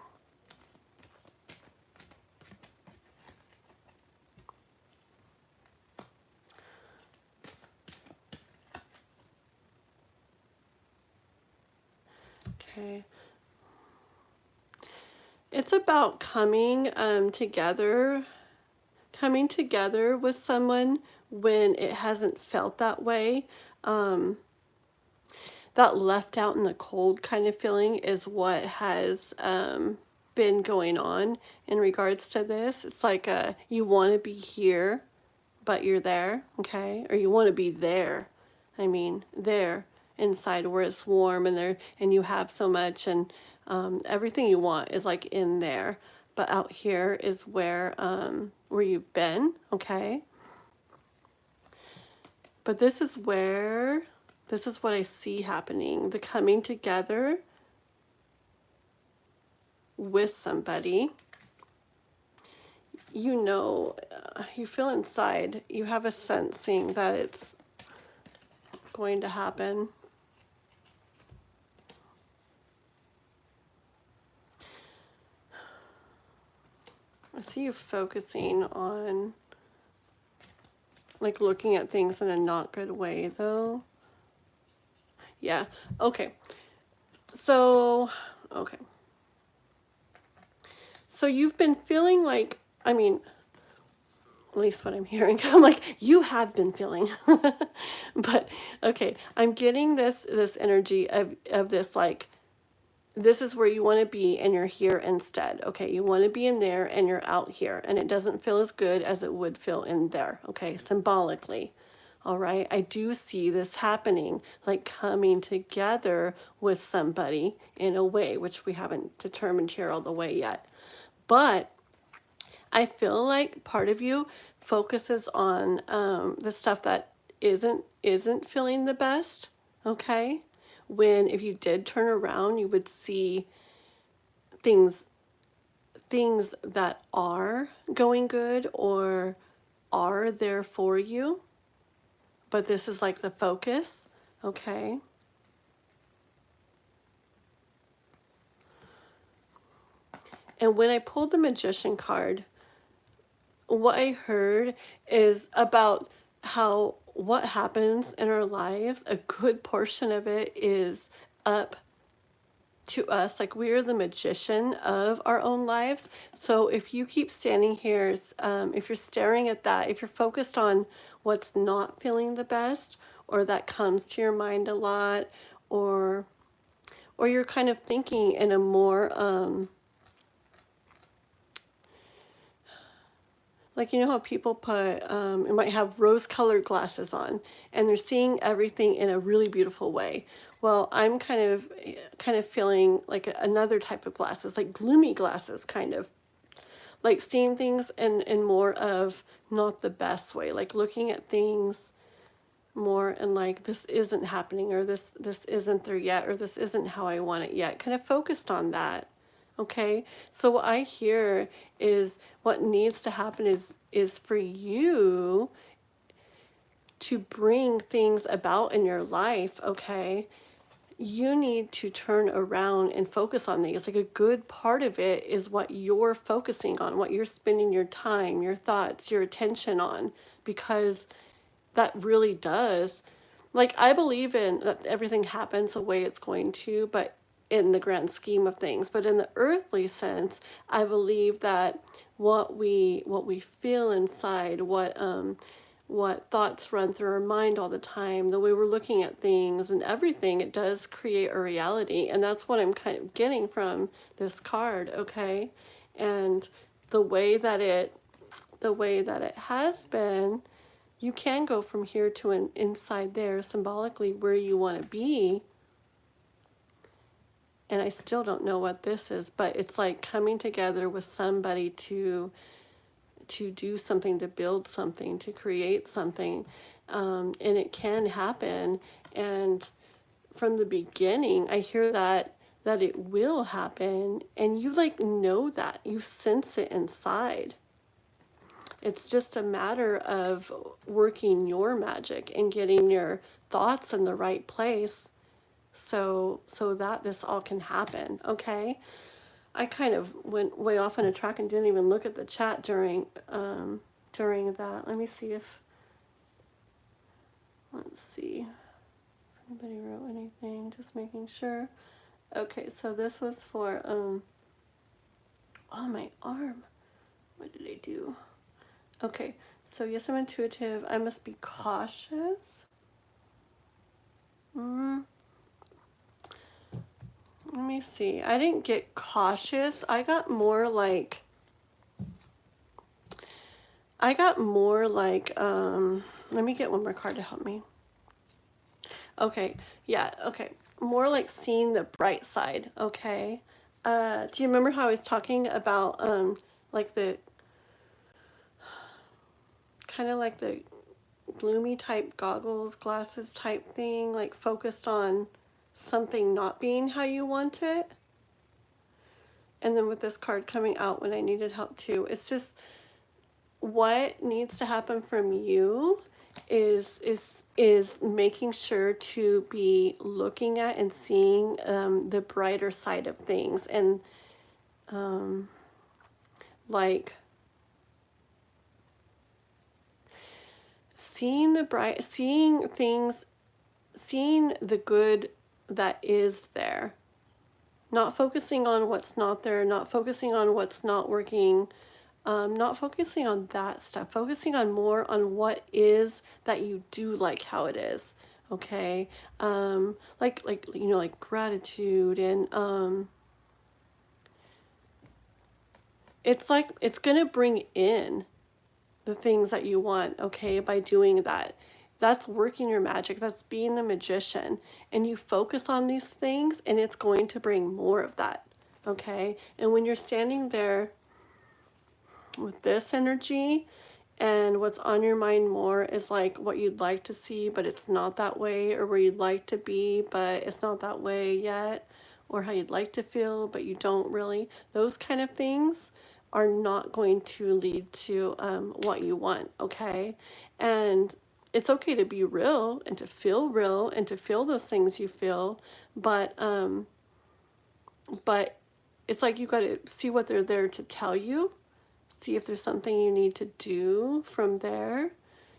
Okay. It's about coming together with someone when it hasn't felt that way. That left out in the cold kind of feeling is what has been going on in regards to this. It's like you want to be here, but you're there, okay? Or you want to be there. I mean, there inside where it's warm and there, and you have so much, and everything you want is like in there. But out here is where you've been, okay? But this is what I see happening. The coming together with somebody. You know, you feel inside, you have a sensing that it's going to happen. I see you focusing on, like, looking at things in a not good way, though. Yeah, okay. So, okay. So you've been feeling like, I mean, at least what I'm hearing, I'm like, you have been feeling. But, okay, I'm getting this energy of this, like, this is where you want to be and you're here instead. Okay, you want to be in there and you're out here, and it doesn't feel as good as it would feel in there. Okay, symbolically. All right, I do see this happening, like coming together with somebody in a way, which we haven't determined here all the way yet. But I feel like part of you focuses on the stuff that isn't feeling the best. Okay, when if you did turn around, you would see things that are going good or are there for you. But this is like the focus. Okay. And when I pulled the Magician card, what I heard is about how what happens in our lives, a good portion of it is up to us. Like, we are the magician of our own lives. So if you keep standing here, if you're staring at that, if you're focused on what's not feeling the best, or that comes to your mind a lot, or you're kind of thinking in a more like, you know how people put, it might have rose-colored glasses on, and they're seeing everything in a really beautiful way. Well, I'm kind of feeling like another type of glasses, like gloomy glasses, kind of like seeing things in more of not the best way, like looking at things more and like, this isn't happening, or this isn't there yet, or this isn't how I want it yet. Kind of focused on that. Okay, so what I hear is what needs to happen is for you to bring things about in your life. Okay, you need to turn around and focus on these. Like, a good part of it is what you're focusing on, what you're spending your time, your thoughts, your attention on, because that really does, like, I believe in that everything happens the way it's going to, but in the grand scheme of things. But in the earthly sense, I believe that what we feel inside, what thoughts run through our mind all the time, the way we're looking at things and everything, it does create a reality. And that's what I'm kind of getting from this card. Okay, and the way that it has been, you can go from here to an inside there, symbolically where you want to be. And I still don't know what this is, but it's like coming together with somebody to do something, to build something, to create something. And it can happen. And from the beginning, I hear that it will happen, and you like know that, you sense it inside. It's just a matter of working your magic and getting your thoughts in the right place, so that this all can happen. Okay, I kind of went way off on a track and didn't even look at the chat during that. Let me see if anybody wrote anything, just making sure. Okay, so this was for oh, my arm, what did I do? Okay, so yes, I'm intuitive. I must be cautious. Let me see. I didn't get cautious. I got more like, let me get one more card to help me. Okay, yeah, okay. More like seeing the bright side, okay? Do you remember how I was talking about, like the, kind of like the gloomy type goggles, glasses type thing, like focused on something not being how you want it? And then with this card coming out when I needed help too, it's just what needs to happen from you is making sure to be looking at and seeing the brighter side of things, and like seeing the bright, seeing things, seeing the good that is there, not focusing on what's not there, not focusing on what's not working, not focusing on that stuff, focusing on more on what is that you do like how it is. Okay. Like, you know, like gratitude and, it's like, it's going to bring in the things that you want, okay, by doing that. That's working your magic. That's being the magician. And you focus on these things and it's going to bring more of that, okay? And when you're standing there with this energy and what's on your mind more is like what you'd like to see, but it's not that way, or where you'd like to be, but it's not that way yet, or how you'd like to feel, but you don't really. Those kind of things are not going to lead to what you want, okay? And it's okay to be real and to feel those things you feel, but it's like you got to see what they're there to tell you, see if there's something you need to do from there.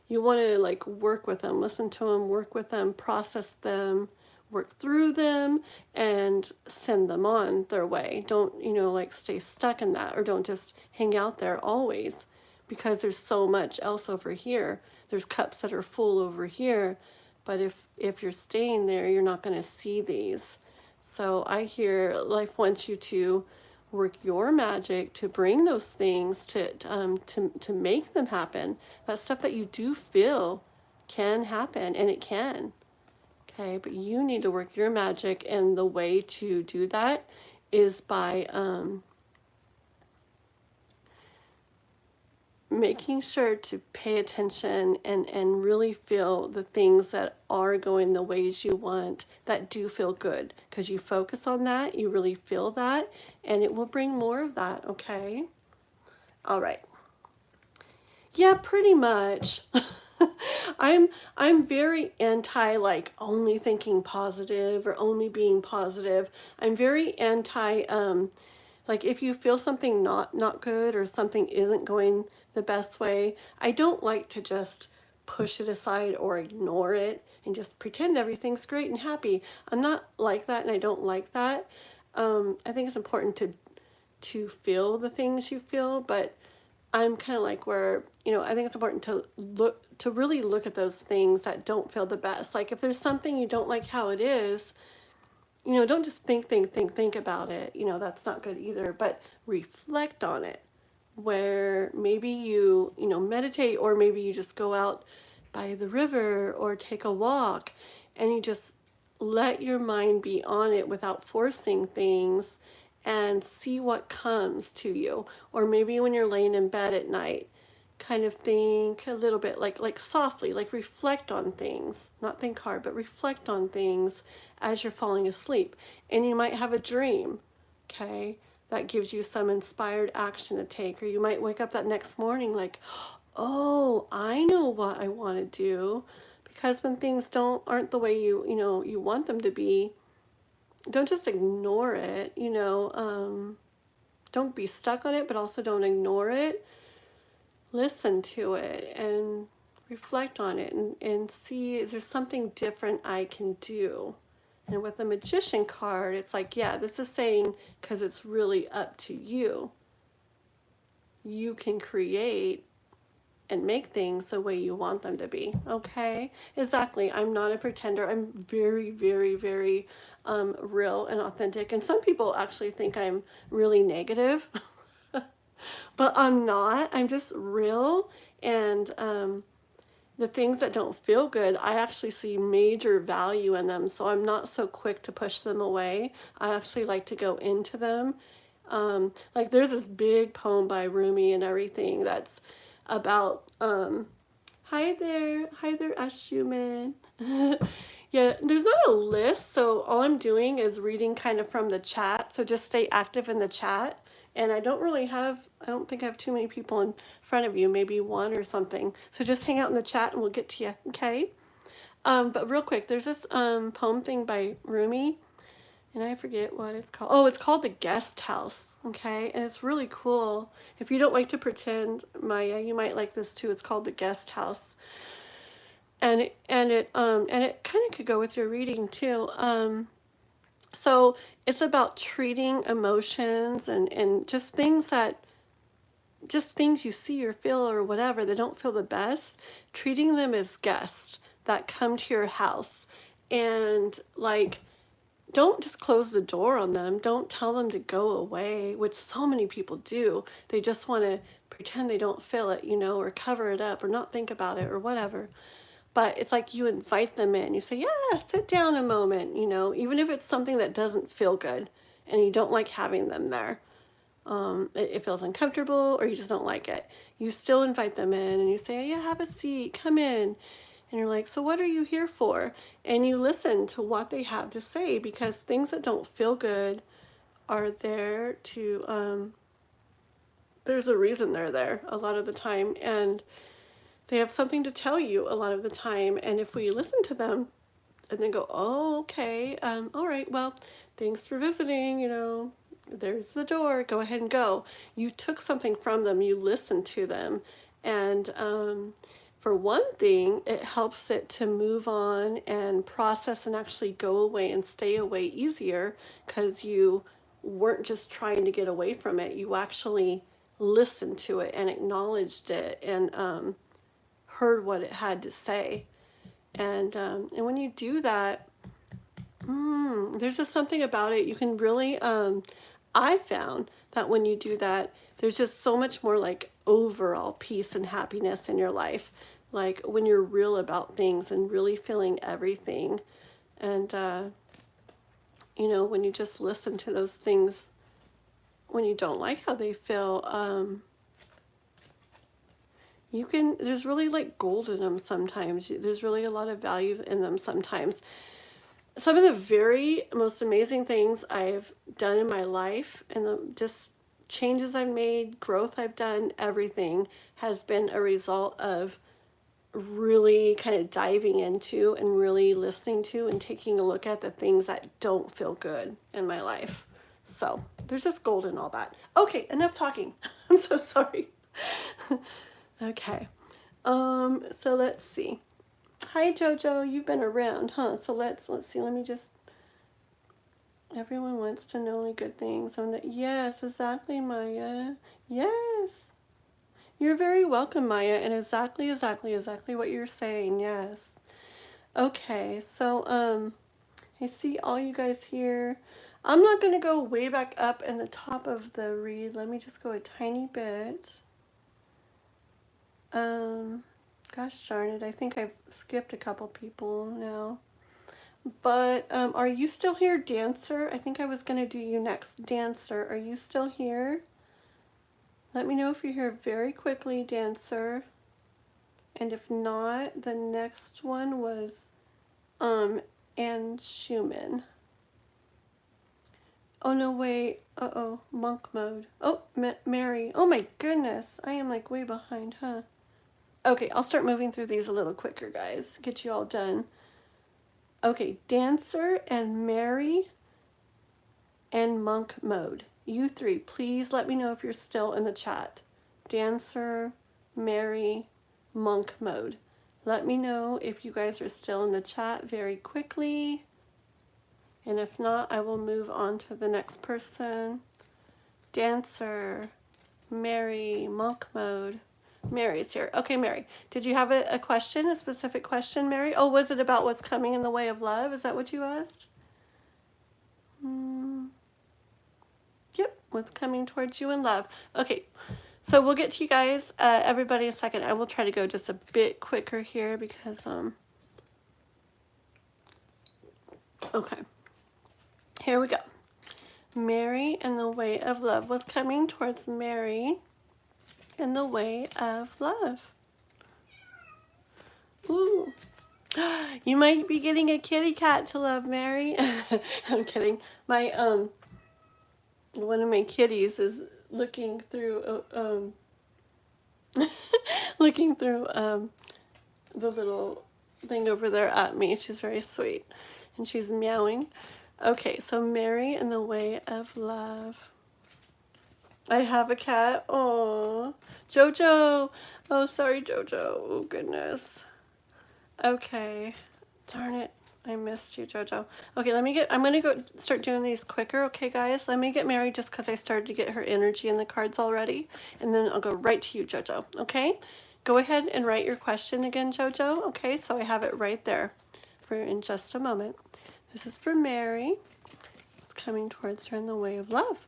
You want to like work with them, listen to them, work with them, process them, work through them, and send them on their way. Don't, you know, like stay stuck in that, or don't just hang out there always, because there's so much else over here. There's cups that are full over here, but if you're staying there, you're not going to see these. So I hear life wants you to work your magic to bring those things to make them happen. That stuff that you do feel can happen, and it can. Okay, but you need to work your magic, and the way to do that is by making sure to pay attention and really feel the things that are going the ways you want, that do feel good. Because you focus on that, you really feel that, and it will bring more of that, okay? All right. Yeah, pretty much. I'm very anti like only thinking positive or only being positive. I'm very anti like if you feel something not good, or something isn't going the best way, I don't like to just push it aside or ignore it and just pretend everything's great and happy. I'm not like that, and I don't like that. I think it's important to feel the things you feel, but I'm kind of like where, you know, I think it's important to really look at those things that don't feel the best. Like if there's something you don't like how it is, you know, don't just think about it. You know, that's not good either, but reflect on it. Where maybe you know, meditate, or maybe you just go out by the river or take a walk, and you just let your mind be on it without forcing things, and see what comes to you. Or maybe when you're laying in bed at night, kind of think a little bit, like softly, like reflect on things, not think hard, but reflect on things as you're falling asleep. And you might have a dream, okay, that gives you some inspired action to take. Or you might wake up that next morning like, oh, I know what I want to do. Because when things aren't the way you know you want them to be, don't just ignore it, you know. Don't be stuck on it, but also don't ignore it. Listen to it and reflect on it, and see, is there something different I can do? And with the magician card, it's like, yeah, this is saying, because it's really up to you. You can create and make things the way you want them to be, okay? Exactly. I'm not a pretender. I'm very, very, very real and authentic. And some people actually think I'm really negative, but I'm not. I'm just real. And the things that don't feel good, I actually see major value in them. So I'm not so quick to push them away. I actually like to go into them. Like there's this big poem by Rumi and everything that's about, hi there, Ashuman. Yeah, there's not a list, so all I'm doing is reading kind of from the chat. So just stay active in the chat. And I don't think I have too many people in front of you, maybe one or something. So just hang out in the chat and we'll get to you, okay? But real quick, there's this poem thing by Rumi, and I forget what it's called. Oh, it's called The Guest House, okay? And it's really cool. If you don't like to pretend, Maya, you might like this too. It's called The Guest House. And it kind of could go with your reading too. So it's about treating emotions and just things you see or feel or whatever that don't feel the best, treating them as guests that come to your house. And like, don't just close the door on them. Don't tell them to go away, which so many people do. They just want to pretend they don't feel it, or cover it up or not think about it or whatever. But it's like you invite them in. You say, yeah, sit down a moment, even if it's something that doesn't feel good and you don't like having them there. It feels uncomfortable or you just don't like it. You still invite them in and you say, yeah, have a seat, come in. And you're like, so what are you here for? And you listen to what they have to say, because things that don't feel good are there to, there's a reason they're there a lot of the time. And they have something to tell you a lot of the time. And if we listen to them and then go, oh, okay, all right, well, thanks for visiting, there's the door, go ahead and go. You took something from them, you listened to them. And for one thing, it helps it to move on and process and actually go away and stay away easier, because you weren't just trying to get away from it. You actually listened to it and acknowledged it and heard what it had to say. And when you do that, there's just something about it. You can really, I found that when you do that, there's just so much more like overall peace and happiness in your life. Like when you're real about things and really feeling everything. And, when you just listen to those things, when you don't like how they feel, there's really like gold in them sometimes. There's really a lot of value in them sometimes. Some of the very most amazing things I've done in my life and just changes I've made, growth I've done, everything has been a result of really kind of diving into and really listening to and taking a look at the things that don't feel good in my life. So there's just gold in all that. Okay, enough talking. I'm so sorry. Okay. So let's see. Hi Jojo, you've been around, huh? So let's see. Let me just. Everyone wants to know only good things. Yes, exactly, Maya. Yes. You're very welcome, Maya, and exactly what you're saying. Yes. Okay. So I see all you guys here. I'm not going to go way back up in the top of the read. Let me just go a tiny bit. Gosh darn it, I think I've skipped a couple people now. But are you still here, Dancer? I think I was going to do you next. Dancer, are you still here? Let me know if you're here very quickly, Dancer. And if not, the next one was Ann Schumann. Oh, no, wait. Uh-oh, monk mode. Oh, Mary. Oh, my goodness. I am like way behind, huh? Okay, I'll start moving through these a little quicker, guys. Get you all done. Okay, Dancer and Mary and monk mode. You three, please let me know if you're still in the chat. Dancer, Mary, monk mode. Let me know if you guys are still in the chat very quickly. And if not, I will move on to the next person. Dancer, Mary, monk mode. Mary's here. Okay, Mary, did you have a question, a specific question, Mary? Oh, was it about what's coming in the way of love? Is that what you asked? Yep, what's coming towards you in love. Okay, so we'll get to you guys, everybody, in a second. I will try to go just a bit quicker here because, okay. Here we go. Mary in the way of love. What's coming towards Mary in the way of love? Ooh. You might be getting a kitty cat to love, Mary. I'm kidding. My one of my kitties is looking through looking through the little thing over there at me. She's very sweet and she's meowing. Okay, so Mary in the way of love. I have a cat. Oh, Jojo. Oh, sorry, Jojo. Oh, goodness. Okay. Darn it. I missed you, Jojo. Okay, I'm gonna go start doing these quicker, okay guys? Let me get Mary just because I started to get her energy in the cards already. And then I'll go right to you, Jojo, okay? Go ahead and write your question again, Jojo, okay? So I have it right there for in just a moment. This is for Mary. It's coming towards her in the way of love.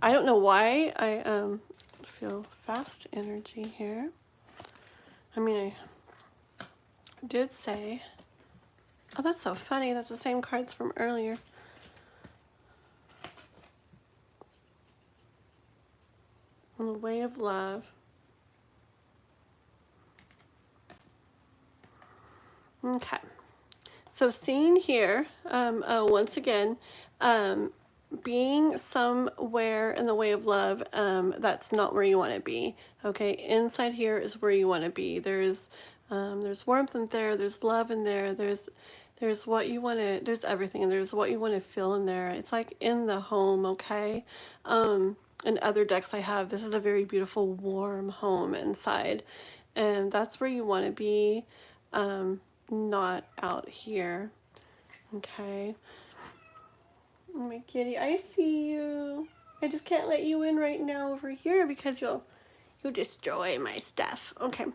I don't know why I feel fast energy here. I mean, I did say, oh, that's so funny. That's the same cards from earlier. On the way of love. Okay. So seeing here, once again, being somewhere in the way of love, that's not where you want to be. Okay, inside here is where you want to be. There's warmth in there. There's love in there. There's what you want to. There's everything, and there's what you want to feel in there. It's like in the home. Okay. In other decks I have, this is a very beautiful, warm home inside, and that's where you want to be. Not out here. Okay. Oh, my kitty, I see you. I just can't let you in right now over here because you'll destroy my stuff. Okay.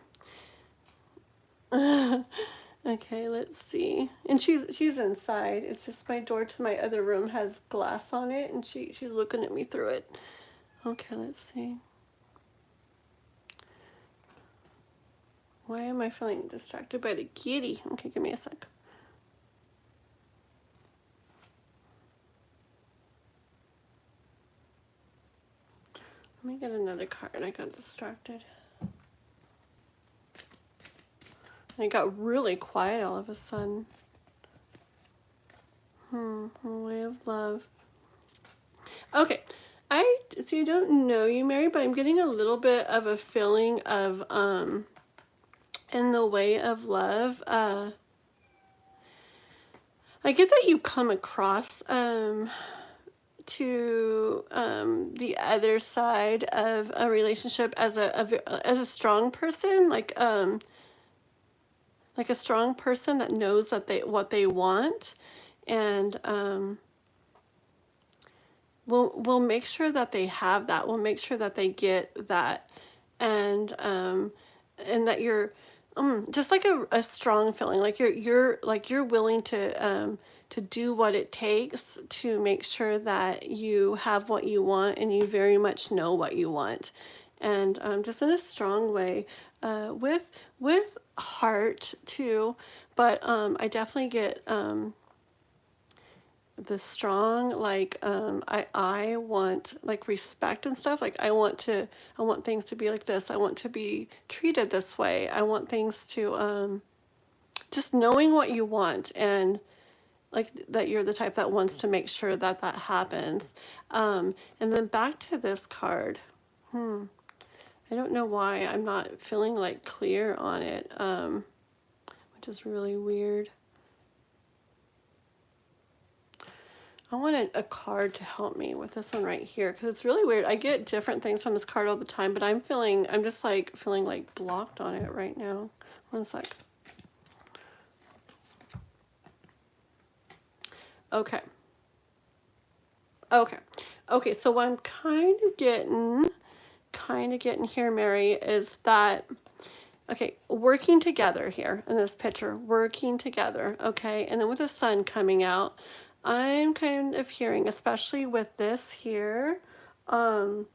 Okay, let's see. And she's inside. It's just my door to my other room has glass on it, and she's looking at me through it. Okay, let's see. Why am I feeling distracted by the kitty? Okay, give me a sec. Let me get another card. I got distracted. It got really quiet all of a sudden. Way of love. Okay, so you don't know you, Mary, but I'm getting a little bit of a feeling of in the way of love. I get that you come across to the other side of a relationship as a strong person, like a strong person that knows that what they want, and we'll make sure that they have that. We'll make sure that they get that, and that you're just like a strong feeling, like you're willing to do what it takes to make sure that you have what you want, and you very much know what you want, and just in a strong way, with heart too, but I definitely get the strong, like I want like respect and stuff. Like I want things to be like this. I want to be treated this way. I want things to just knowing what you want, and like that you're the type that wants to make sure that that happens. And then back to this card. I don't know why I'm not feeling like clear on it, which is really weird. I wanted a card to help me with this one right here, because it's really weird. I get different things from this card all the time, but I'm just like feeling like blocked on it right now. One sec. Okay. Okay, so what I'm kind of getting here, Mary, is that, okay, working together here in this picture, working together, okay, and then with the sun coming out, I'm kind of hearing, especially with this here, how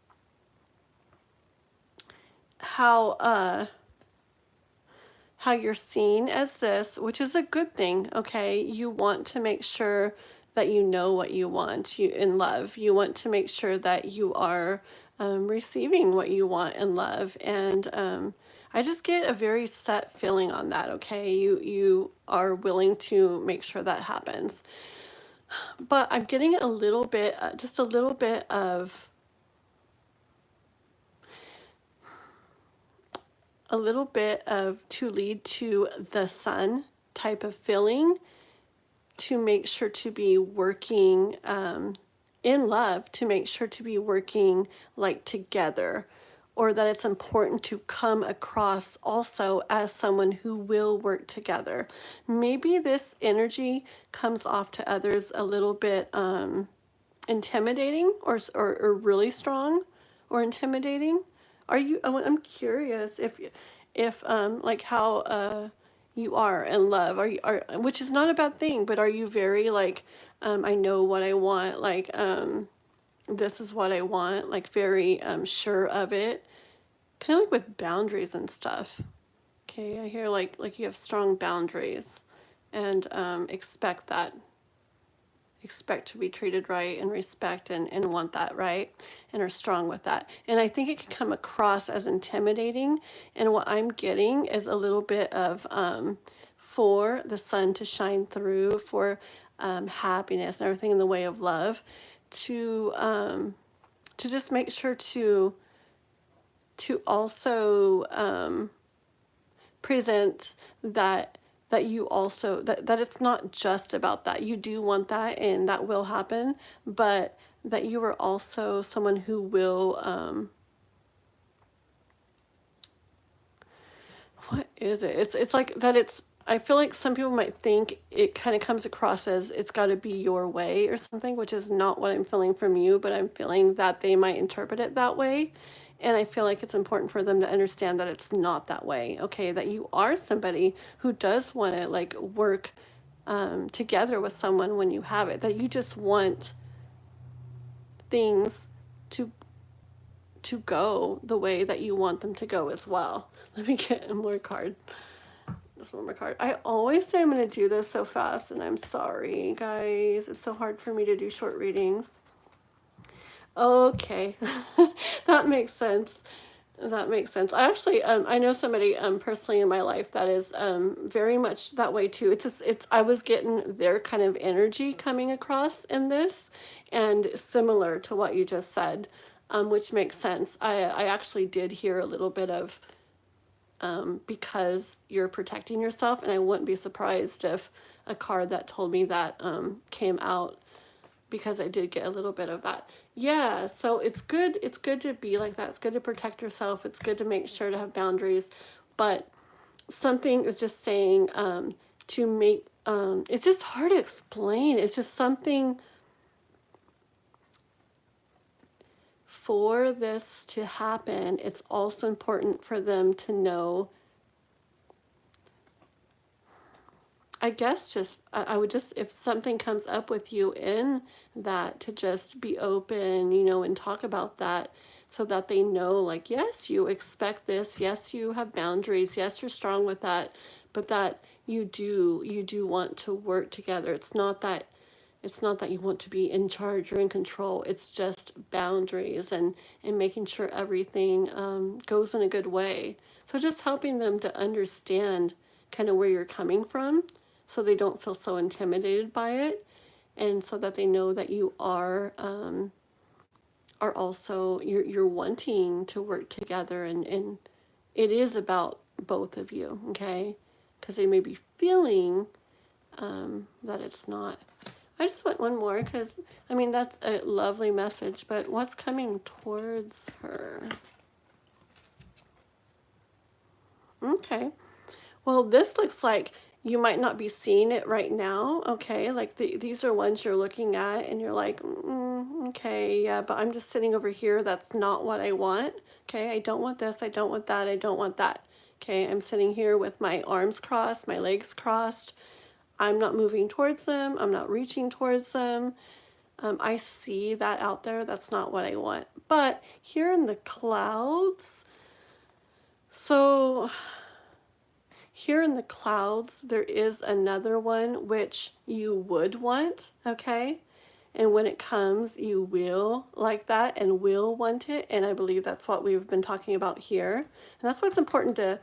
you're seen as this, which is a good thing, okay? You want to make sure that you know what you want in love. You want to make sure that you are receiving what you want in love, and I just get a very set feeling on that, okay? You are willing to make sure that happens. But I'm getting a little bit, just a little bit of to lead to the sun type of feeling, to make sure to be working in love, to make sure to be working like together or that it's important to come across also as someone who will work together. Maybe this energy comes off to others a little bit intimidating, or really strong or intimidating. Are you, I'm curious if like how you are in love. Which is not a bad thing, but are you very like, I know what I want, like this is what I want, like very sure of it, kind of like with boundaries and stuff. Okay, I hear like you have strong boundaries, and expect to be treated right, and respect, and want that, right, and are strong with that. And I think it can come across as intimidating, and what I'm getting is a little bit of for the sun to shine through, for happiness and everything in the way of love, to just make sure to also present that you also, that it's not just about that. You do want that, and that will happen, but that you are also someone who will what is it? It's like that. It's, I feel like some people might think it kind of comes across as it's got to be your way or something, which is not what I'm feeling from you, but I'm feeling that they might interpret it that way. And I feel like it's important for them to understand that it's not that way. Okay, that you are somebody who does want to like work together with someone when you have it, that you just want things to go the way that you want them to go as well. Let me get one more card. This one more card. I always say I'm going to do this so fast, and I'm sorry, guys. It's so hard for me to do short readings. Okay, that makes sense. That makes sense. I actually, I know somebody personally in my life that is very much that way too. It's just, I was getting their kind of energy coming across in this, and similar to what you just said, which makes sense. I actually did hear a little bit of because you're protecting yourself, and I wouldn't be surprised if a card that told me that came out, because I did get a little bit of that. Yeah, so it's good to be like that. It's good to protect yourself. It's good to make sure to have boundaries. But something is just saying to make, it's just hard to explain. It's just something, for this to happen, it's also important for them to know, I guess, just, I would just, if something comes up with you in that, to just be open, you know, and talk about that, so that they know, like, yes, you expect this, yes, you have boundaries, yes, you're strong with that, but that you do want to work together. It's not that you want to be in charge or in control. It's just boundaries, and making sure everything goes in a good way. So just helping them to understand kind of where you're coming from, so they don't feel so intimidated by it, and so that they know that you are also, you're wanting to work together, and it is about both of you, okay? Because they may be feeling that it's not. I just want one more, because I mean, that's a lovely message, but what's coming towards her? Okay, well, this looks like you might not be seeing it right now, okay? Like these are ones you're looking at, and you're like, okay, yeah, but I'm just sitting over here. That's not what I want, okay? I don't want this, I don't want that, I don't want that, okay? I'm sitting here with my arms crossed, my legs crossed. I'm not moving towards them. I'm not reaching towards them. I see that out there. That's not what I want. But here in the clouds, so here in the clouds, there is another one which you would want, okay? And when it comes, you will like that and will want it. And I believe that's what we've been talking about here. And that's what's important to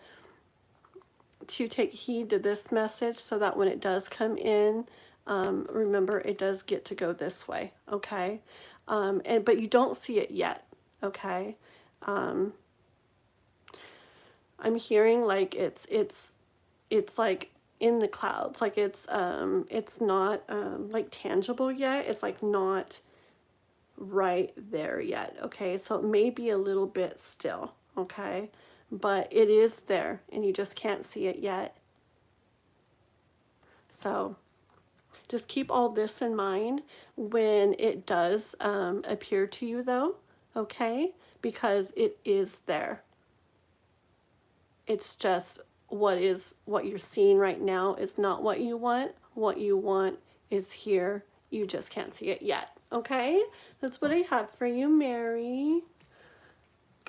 take heed to this message, so that when it does come in, remember, it does get to go this way, okay? But you don't see it yet, okay? I'm hearing like it's like in the clouds, like it's not like tangible yet. It's like not right there yet, okay? So it may be a little bit still, okay? But it is there, and you just can't see it yet. So just keep all this in mind when it does appear to you, though, okay? Because it is there. It's just what you're seeing right now is not what you want. What you want is here. You just can't see it yet, okay? That's what I have for you, Mary.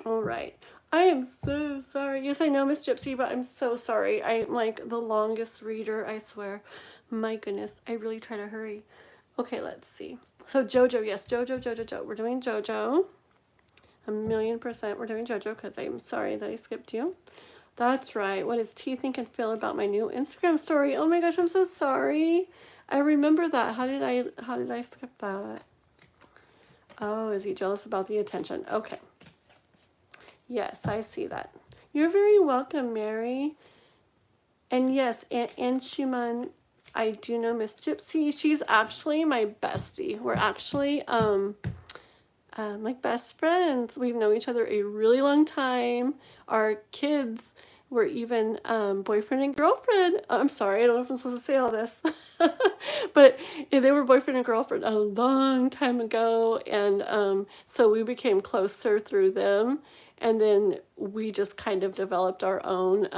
All right. I am so sorry. Yes, I know, Miss Gypsy, but I'm so sorry. I'm like the longest reader, I swear. My goodness, I really try to hurry. Okay, let's see. So JoJo, yes, JoJo. We're doing JoJo. 1,000,000% we're doing JoJo because I'm sorry that I skipped you. That's right. What does T think and feel about my new Instagram story? Oh my gosh, I'm so sorry. I remember that. How did I skip that? Oh, is he jealous about the attention? Okay. Yes, I see that. You're very welcome, Mary. And yes, Aunt Shuman, I do know Miss Gypsy. She's actually my bestie. We're actually like best friends. We've known each other a really long time. Our kids were even boyfriend and girlfriend. I'm sorry, I don't know if I'm supposed to say all this. But they were boyfriend and girlfriend a long time ago. And so we became closer through them. And then we just kind of developed our own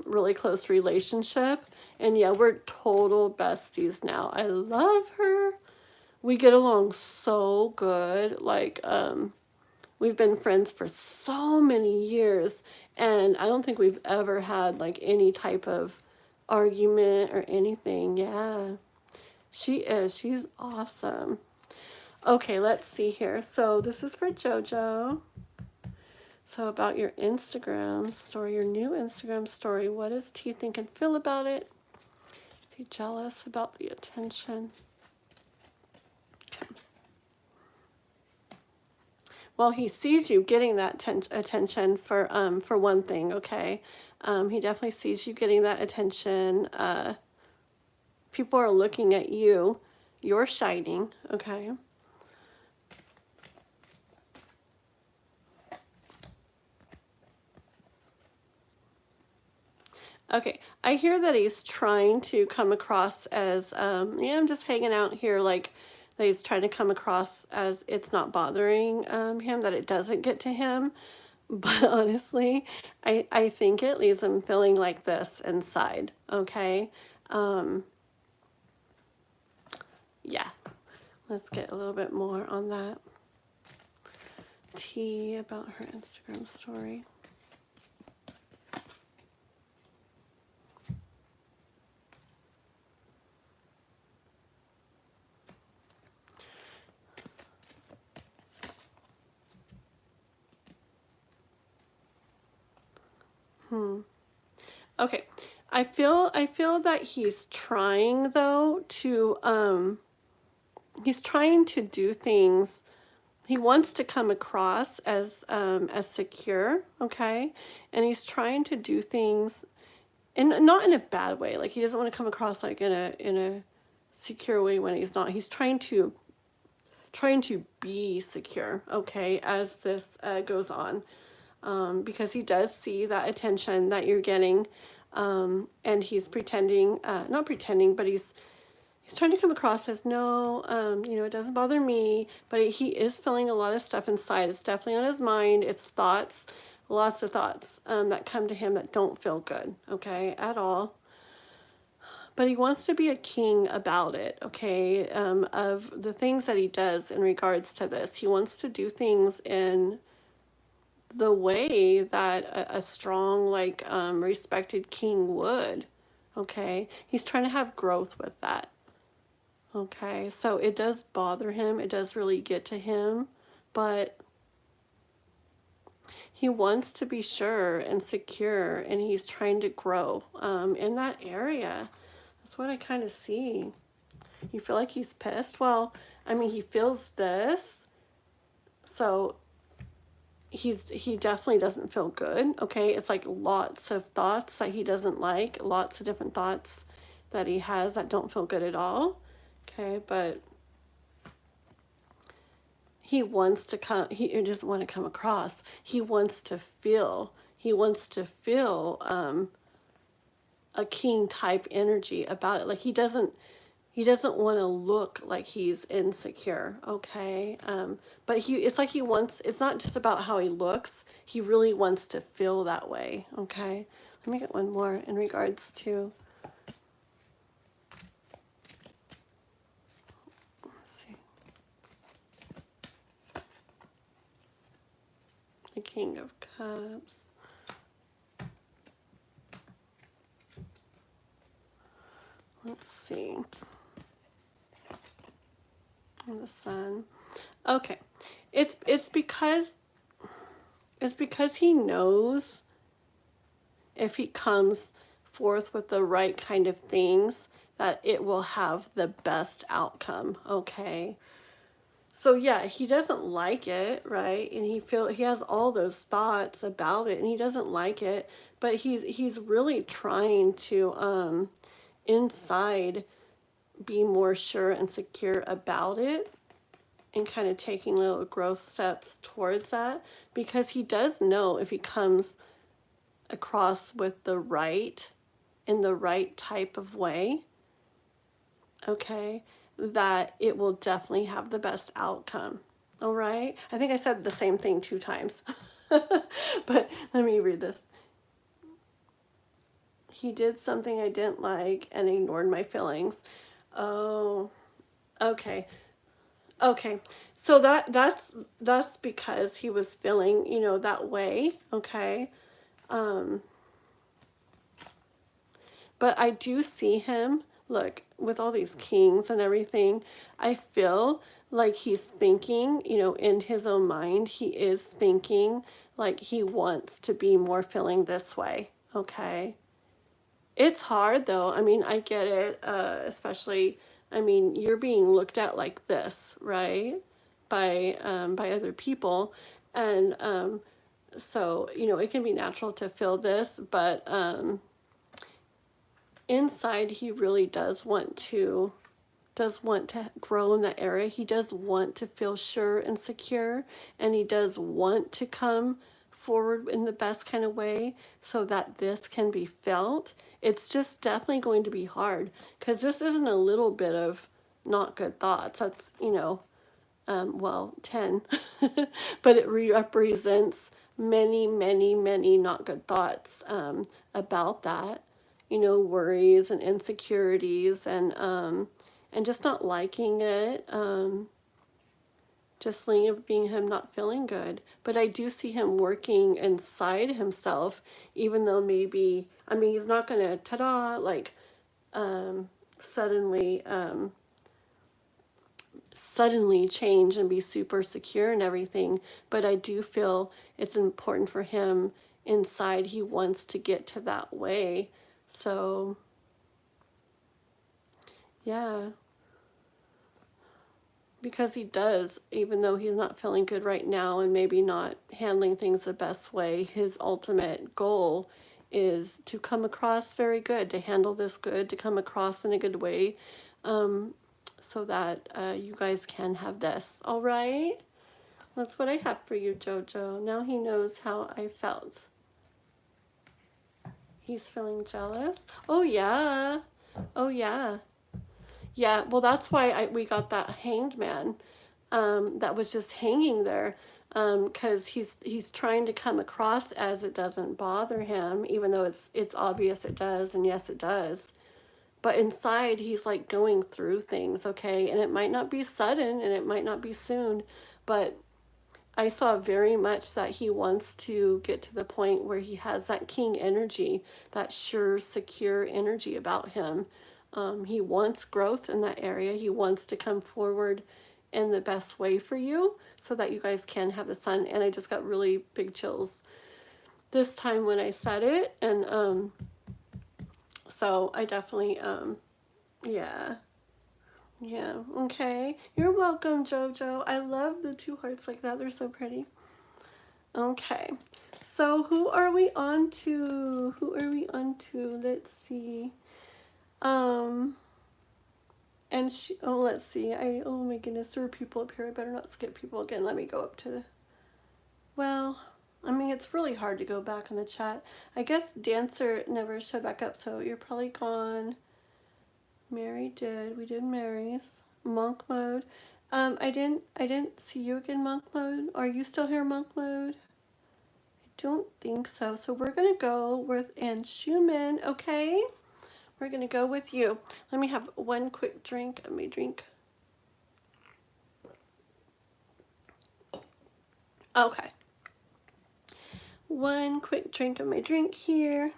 really close relationship. And yeah, we're total besties now. I love her. We get along so good. Like, we've been friends for so many years, and I don't think we've ever had like any type of argument or anything. Yeah, she's awesome. Okay, let's see here. So this is for JoJo. So about your Instagram story, your new Instagram story, what does T think and feel about it? Is he jealous about the attention? Well, he sees you getting that attention for one thing, okay? He definitely sees you getting that attention. People are looking at you. You're shining, okay? Okay, I hear that he's trying to come across as, yeah, I'm just hanging out here, like, that he's trying to come across as it's not bothering him, that it doesn't get to him. But honestly, I think it leaves him feeling like this inside, okay? Yeah, let's get a little bit more on that. T about her Instagram story. Okay, I feel that he's trying though to he's trying to do things. He wants to come across as secure, okay? And he's trying to do things and not in a bad way. Like he doesn't want to come across like in a secure way when he's not. He's trying to be secure, okay, as this goes on. Because he does see that attention that you're getting, and he's pretending, not pretending, but he's trying to come across as no, you know, it doesn't bother me, but he is feeling a lot of stuff inside. It's definitely on his mind. It's thoughts, lots of thoughts that come to him that don't feel good, okay, at all. But he wants to be a king about it, okay, of the things that he does in regards to this. He wants to do things in the way that a strong, like, respected king would, okay? He's trying to have growth with that, okay? So it does bother him. It does really get to him, but he wants to be sure and secure, and he's trying to grow in that area. That's what I kind of see. You feel like he's pissed? Well, I mean, he feels this, so he definitely doesn't feel good, okay? It's like lots of thoughts that he doesn't like, lots of different thoughts that he has that don't feel good at all, okay? But he wants to come, he doesn't want to come across. He wants to feel, a king type energy about it. Like he doesn't want to look like he's insecure, okay? But it's like he wants, it's not just about how he looks, he really wants to feel that way, okay? Let me get one more in regards to, let's see, the King of Cups. Let's see. And the Sun. Okay. It's because he knows if he comes forth with the right kind of things that it will have the best outcome, okay? So yeah, he doesn't like it, right? And he has all those thoughts about it and he doesn't like it, but he's really trying to inside be more sure and secure about it and kind of taking little growth steps towards that, because he does know if he comes across with the right, in the right type of way, okay, that it will definitely have the best outcome. All right, I think I said the same thing 2 times. But let me read this. He did something I didn't like and ignored my feelings. Oh, okay. Okay. So that's because he was feeling, you know, that way, okay? But I do see him, look, with all these kings and everything, I feel like he's thinking, you know, in his own mind, he is thinking like he wants to be more feeling this way, okay? It's hard though. I mean, I get it, especially, I mean, you're being looked at like this, right? By other people. And so, you know, it can be natural to feel this, but inside he really does want to grow in that area. He does want to feel sure and secure, and he does want to come forward in the best kind of way so that this can be felt. It's just definitely going to be hard because this isn't a little bit of not good thoughts. That's, you know, well, 10, but it represents many, many, many not good thoughts about that, you know, worries and insecurities and just not liking it, just leaving him not feeling good. But I do see him working inside himself, even though maybe, I mean, he's not going to, ta-da, like, suddenly change and be super secure and everything. But I do feel it's important for him inside. He wants to get to that way. So, yeah. Because he does, even though he's not feeling good right now and maybe not handling things the best way, his ultimate goal is to come across very good, to handle this good, to come across in a good way, so that you guys can have this. All right? That's what I have for you, Jojo. Now he knows how I felt. He's feeling jealous. Oh, yeah. Oh, yeah. Yeah, well, that's why we got that hanged man that was just hanging there, because he's trying to come across as it doesn't bother him, even though it's obvious it does, and yes, it does. But inside, he's like going through things, okay? And it might not be sudden, and it might not be soon, but I saw very much that he wants to get to the point where he has that king energy, that sure, secure energy about him. He wants growth in that area. He wants to come forward in the best way for you so that you guys can have the sun. And I just got really big chills this time when I said it. And so I definitely, yeah. Yeah, okay. You're welcome, Jojo. I love the 2 hearts like that. They're so pretty. Okay. So who are we on to? Who are we on to? Let's see. And she, oh, let's see. Oh my goodness, there are people up here. I better not skip people again. Let me go up to the, well, I mean, it's really hard to go back in the chat. I guess Dancer never showed back up, so you're probably gone. Mary did. We did Mary's. Monk mode. I didn't see you again, monk mode. Are you still here, monk mode? I don't think so. So we're gonna go with Ann Schumann, okay? We're gonna go with you. Let me have one quick drink. Let me drink. Okay. One quick drink of my drink here,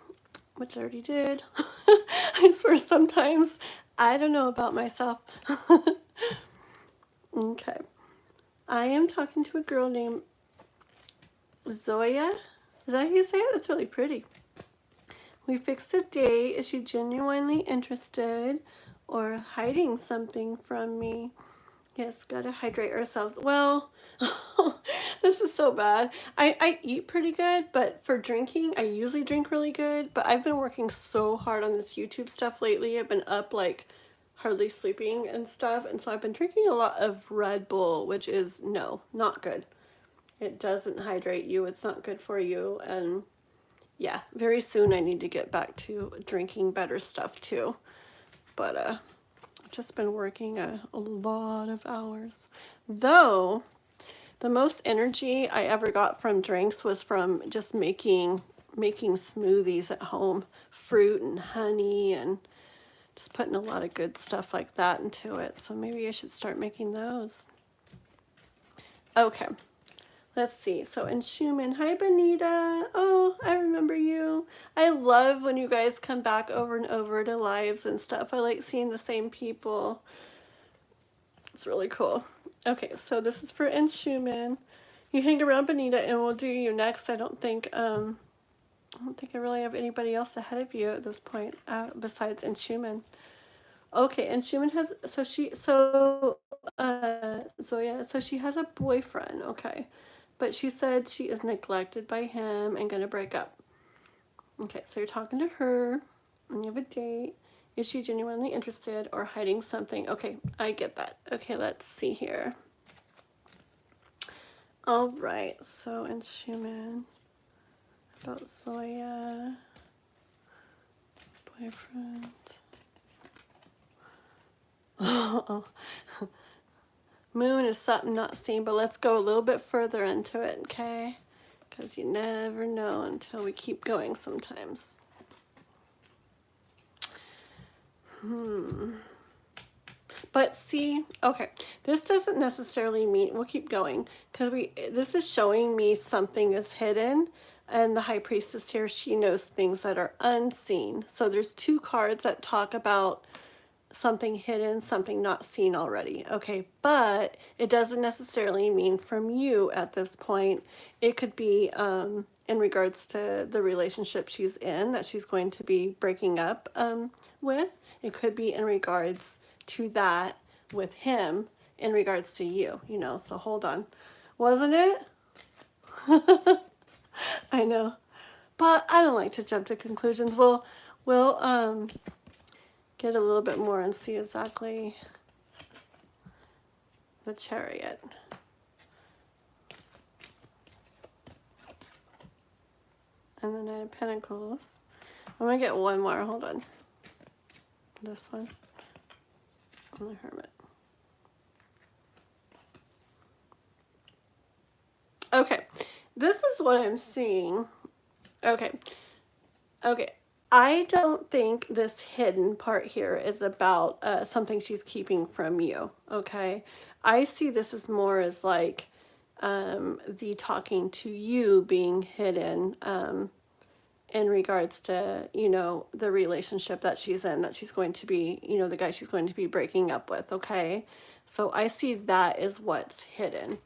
which I already did. I swear sometimes I don't know about myself. Okay. I am talking to a girl named Zoya. Is that how you say it? That's really pretty. We fixed a date. Is she genuinely interested or hiding something from me? Yes, gotta hydrate ourselves. Well, this is so bad. I eat pretty good, but for drinking, I usually drink really good. But I've been working so hard on this YouTube stuff lately. I've been up like hardly sleeping and stuff. And so I've been drinking a lot of Red Bull, which is no, not good. It doesn't hydrate you. It's not good for you. And yeah, very soon I need to get back to drinking better stuff too. But I've just been working a lot of hours. Though the most energy I ever got from drinks was from just making smoothies at home, fruit and honey, and just putting a lot of good stuff like that into it. So maybe I should start making those. Okay. Let's see. So in Schumann, hi Benita. Oh, I remember you. I love when you guys come back over and over to lives and stuff. I like seeing the same people. It's really cool. Okay, so this is for in Schumann. You hang around Benita and we'll do you next. I don't think I really have anybody else ahead of you at this point besides in Schumann. Okay, and Schumann has Zoya, so she has a boyfriend, okay. But she said she is neglected by him and gonna break up. Okay, so you're talking to her and you have a date. Is she genuinely interested or hiding something? Okay, I get that. Okay, let's see here. All right, so in Schumann, about Zoya, boyfriend. Oh. Moon is something not seen, but let's go a little bit further into it, okay? Because you never know until we keep going sometimes. But see, okay, this doesn't necessarily mean, we'll keep going, because this is showing me something is hidden, and the High Priestess here, she knows things that are unseen. So there's two cards that talk about something hidden, something not seen already. Okay, but it doesn't necessarily mean from you at this point. It could be in regards to the relationship she's in that she's going to be breaking up with. It could be in regards to that with him in regards to you, you know, so hold on. Wasn't it? I know, but I don't like to jump to conclusions. We'll get a little bit more and see exactly the Chariot. And the Knight of Pentacles. I'm going to get one more. Hold on. This one. And the Hermit. Okay. This is what I'm seeing. Okay. Okay. I don't think this hidden part here is about something she's keeping from you, okay? I see this as more as like the talking to you being hidden in regards to, you know, the relationship that she's in, that she's going to be, you know, the guy she's going to be breaking up with, okay? So I see that is what's hidden.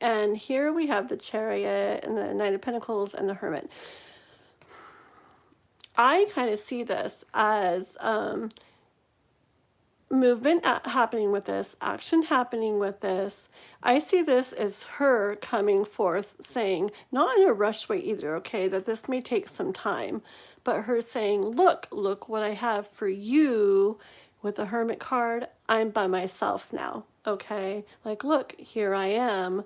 And here we have the Chariot and the Knight of Pentacles and the Hermit. I kind of see this as movement happening with this, action happening with this. I see this as her coming forth saying, not in a rush way either, okay, that this may take some time, but her saying, look what I have for you with the Hermit card. I'm by myself now, okay? Like, look, here I am.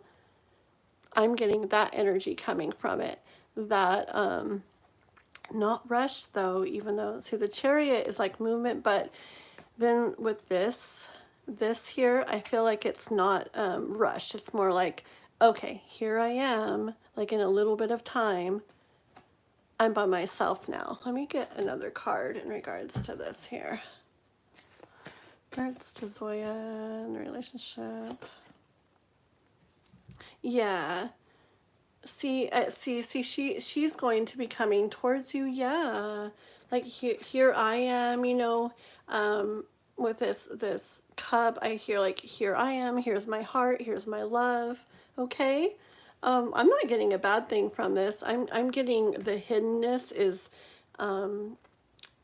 I'm getting that energy coming from it. That, not rushed though, even though, see, the Chariot is like movement, but then with this here, I feel like it's not rushed. It's more like, okay, here I am, like in a little bit of time. I'm by myself now. Let me get another card in regards to this here. Regards to Zoya and the relationship. Yeah. See, she's going to be coming towards you. Yeah. Like here I am, you know, with this cub, I hear like, here I am, here's my heart, here's my love. Okay. I'm not getting a bad thing from this. I'm getting the hiddenness is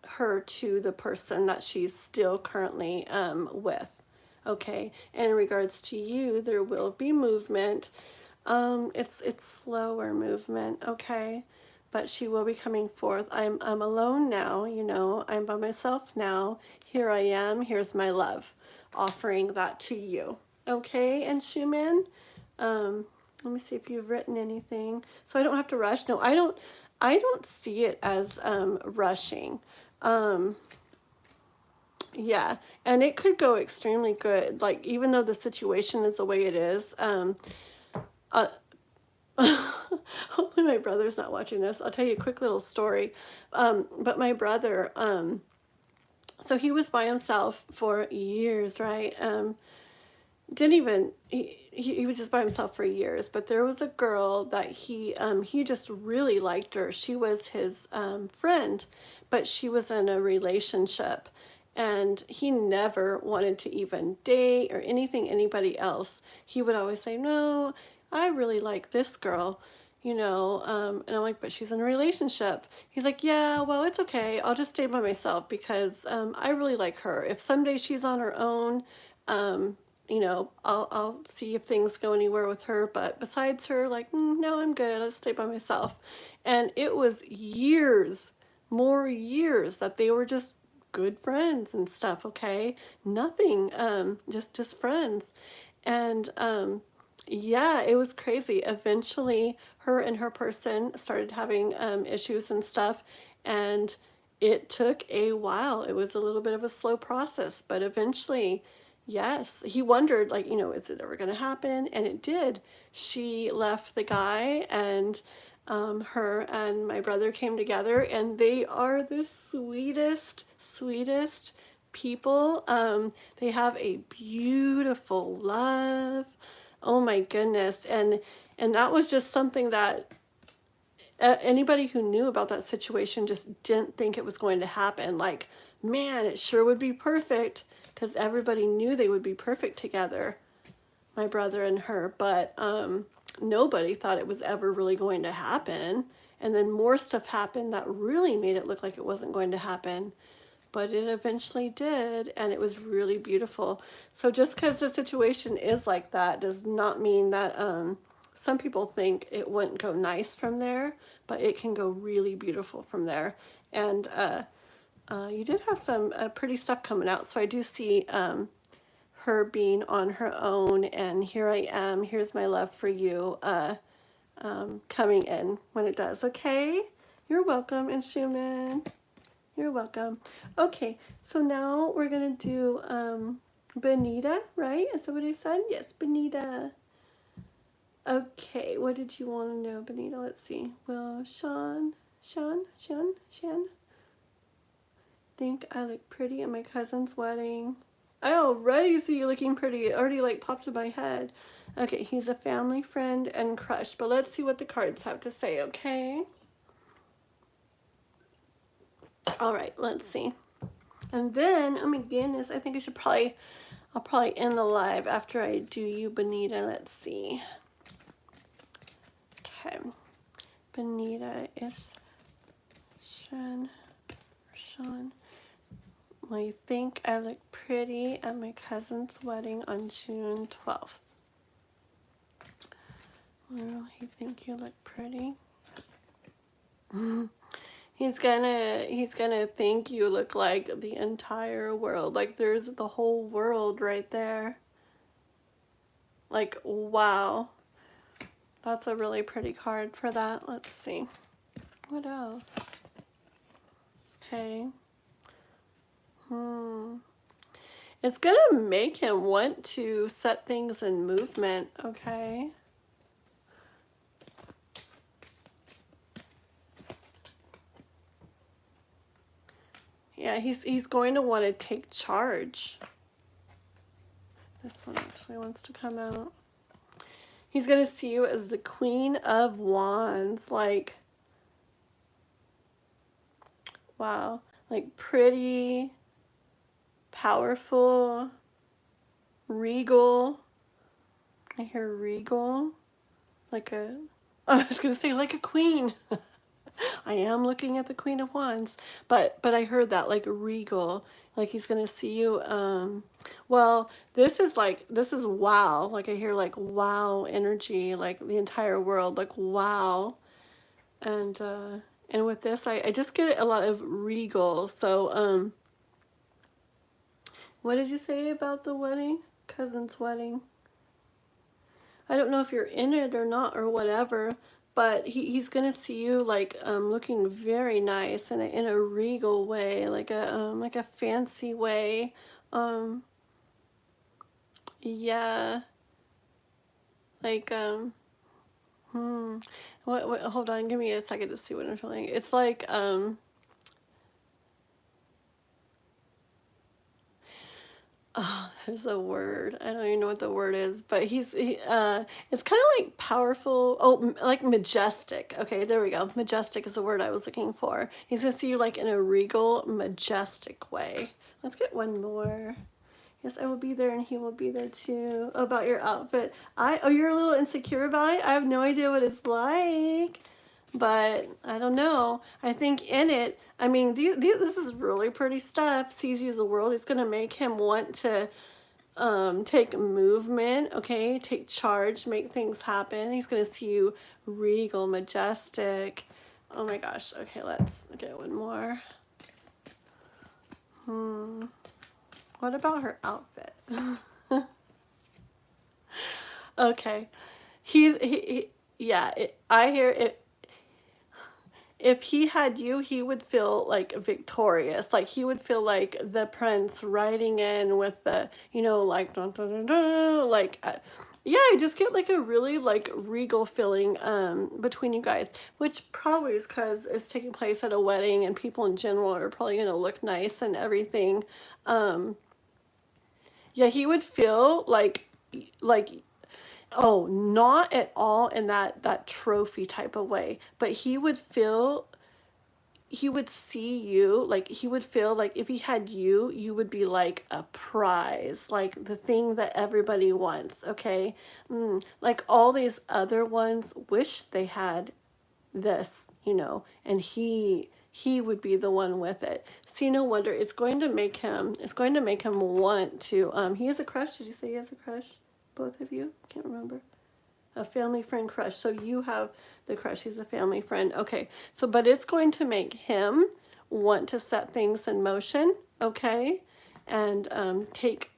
her to the person that she's still currently with. Okay. And in regards to you, there will be movement. It's slower movement, okay? But she will be coming forth. I'm alone now, you know. I'm by myself now. Here I am. Here's my love. Offering that to you. Okay, and Schumann? Let me see if you've written anything. So I don't have to rush. No, I don't see it as rushing. Yeah, and it could go extremely good. Like, even though the situation is the way it is, uh, hopefully my brother's not watching this. I'll tell you a quick little story. But my brother, so he was by himself for years, right? Didn't even, he was just by himself for years, but there was a girl that he just really liked her. She was his friend, but she was in a relationship, and he never wanted to even date or anything anybody else. He would always say, no, I really like this girl, you know, and I'm like, but she's in a relationship. He's like, yeah, well, it's okay. I'll just stay by myself because I really like her. If someday she's on her own, you know, I'll see if things go anywhere with her, but besides her, like, no, I'm good. I'll stay by myself. And it was years, more years that they were just good friends and stuff, okay? Nothing, just friends. And yeah, it was crazy. Eventually, her and her person started having issues and stuff, and it took a while. It was a little bit of a slow process, but eventually, yes, he wondered, like, you know, is it ever going to happen? And it did. She left the guy, and her and my brother came together, and they are the sweetest people. They have a beautiful love. Oh my goodness. And that was just something that anybody who knew about that situation just didn't think it was going to happen. Like, man, it sure would be perfect, because everybody knew they would be perfect together, my brother and her, but nobody thought it was ever really going to happen. And then more stuff happened that really made it look like it wasn't going to happen, but it eventually did, and it was really beautiful. So just because the situation is like that does not mean that some people think it wouldn't go nice from there, but it can go really beautiful from there. And you did have some pretty stuff coming out, so I do see her being on her own, and here I am, here's my love for you, coming in when it does. Okay, you're welcome, and Schumann, you're welcome. Okay, so now we're gonna do Benita, right? Is that what I said? Yes, Benita. Okay, what did you want to know, Benita? Let's see. Will Sean think I look pretty at my cousin's wedding? I already see you looking pretty. It already like popped in my head. Okay, he's a family friend and crush, but let's see what the cards have to say, okay? All right, let's see. And then, oh my goodness, I think I'll probably end the live after I do you, Benita. Let's see. Okay. Benita is Sean. Well, you think I look pretty at my cousin's wedding on June 12th. Well, you think you look pretty? He's gonna think you look like the entire world. Like there's the whole world right there. Like, wow. That's a really pretty card for that. Let's see. What else? Okay. It's gonna make him want to set things in movement, okay? Yeah, he's going to want to take charge. This one actually wants to come out. He's going to see you as the Queen of Wands, like, wow, like pretty, powerful, regal. I hear regal, like a, I was going to say like a queen. I am looking at the Queen of Wands, but I heard that like regal, like he's gonna see you. Well, this is wow. Like I hear like wow energy, like the entire world, like wow. And with this, I just get a lot of regal. So what did you say about the wedding, cousin's wedding? I don't know if you're in it or not or whatever, but he's gonna see you like looking very nice in a regal way, like a fancy way. Um, yeah, like what hold on, give me a second to see what I'm feeling. It's like oh, there's a word. I don't even know what the word is, but it's kind of like powerful. Oh, like majestic. Okay, there we go. Majestic is the word I was looking for. He's gonna see you like in a regal, majestic way. Let's get one more. Yes, I will be there and he will be there too. Oh, about your outfit. Oh, you're a little insecure about it? I have no idea what it's like. But I don't know. I think in it, I mean, this is really pretty stuff. Sees you as the world. It's going to make him want to take movement, okay? Take charge, make things happen. He's going to see you regal, majestic. Oh my gosh. Okay, let's get one more. What about her outfit? Okay. Yeah, I hear it. If he had you, he would feel like victorious. Like he would feel like the prince riding in with the, like, dun, dun, dun, dun, like, yeah, I just get like a really like regal feeling between you guys, which probably is because it's taking place at a wedding and people in general are probably going to look nice and everything. Yeah, he would feel like oh, not at all in that trophy type of way, but he would see you, like he would feel like if he had you, you would be like a prize, like the thing that everybody wants, okay? Like all these other ones wish they had this, and he would be the one with it. See, no wonder it's going to make him want to he has a crush. Did you say he has a crush? Both of you? Can't remember. A family friend crush. So you have the crush. He's a family friend. Okay. So, but it's going to make him want to set things in motion. Okay. And take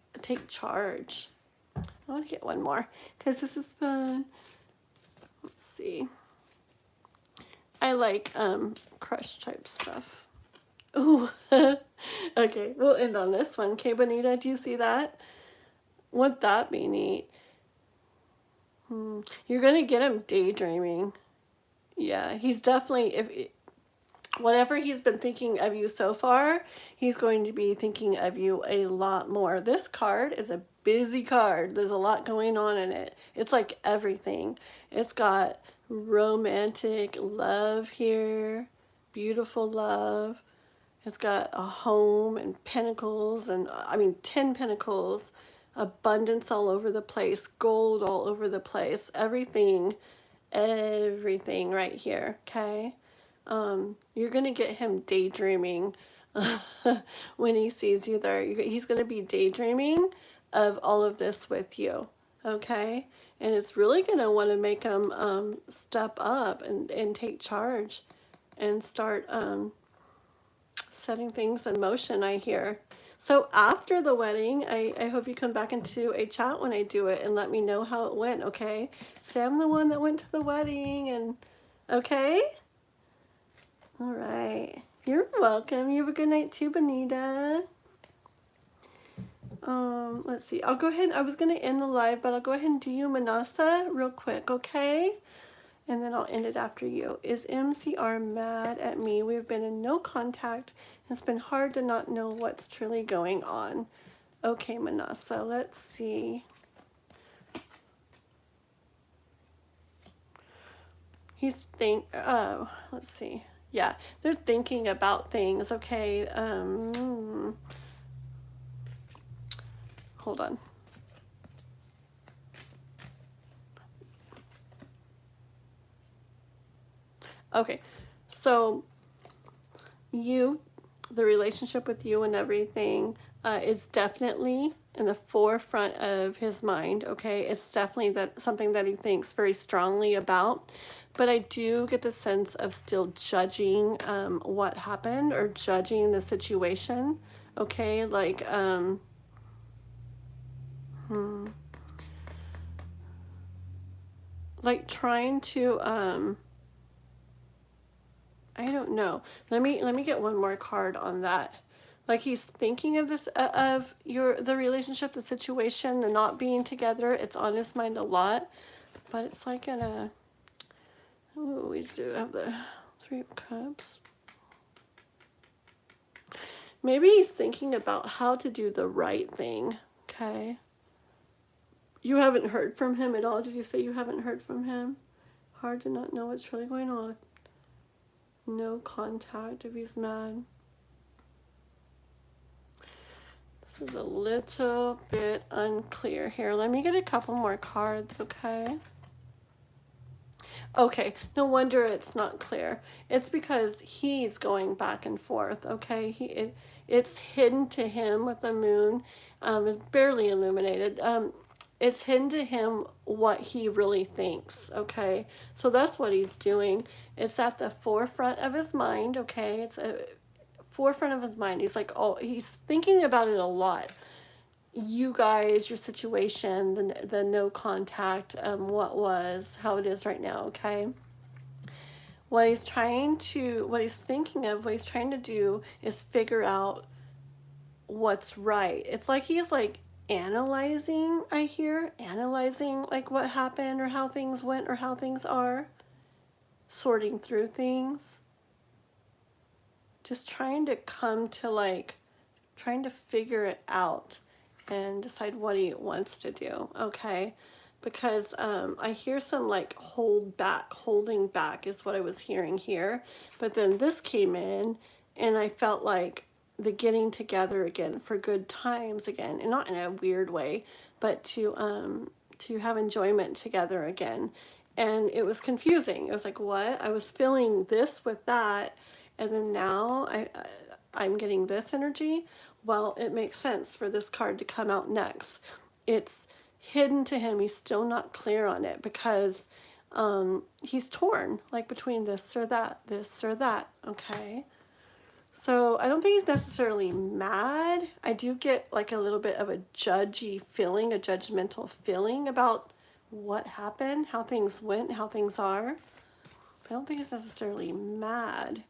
charge. I want to get one more because this is fun. Let's see. I like crush type stuff. Ooh. Okay. We'll end on this one. Okay, Bonita, do you see that? Wouldn't that be neat? You're gonna get him daydreaming. Yeah, he's definitely, if whatever he's been thinking of you so far, he's going to be thinking of you a lot more. This card is a busy card. There's a lot going on in it. It's like everything. It's got romantic love here, beautiful love. It's got a home and pentacles, and I mean 10 pentacles, abundance all over the place, gold all over the place, everything right here, okay? You're going to get him daydreaming when he sees you there. He's going to be daydreaming of all of this with you, okay? And it's really going to want to make him step up and take charge and start setting things in motion, I hear. So after the wedding, I hope you come back into a chat when I do it and let me know how it went, okay? Say I'm the one that went to the wedding, and okay? All right. You're welcome. You have a good night too, Benita. Let's see. I'll go ahead. I was going to end the live, but I'll go ahead and do you, Manasa, real quick, okay? And then I'll end it after you. Is MCR mad at me? We've been in no contact. It's been hard to not know what's truly going on. Okay, Manasa, let's see. Let's see. Yeah, they're thinking about things, okay? Hold on. Okay, so the relationship with you and everything is definitely in the forefront of his mind, okay? It's definitely something that he thinks very strongly about. But I do get the sense of still judging what happened, or judging the situation, okay? Like, like trying to, I don't know. Let me get one more card on that. Like he's thinking of this, of the relationship, the situation, the not being together. It's on his mind a lot, but it's like in a. Ooh, we do have the Three of Cups. Maybe he's thinking about how to do the right thing. Okay. You haven't heard from him at all. Did you say you haven't heard from him? Hard to not know what's really going on. No contact if he's mad. This is a little bit unclear here. Let me get a couple more cards, okay? Okay, no wonder it's not clear. It's because he's going back and forth, okay? It's hidden to him with the moon. It's barely illuminated. It's hidden to him what he really thinks, okay? So that's what he's doing. It's at the forefront of his mind, okay? It's a forefront of his mind. He's like, oh, he's thinking about it a lot. You guys, your situation, the no contact, how it is right now, okay? What he's thinking of, what he's trying to do is figure out what's right. It's like he's like analyzing, I hear, analyzing like what happened or how things went or how things are, sorting through things. Just trying to come to trying to figure it out and decide what he wants to do, okay? Because I hear some like holding back is what I was hearing here. But then this came in and I felt like the getting together again for good times again, and not in a weird way, but to have enjoyment together again. And it was confusing. It was like, what? I was feeling this with that, and then now I'm getting this energy. Well, it makes sense for this card to come out next. It's hidden to him. He's still not clear on it because he's torn, like between this or that, okay? So I don't think he's necessarily mad. I do get like a little bit of a judgy feeling, a judgmental feeling about what happened, how things went, how things are. I don't think he's necessarily mad.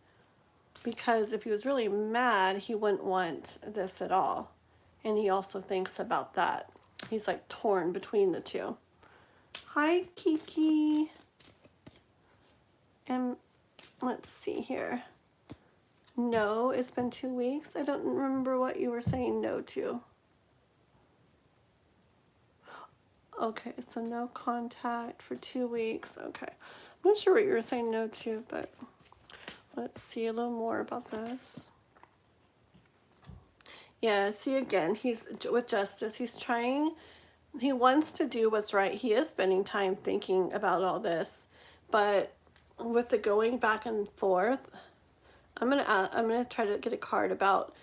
Because if he was really mad, he wouldn't want this at all. And he also thinks about that. He's like torn between the two. Hi, Kiki. And let's see here. No, it's been 2 weeks. I don't remember what you were saying no to. Okay, so no contact for 2 weeks. Okay. I'm not sure what you were saying no to, but let's see a little more about this. Yeah, see again, he's with justice. He wants to do what's right. He is spending time thinking about all this, but with the going back and forth, I'm gonna try to get a card about.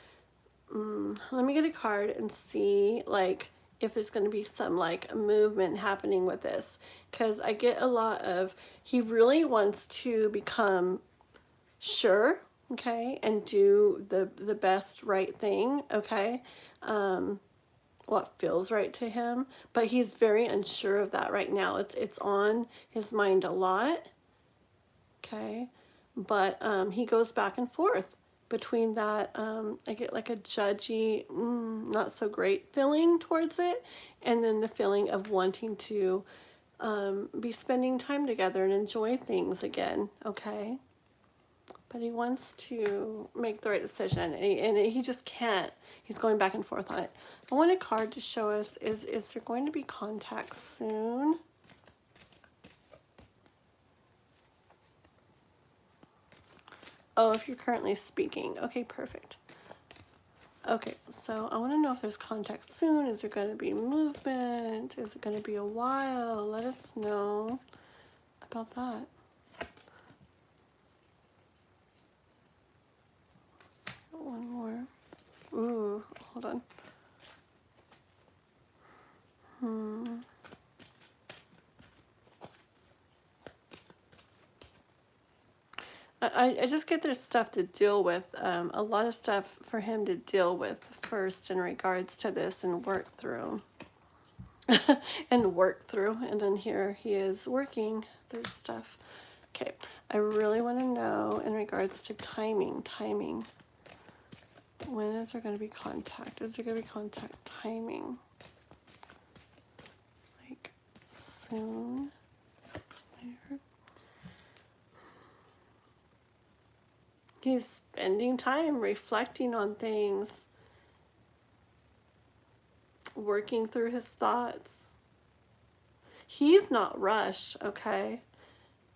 Let me get a card and see like if there's going to be some like movement happening with this, because I get a lot of he really wants to become sure, okay, and do the best right thing, okay, what feels right to him, but he's very unsure of that right now. It's on his mind a lot, okay, but he goes back and forth between that. I get like a judgy, not so great feeling towards it, and then the feeling of wanting to be spending time together and enjoy things again, okay? But he wants to make the right decision, and he just can't. He's going back and forth on it. I want a card to show us, is there going to be contact soon? Oh, if you're currently speaking. Okay, perfect. Okay, so I want to know if there's contact soon. Is there going to be movement? Is it going to be a while? Let us know about that. One more. Ooh, hold on. I just get there's stuff to deal with, a lot of stuff for him to deal with first in regards to this and work through. And then here he is working through stuff. Okay, I really want to know in regards to timing. When is there going to be contact? Is there going to be contact timing? Like soon? Later? He's spending time reflecting on things, working through his thoughts. He's not rushed, okay?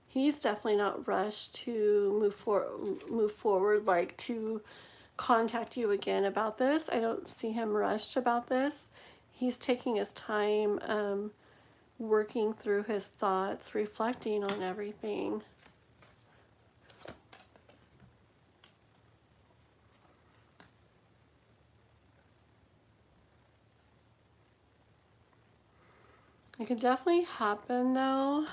He's definitely not rushed to move forward, like to contact you again about this. I don't see him rushed about this. He's taking his time, working through his thoughts, reflecting on everything. It could definitely happen though.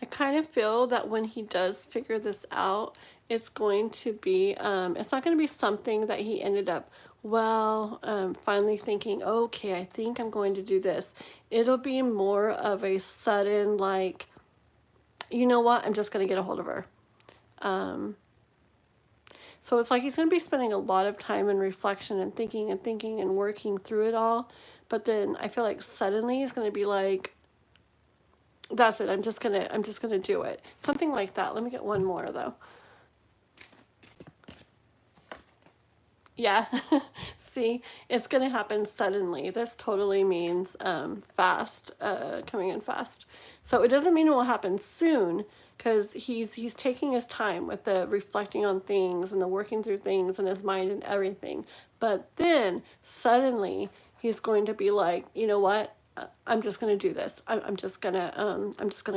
I kind of feel that when he does figure this out, it's going to be, it's not going to be something that he ended up, finally thinking, okay, I think I'm going to do this. It'll be more of a sudden, like, you know what, I'm just going to get a hold of her. So it's like he's going to be spending a lot of time in reflection and thinking and working through it all. But then I feel like suddenly he's going to be like, that's it, I'm just gonna do it. Something like that. Let me get one more though. Yeah, see, it's gonna happen suddenly. This totally means fast, coming in fast. So it doesn't mean it will happen soon, because he's taking his time with the reflecting on things and the working through things in his mind and everything. But then suddenly he's going to be like, you know what? I'm just gonna do this. I'm just gonna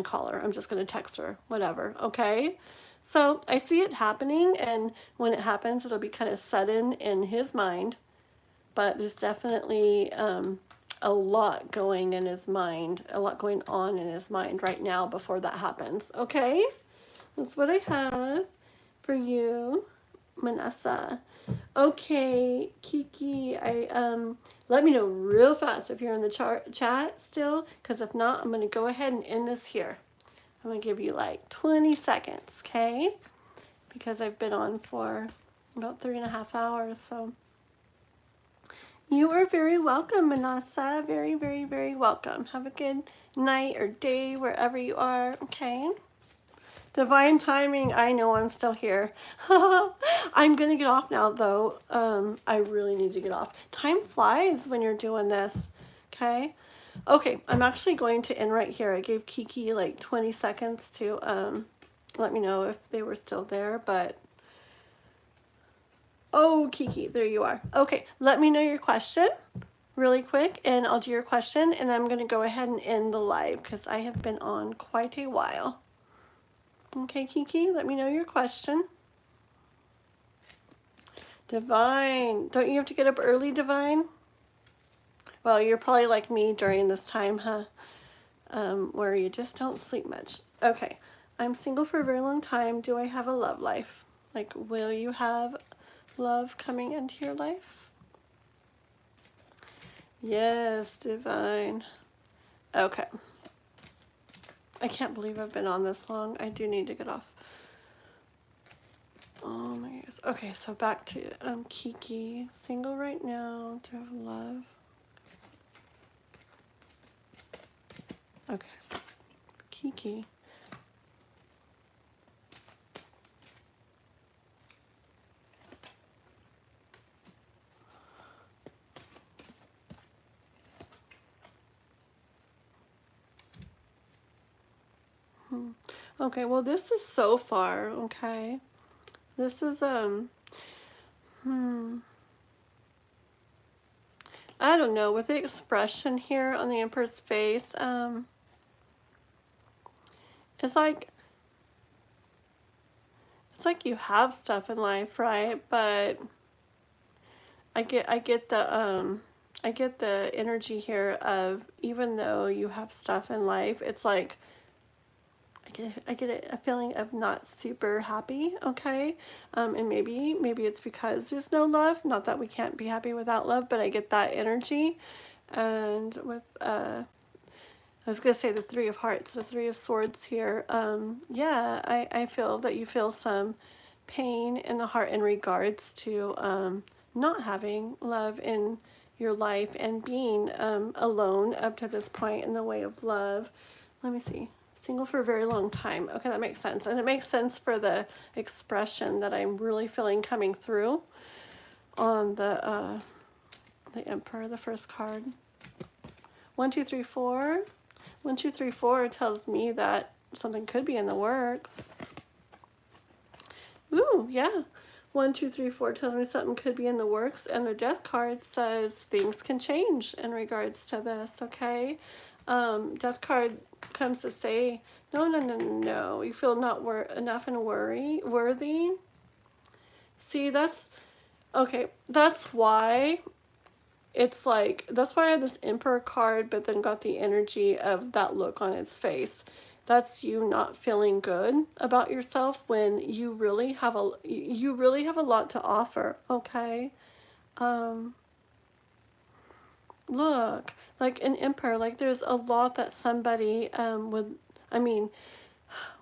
call her. I'm just gonna text her. Whatever. Okay. So I see it happening, and when it happens, it'll be kind of sudden in his mind. But there's definitely a lot going in his mind, a lot going on in his mind right now before that happens. Okay, that's what I have for you, Manessa. Okay, Kiki, let me know real fast if you're in the chat still, because if not, I'm going to go ahead and end this here. I'm going to give you like 20 seconds, okay? Because I've been on for about 3.5 hours, so. You are very welcome, Manasa. Very, very, very welcome. Have a good night or day wherever you are, okay? Divine timing, I know I'm still here. I'm going to get off now, though. I really need to get off. Time flies when you're doing this, okay? Okay, I'm actually going to end right here. I gave Kiki like 20 seconds to let me know if they were still there, but... Oh, Kiki, there you are. Okay, let me know your question really quick, and I'll do your question, and I'm going to go ahead and end the live because I have been on quite a while. Okay, Kiki, let me know your question. Divine, don't you have to get up early, Divine? Well, you're probably like me during this time, huh? where you just don't sleep much. Okay, I'm single for a very long time. Do I have a love life? Like, will you have love coming into your life? Yes, divine. Okay. I can't believe I've been on this long. I do need to get off. Oh my goodness. Okay, so back to Kiki. Single right now. Do you have love? Okay. Kiki. Okay, well this is so far, okay. This is I don't know, with the expression here on the Emperor's face, it's like you have stuff in life, right? But I get the energy here of, even though you have stuff in life, it's like I get a feeling of not super happy, okay? And maybe it's because there's no love. Not that we can't be happy without love, but I get that energy. And with I was gonna say the Three of Hearts, the Three of Swords here. Yeah, I feel that you feel some pain in the heart in regards to not having love in your life and being alone up to this point in the way of love. Let me see. Single for a very long time. Okay, that makes sense. And it makes sense for the expression that I'm really feeling coming through on the Emperor, the first card. 1, 2, 3, 4. 1, 2, 3, 4 tells me that something could be in the works. Ooh, yeah. 1, 2, 3, 4 tells me something could be in the works, and the Death card says things can change in regards to this, okay? Death card comes to say, no, you feel not enough and worthy. See, that's, okay, that's why it's like, that's why I had this Emperor card, but then got the energy of that look on its face. That's you not feeling good about yourself when you really have a lot to offer, okay? Look, like an Emperor, like there's a lot that somebody would, I mean,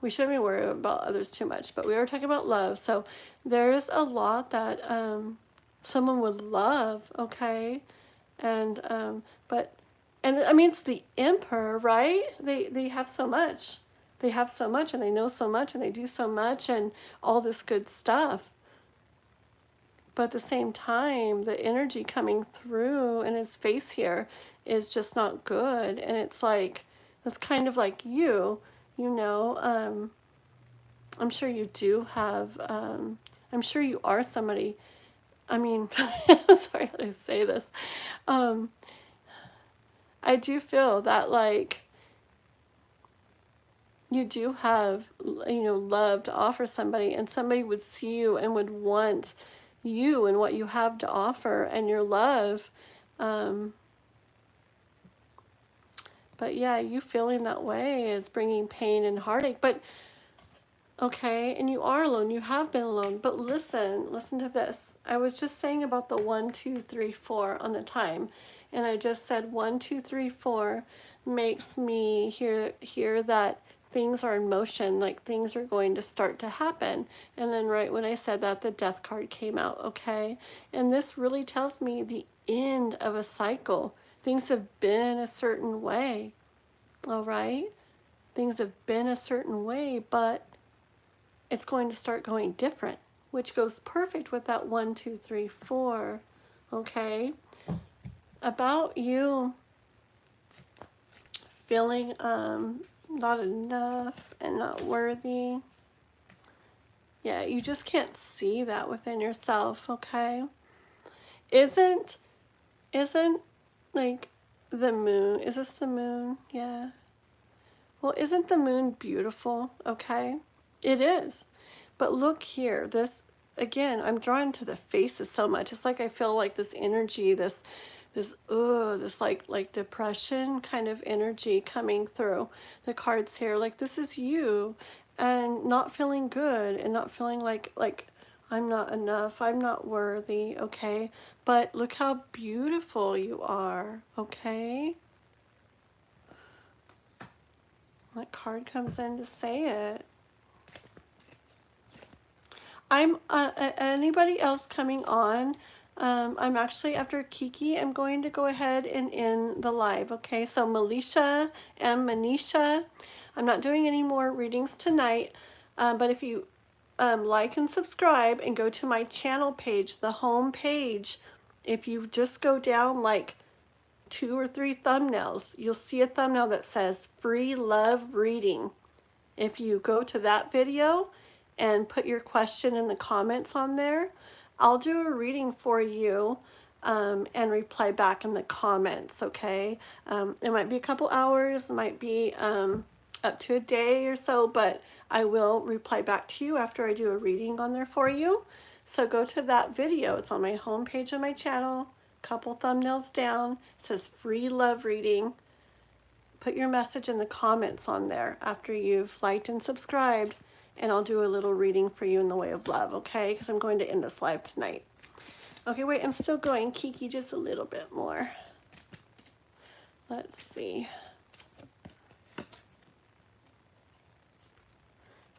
we shouldn't be worried about others too much, but we are talking about love. So there's a lot that someone would love, okay? And and I mean, it's the Emperor, right? They have so much. They have so much, and they know so much, and they do so much, and all this good stuff. But at the same time, the energy coming through in his face here is just not good. And it's like, it's kind of like you know, I'm sure you do have, I'm sure you are somebody, I mean, I'm sorry how to say this. I do feel that, like, you do have, love to offer somebody, and somebody would see you and would want you and what you have to offer and your love. But yeah, you feeling that way is bringing pain and heartache. But okay, and you are alone. You have been alone. But listen to this. I was just saying about the 1, 2, 3, 4 on the time, and I just said 1, 2, 3, 4 makes me hear that things are in motion, like things are going to start to happen. And then right when I said that, the Death card came out, okay? And this really tells me the end of a cycle. Things have been a certain way, all right? Things have been a certain way, but it's going to start going different, which goes perfect with that 1, 2, 3, 4, okay? About you feeling not enough and not worthy. Yeah, you just can't see that within yourself, okay? Isn't like the moon, is this the moon? Yeah. Well, isn't the moon beautiful, okay? It is. But look here, this, again, I'm drawn to the faces so much. It's like I feel like this energy, this this like depression kind of energy coming through the cards here. Like this is you, and not feeling good, and not feeling like I'm not enough, I'm not worthy, okay? But look how beautiful you are, okay? That card comes in to say it. I'm anybody else coming on? I'm actually, after Kiki, I'm going to go ahead and end the live, okay? So Melisha and Manisha, I'm not doing any more readings tonight, but if you like and subscribe and go to my channel page, the home page, if you just go down like 2 or 3 thumbnails, you'll see a thumbnail that says free love reading. If you go to that video and put your question in the comments on there, I'll do a reading for you and reply back in the comments, okay? It might be a couple hours, it might be up to a day or so, but I will reply back to you after I do a reading on there for you. So go to that video. It's on my home page of my channel, couple thumbnails down. It says free love reading. Put your message in the comments on there after you've liked and subscribed, and I'll do a little reading for you in the way of love, okay? Because I'm going to end this live tonight. Okay, wait, I'm still going, Kiki, just a little bit more. Let's see.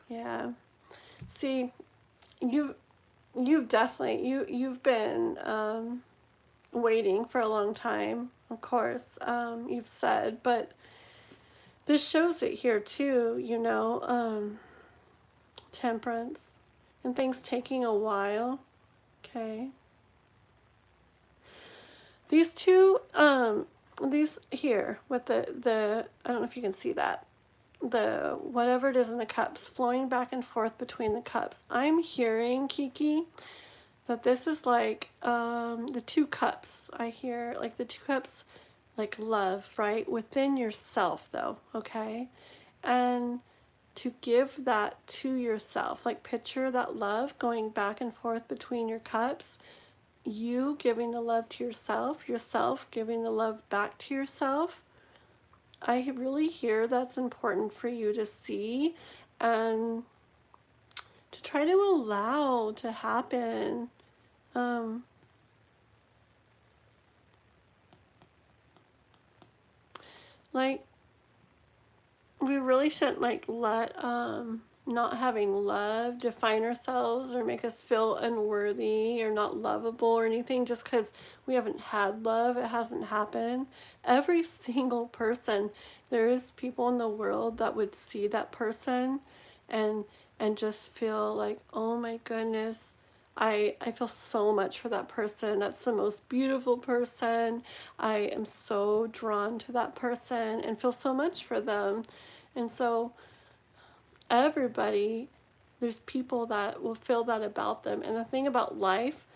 Yeah. See, you've definitely, you've been waiting for a long time, of course, you've said, but this shows it here too, you know, temperance and things taking a while, okay? These two, these here with the, I don't know if you can see that, the, whatever it is in the cups, flowing back and forth between the cups. I'm hearing, Kiki, that this is like the 2 cups. I hear like the 2 cups, like love, right? Within yourself though, okay? And to give that to yourself, like picture that love going back and forth between your cups, you giving the love to yourself, yourself giving the love back to yourself. I really hear that's important for you to see and to try to allow to happen. Like, we really shouldn't like let not having love define ourselves or make us feel unworthy or not lovable or anything just because we haven't had love. It hasn't happened. Every single person, there is people in the world that would see that person and just feel like, oh my goodness, I feel so much for that person. That's the most beautiful person. I am so drawn to that person and feel so much for them. And so everybody, there's people that will feel that about them. And the thing about life,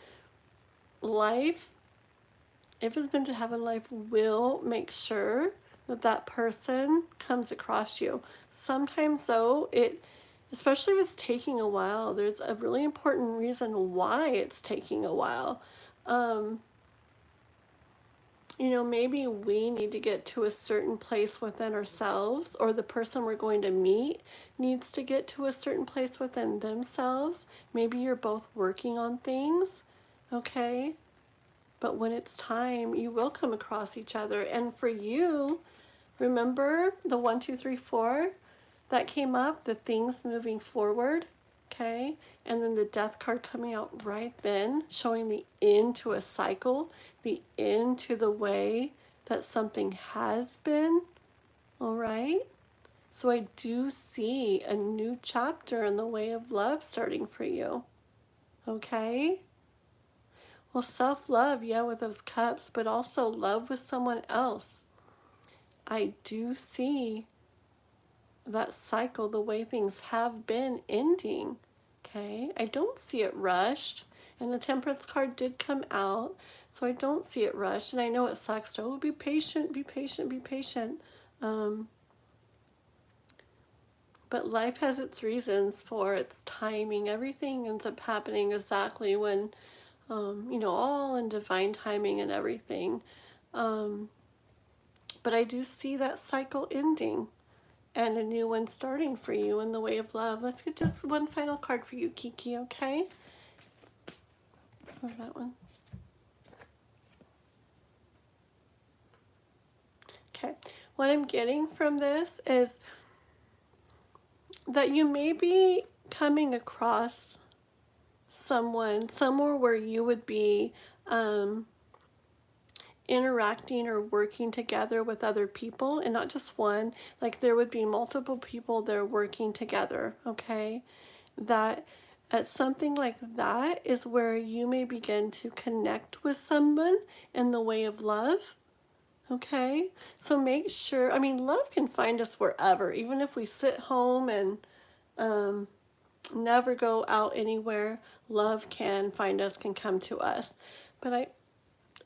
if it's meant to happen, life will make sure that that person comes across you. Sometimes though, especially if it's taking a while, there's a really important reason why it's taking a while. You know, maybe we need to get to a certain place within ourselves, or the person we're going to meet needs to get to a certain place within themselves. Maybe you're both working on things, okay? But when it's time, you will come across each other. And for you, remember the 1, 2, 3, 4 that came up, the things moving forward, okay? And then the death card coming out right then, showing the end to a cycle, the end to the way that something has been, all right? So I do see a new chapter in the way of love starting for you, okay? Well, self-love, yeah, with those cups, but also love with someone else. I do see that cycle, the way things have been ending, okay? I don't see it rushed, and the Temperance card did come out, so I don't see it rushed, and I know it sucks to, oh, be patient, be patient, be patient. But life has its reasons for its timing. Everything ends up happening exactly when, you know, all in divine timing and everything. But I do see that cycle ending and a new one starting for you in the way of love. Let's get just one final card for you, Kiki, okay? Oh, that one. Okay. What I'm getting from this is that you may be coming across someone somewhere where you would be interacting or working together with other people, and not just one. Like there would be multiple people there working together, okay? That at something like that is where you may begin to connect with someone in the way of love. Okay, so make sure, I mean, love can find us wherever, even if we sit home and never go out anywhere, love can find us, can come to us. But I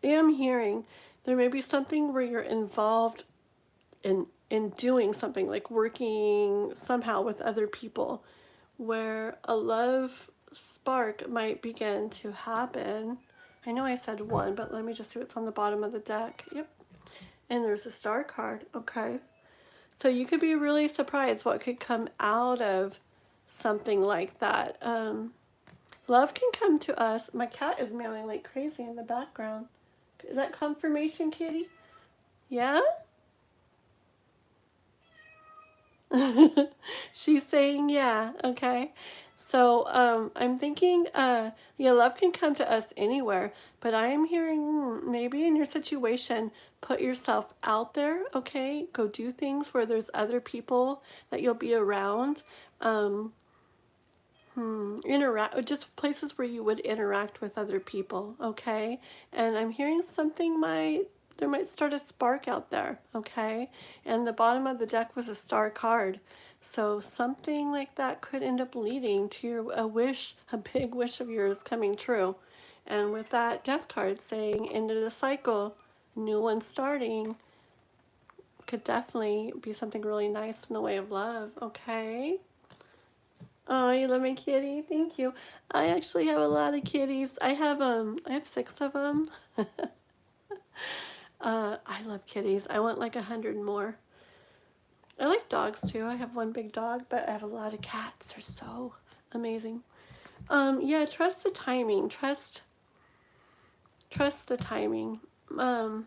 am hearing there may be something where you're involved in doing something, like working somehow with other people, where a love spark might begin to happen. I know I said one, but let me just see what's on the bottom of the deck. Yep. And there's a star card. Okay. So you could be really surprised what could come out of something like that. Love can come to us. My cat is meowing like crazy in the background. Is that confirmation, kitty? Yeah? She's saying yeah. Okay. So I'm thinking yeah, love can come to us anywhere, but I am hearing maybe in your situation, put yourself out there, okay? Go do things where there's other people that you'll be around. Interact, just places where you would interact with other people, okay? And I'm hearing something there might start a spark out there, okay? And the bottom of the deck was a star card. So something like that could end up leading to a wish, a big wish of yours coming true. And with that death card saying end of the cycle, new one starting, could definitely be something really nice in the way of love, okay? Oh, you love my kitty? Thank you. I actually have a lot of kitties. I have 6 of them. I love kitties. I want like 100 more. I like dogs too. I have one big dog, but I have a lot of cats. They're so amazing. Yeah, trust the timing. Trust the timing. I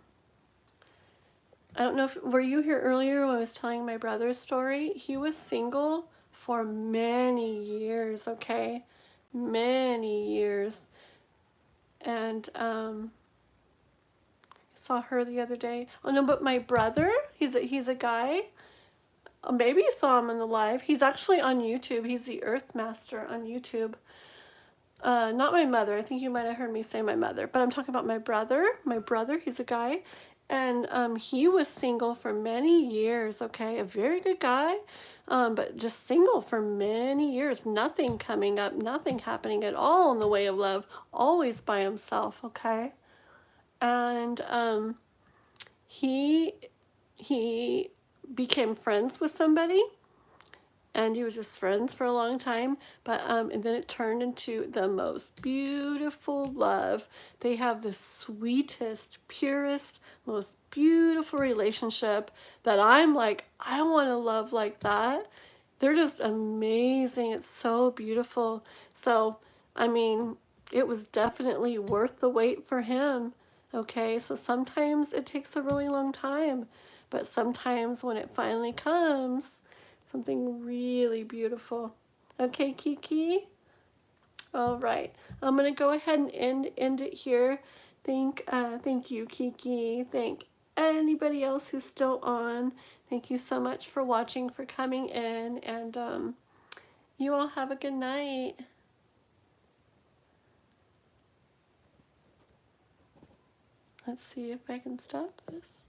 don't know if, were you here earlier when I was telling my brother's story? He was single for many years, okay? Many years. And saw her the other day. Oh no, but my brother, he's a guy. Maybe you saw him in the live. He's actually on YouTube. He's the Earth Master on YouTube. Not my mother. I think you might have heard me say my mother, but I'm talking about my brother. My brother, he's a guy, and he was single for many years. Okay, a very good guy, but just single for many years. Nothing coming up, nothing happening at all in the way of love. Always by himself. Okay, and he became friends with somebody, and he was just friends for a long time, but and then it turned into the most beautiful love. They have the sweetest, purest, most beautiful relationship that I'm like, I want to love like that. They're just amazing. It's so beautiful. So I mean, it was definitely worth the wait for him. Okay, so sometimes it takes a really long time, but sometimes when it finally comes, something really beautiful. Okay, Kiki? All right. I'm going to go ahead and end it here. Thank you, Kiki. Thank anybody else who's still on. Thank you so much for watching, for coming in, and you all have a good night. Let's see if I can stop this.